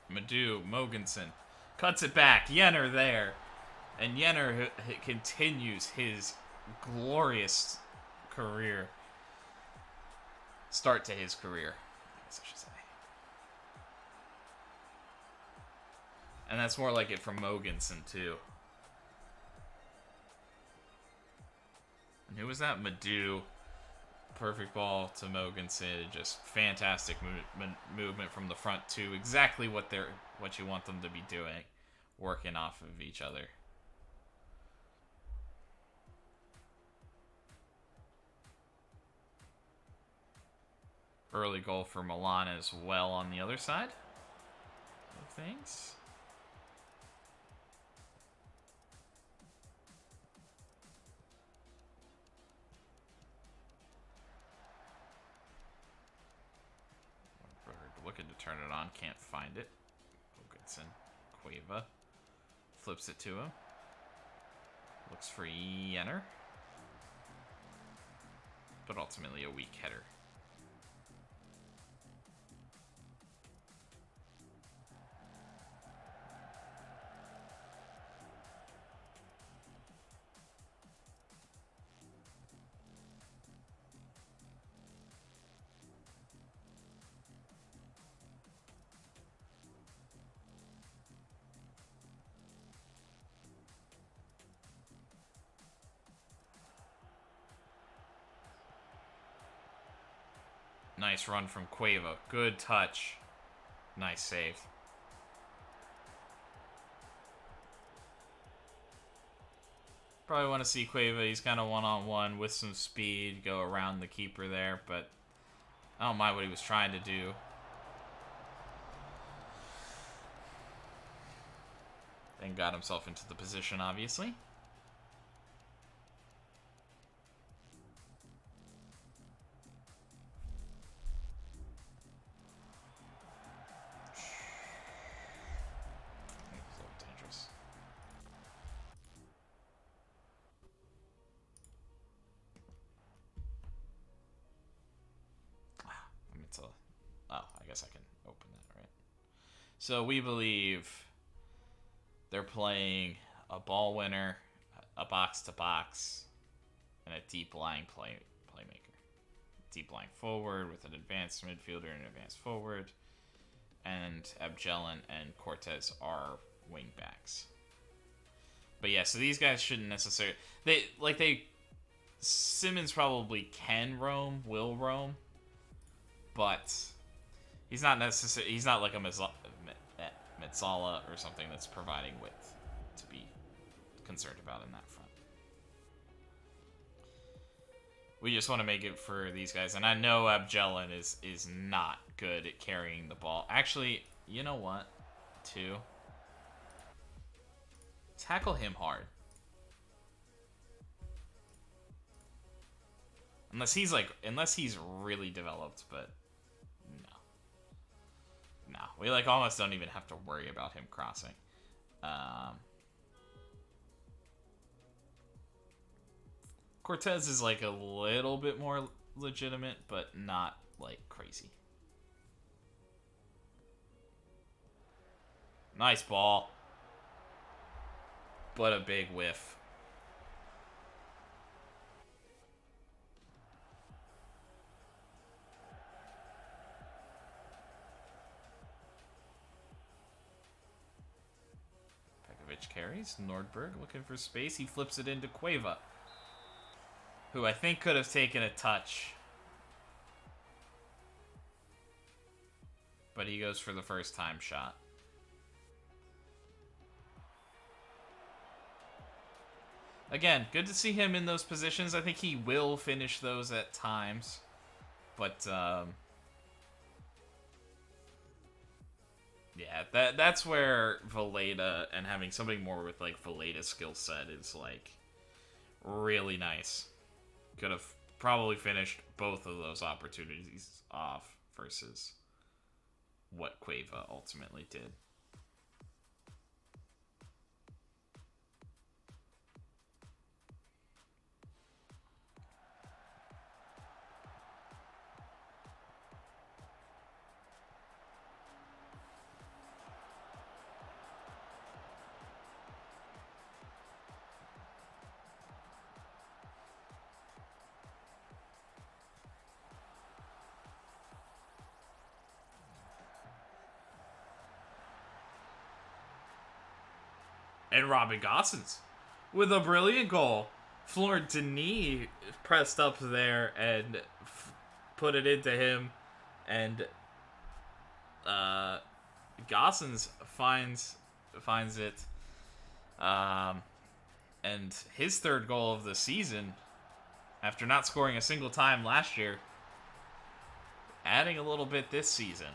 Madu, Mogensen, cuts it back. Jenner there. And Jenner continues his glorious career. Start to his career, I guess I should say. And that's more like it from Mogensen, too. And who was that? Madu. Perfect ball to Mogensen. Just fantastic movement from the front to exactly what you want them to be doing, working off of each other. Early goal for Milan as well on the other side of things. Looking to turn it on, can't find it. Mogensen, Cueva flips it to him. Looks for Jenner, but ultimately a weak header. Nice run from Cueva. Good touch. Nice save. Probably want to see Cueva. He's kind of one-on-one with some speed. Go around the keeper there, but I don't mind what he was trying to do. and got himself into the position, obviously. It's a little dangerous. Oh, I guess I can open that, right? So we believe they're playing a ball winner, a box-to-box, and a deep-lying playmaker. Deep-lying forward with an advanced midfielder and an advanced forward. And Abgelin and Cortez are wing backs. But yeah, so these guys shouldn't necessarily... Simmons probably can roam, will roam, but he's not necessarily... He's not like a Metzala or something that's providing width to be concerned about in that front. We just want to make it for these guys. And I know Abgelin is not good at carrying the ball. Actually, you know what? Tackle him hard. Unless he's really developed, but no. We almost don't even have to worry about him crossing. Cortez is a little bit more legitimate, but not crazy. Nice ball. But a big whiff. Pekovic carries. Nordberg looking for space. He flips it into Cueva, who I think could have taken a touch. But he goes for the first time shot. Again, good to see him in those positions. I think he will finish those at times. But, yeah, that's where Valeda and having somebody more with, Valeda's skill set is, really nice. Could have probably finished both of those opportunities off versus what Cueva ultimately did. And Robin Gosens with a brilliant goal. Florent Denis pressed up there and put it into him. And Gosens finds it. And his third goal of the season, after not scoring a single time last year, adding a little bit this season.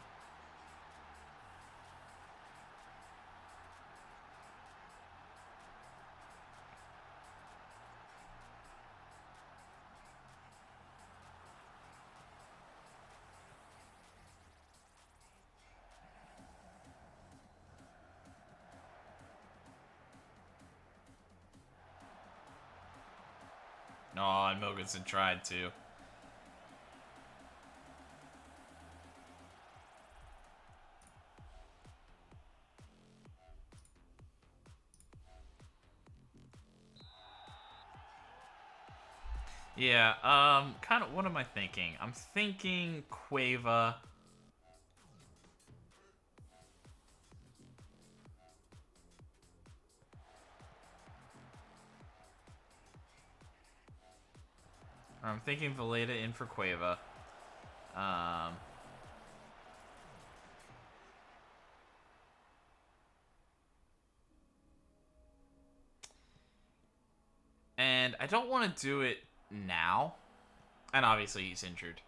Oh, and Mogensen tried to. Yeah, kind of, what am I thinking? I'm thinking Cueva. I'm thinking Valeda in for Cueva. And I don't want to do it now. And obviously he's injured.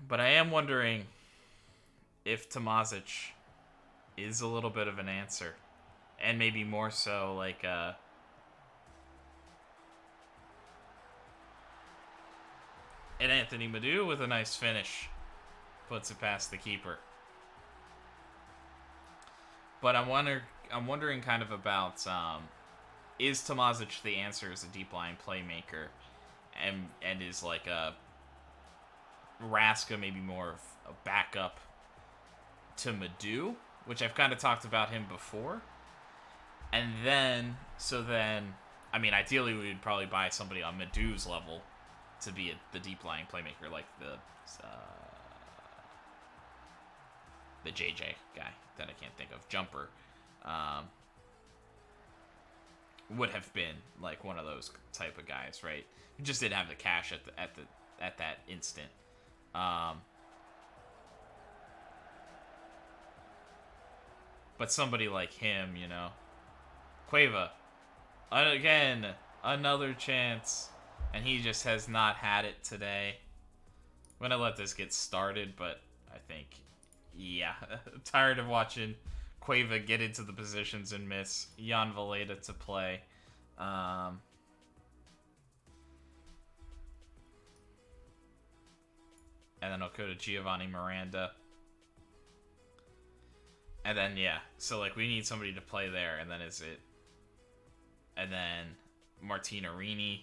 But I am wondering if Tomazic is a little bit of an answer. And maybe more so like and Anthony Madu with a nice finish puts it past the keeper. But I'm wondering kind of about is Tomazic the answer as a deep line playmaker, and is like a Raska maybe more of a backup to Madu, which I've kind of talked about him before. And then, I mean, ideally we would probably buy somebody on Madu's level to be the deep line playmaker, like the JJ guy that I can't think of, Jumper, would have been like one of those type of guys, right? He just didn't have the cash at that instant. But somebody like him, you know, Cueva, again, another chance, and he just has not had it today. I'm gonna let this get started, but I think, yeah, I'm tired of watching Cueva get into the positions and miss. Jan Valeda to play. And then I'll go to Giovanni Miranda. And then, yeah, so, like, we need somebody to play there, and then and then Martinarini.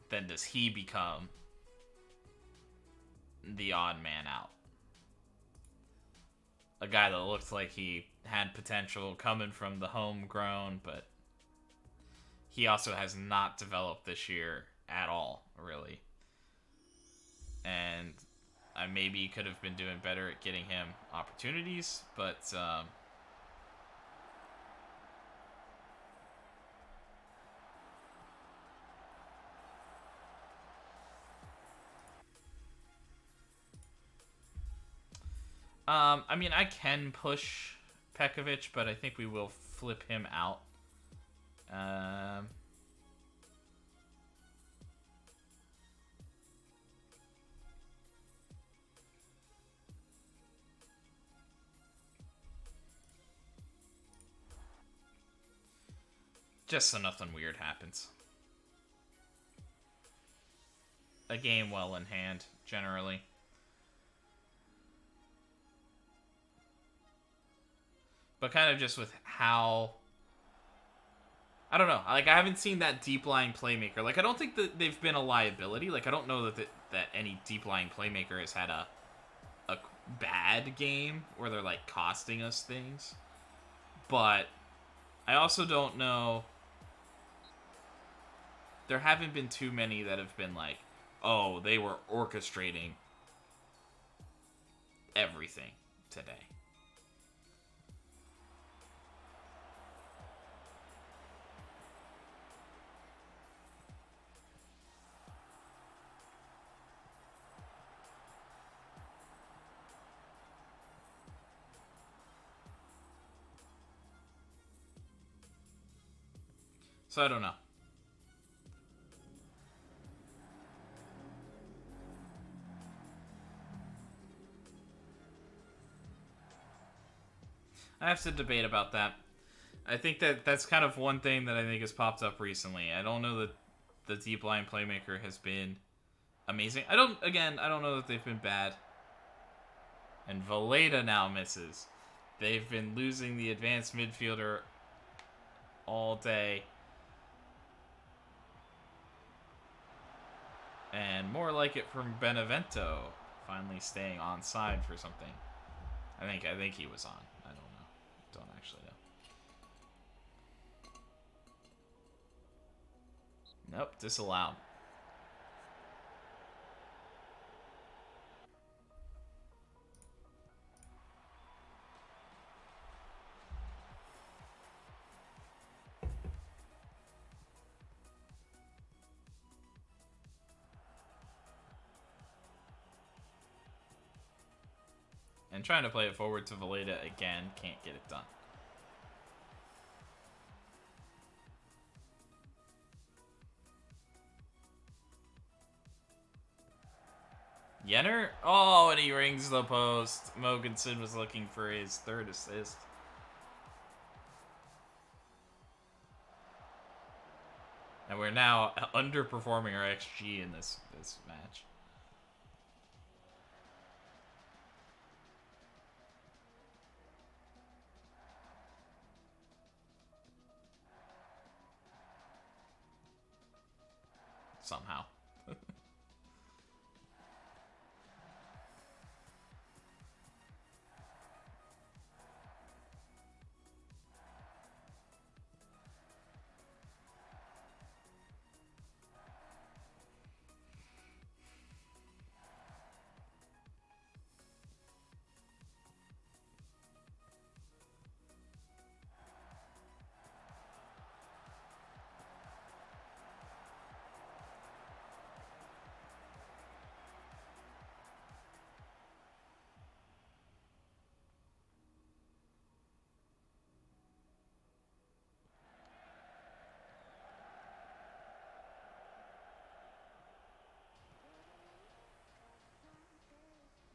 Then does he become the odd man out? A guy that looked like he had potential coming from the homegrown, but he also has not developed this year at all, really. And I maybe could have been doing better at getting him opportunities, but I mean, I can push Pekovic, but I think we will flip him out. Just so nothing weird happens. A game well in hand, generally. But kind of just with how... I don't know. Like, I haven't seen that deep line playmaker. Like, I don't think that they've been a liability. Like, I don't know that any deep line playmaker has had a bad game where they're, like, costing us things. But I also don't know... There haven't been too many that have been like, oh, they were orchestrating everything today. So I don't know. I have to debate about that. I think that's kind of one thing that I think has popped up recently. I don't know that the deep line playmaker has been amazing. I don't know that they've been bad. And Valeda now misses. They've been losing the advanced midfielder all day. And more like it from Benevento, finally staying on side for something. I think he was on. I don't know. Don't actually know. Nope, disallowed. And trying to play it forward to Valeda again, can't get it done. Yenner? Oh, and he rings the post. Mogensen was looking for his third assist. And we're now underperforming our XG in this match. Somehow.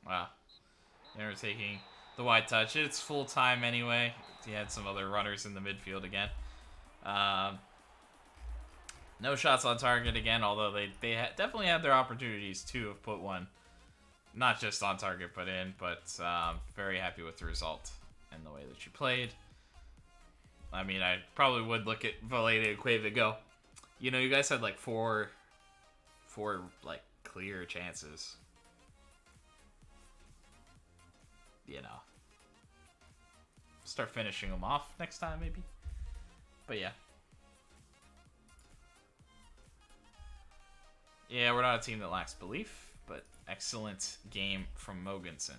Wow. They were taking the wide touch. It's full time anyway. He had some other runners in the midfield again. No shots on target again, although they definitely had their opportunities to have put one, not just on target, but in. But very happy with the result and the way that you played. I mean, I probably would look at Valede and Cueva go. You know, you guys had like four like clear chances. You know, start finishing them off next time maybe. But yeah. Yeah, we're not a team that lacks belief, but excellent game from Mogensen.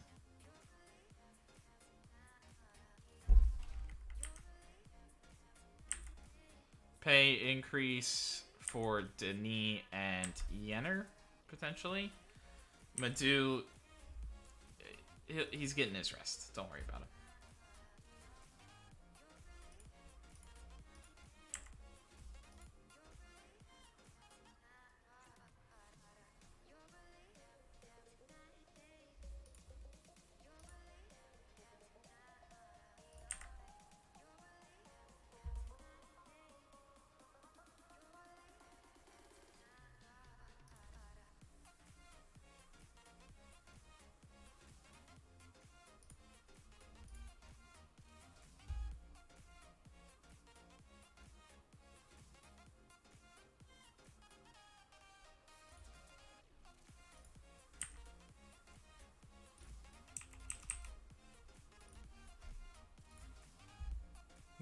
Pay increase for Denis and Yenner, potentially. Madu, he's getting his rest. Don't worry about him.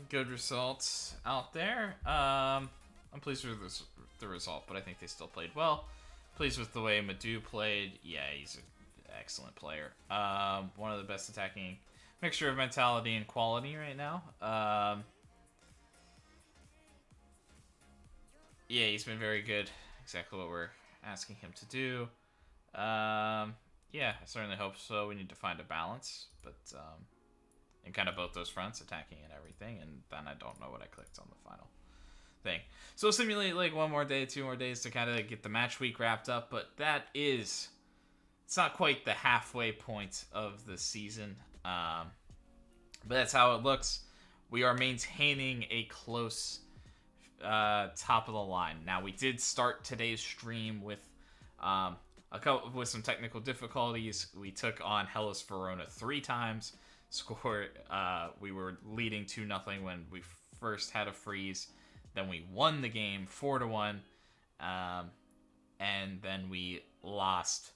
Good results out there. I'm pleased with the result, but I think they still played well. Pleased with the way Madu played. Yeah, he's an excellent player. One of the best attacking mixture of mentality and quality right now. Yeah, he's been very good. Exactly what we're asking him to do. Yeah, I certainly hope so. We need to find a balance, but in kind of both those fronts, attacking and everything, and then I don't know what I clicked on the final thing. So simulate like one more day, 2 more days to kind of get the match week wrapped up, but it's not quite the halfway point of the season, but that's how it looks. We are maintaining a close top of the line. Now, we did start today's stream with with some technical difficulties. We took on Hellas Verona 3 times. We were leading 2-0 when we first had a freeze. Then we won the game 4-1, and then we lost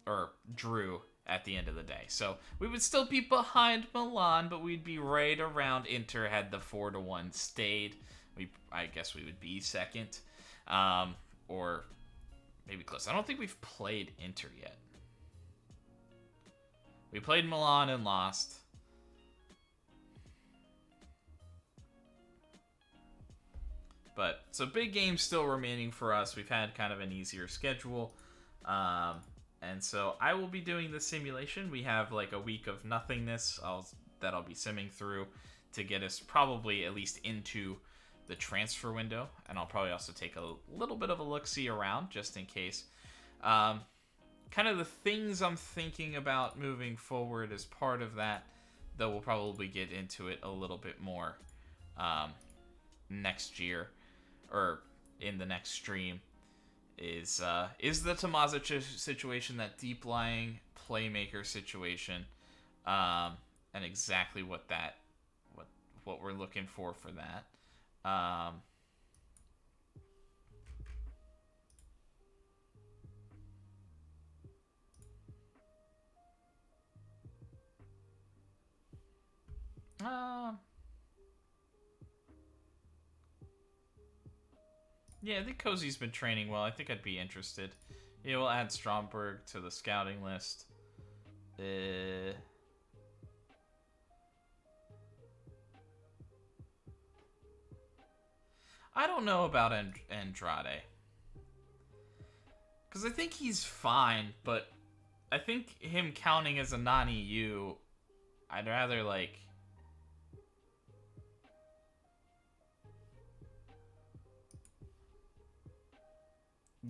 or drew at the end of the day. So we would still be behind Milan, but we'd be right around Inter had the 4-1 stayed. I guess we would be second, or maybe close. I don't think we've played Inter yet. We played Milan and lost. But, so big games still remaining for us. We've had kind of an easier schedule. And so I will be doing the simulation. We have like a week of nothingness that I'll be simming through to get us probably at least into the transfer window. And I'll probably also take a little bit of a look-see around just in case. kind of the things I'm thinking about moving forward as part of that, though we'll probably get into it a little bit more next year or in the next stream, is the Tomazic situation, that deep lying playmaker situation, and exactly what we're looking for that. Yeah, I think Cozy's been training well. I think I'd be interested. Yeah, we'll add Stromberg to the scouting list. I don't know about Andrade. Because I think he's fine, but I think him counting as a non-EU, I'd rather, like...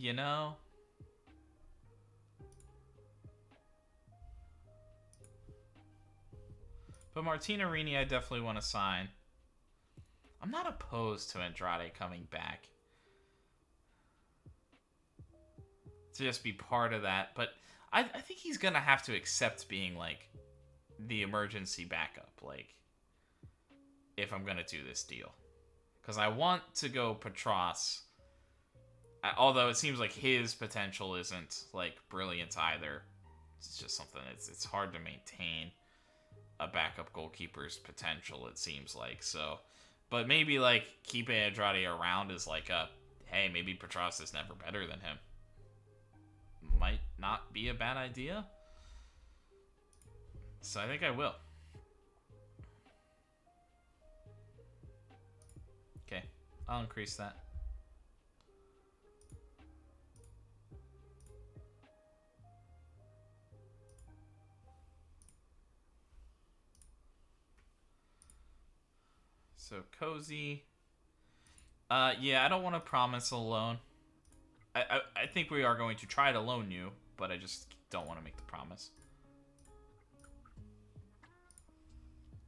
You know? But Martinarini I definitely want to sign. I'm not opposed to Andrade coming back to just be part of that, but I think he's going to have to accept being, like, the emergency backup, like, if I'm going to do this deal. Because I want to go Petros, although it seems like his potential isn't, like, brilliant either. It's just something, it's hard to maintain a backup goalkeeper's potential, it seems like, so... But maybe, like, keeping Andrade around is like a, hey, maybe Petros is never better than him. Might not be a bad idea. So I think I will. Okay, I'll increase that. So Cozy. Yeah, I don't want to promise a loan. I think we are going to try to loan you, but I just don't want to make the promise.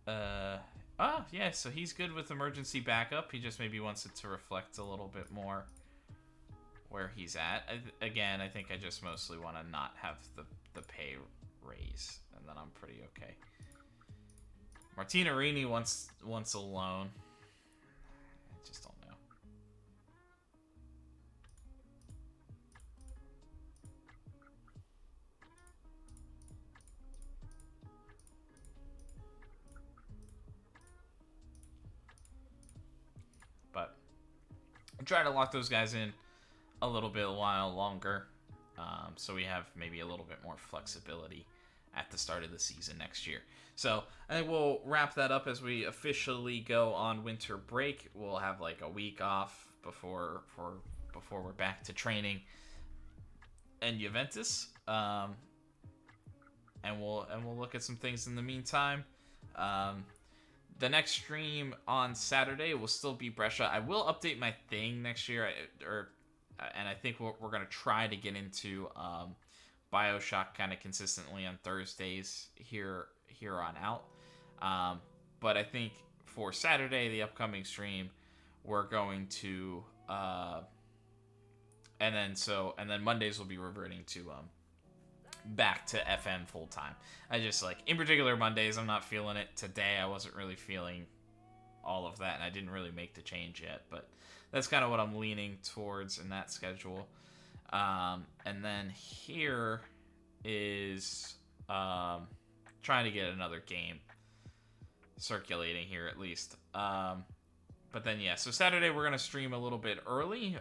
Yeah, so he's good with emergency backup. He just maybe wants it to reflect a little bit more where he's at. Again, I think I just mostly want to not have the pay raise, and then I'm pretty okay. Martinarini wants a loan. I just don't know. But I'm trying to lock those guys in a while longer, so we have maybe a little bit more flexibility at the start of the season next year. So I think we'll wrap that up as we officially go on winter break. We'll have like a week off before we're back to training and Juventus, and we'll look at some things in the meantime. The next stream on Saturday will still be Brescia. I will update my thing next year, and I think we're gonna try to get into BioShock kind of consistently on Thursdays here on out. But I think for Saturday, the upcoming stream, we're going to and then Mondays will be reverting to back to FM full time. I just, like, in particular Mondays, I'm not feeling it. Today I wasn't really feeling all of that, and I didn't really make the change yet, but that's kind of what I'm leaning towards in that schedule. And then here is trying to get another game circulating here at least. But then, yeah, so Saturday we're going to stream a little bit early.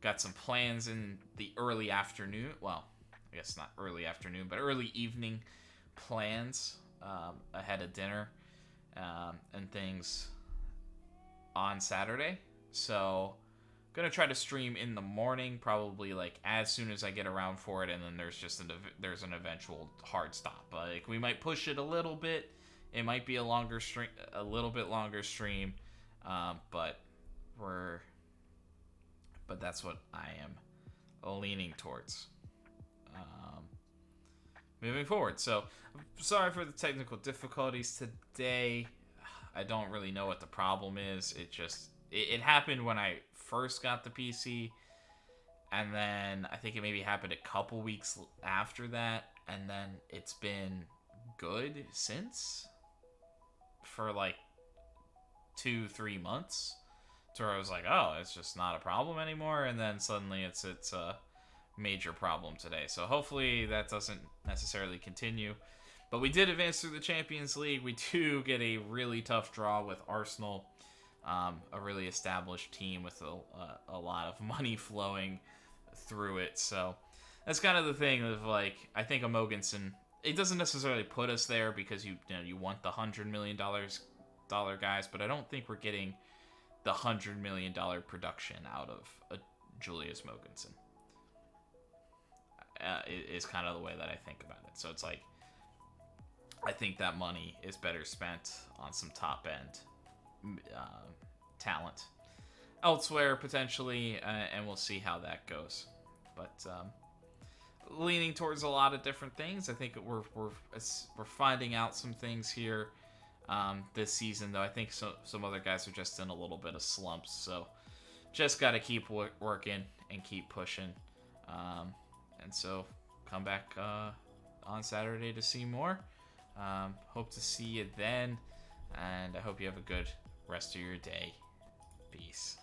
Got some plans in the early afternoon. Well, I guess not early afternoon, but early evening plans ahead of dinner and things on Saturday. So gonna try to stream in the morning, probably like as soon as I get around for it, and then there's just there's an eventual hard stop. Like, we might push it a little bit. It might be a little bit longer stream, but that's what I am leaning towards. moving forward. So, sorry for the technical difficulties today. I don't really know what the problem is. It happened when I first got the PC, and then I think it maybe happened a couple weeks after that, and then it's been good since for like 2-3 months, to where I was like, oh, it's just not a problem anymore, and then suddenly it's a major problem today. So hopefully that doesn't necessarily continue. But we did advance through the Champions League. We do get a really tough draw with Arsenal, a really established team with a lot of money flowing through it. So that's kind of the thing of, like, I think a Mogensen, it doesn't necessarily put us there because you want the $100 million guys, but I don't think we're getting the $100 million production out of a Julius Mogensen. Is kind of the way that I think about it. So it's like, I think that money is better spent on some top end talent elsewhere potentially, and we'll see how that goes. But leaning towards a lot of different things. I think we're finding out some things here this season, though. I think some other guys are just in a little bit of slumps, so just got to keep working and keep pushing. And so come back on Saturday to see more. Hope to see you then, and I hope you have a good rest of your day. Peace.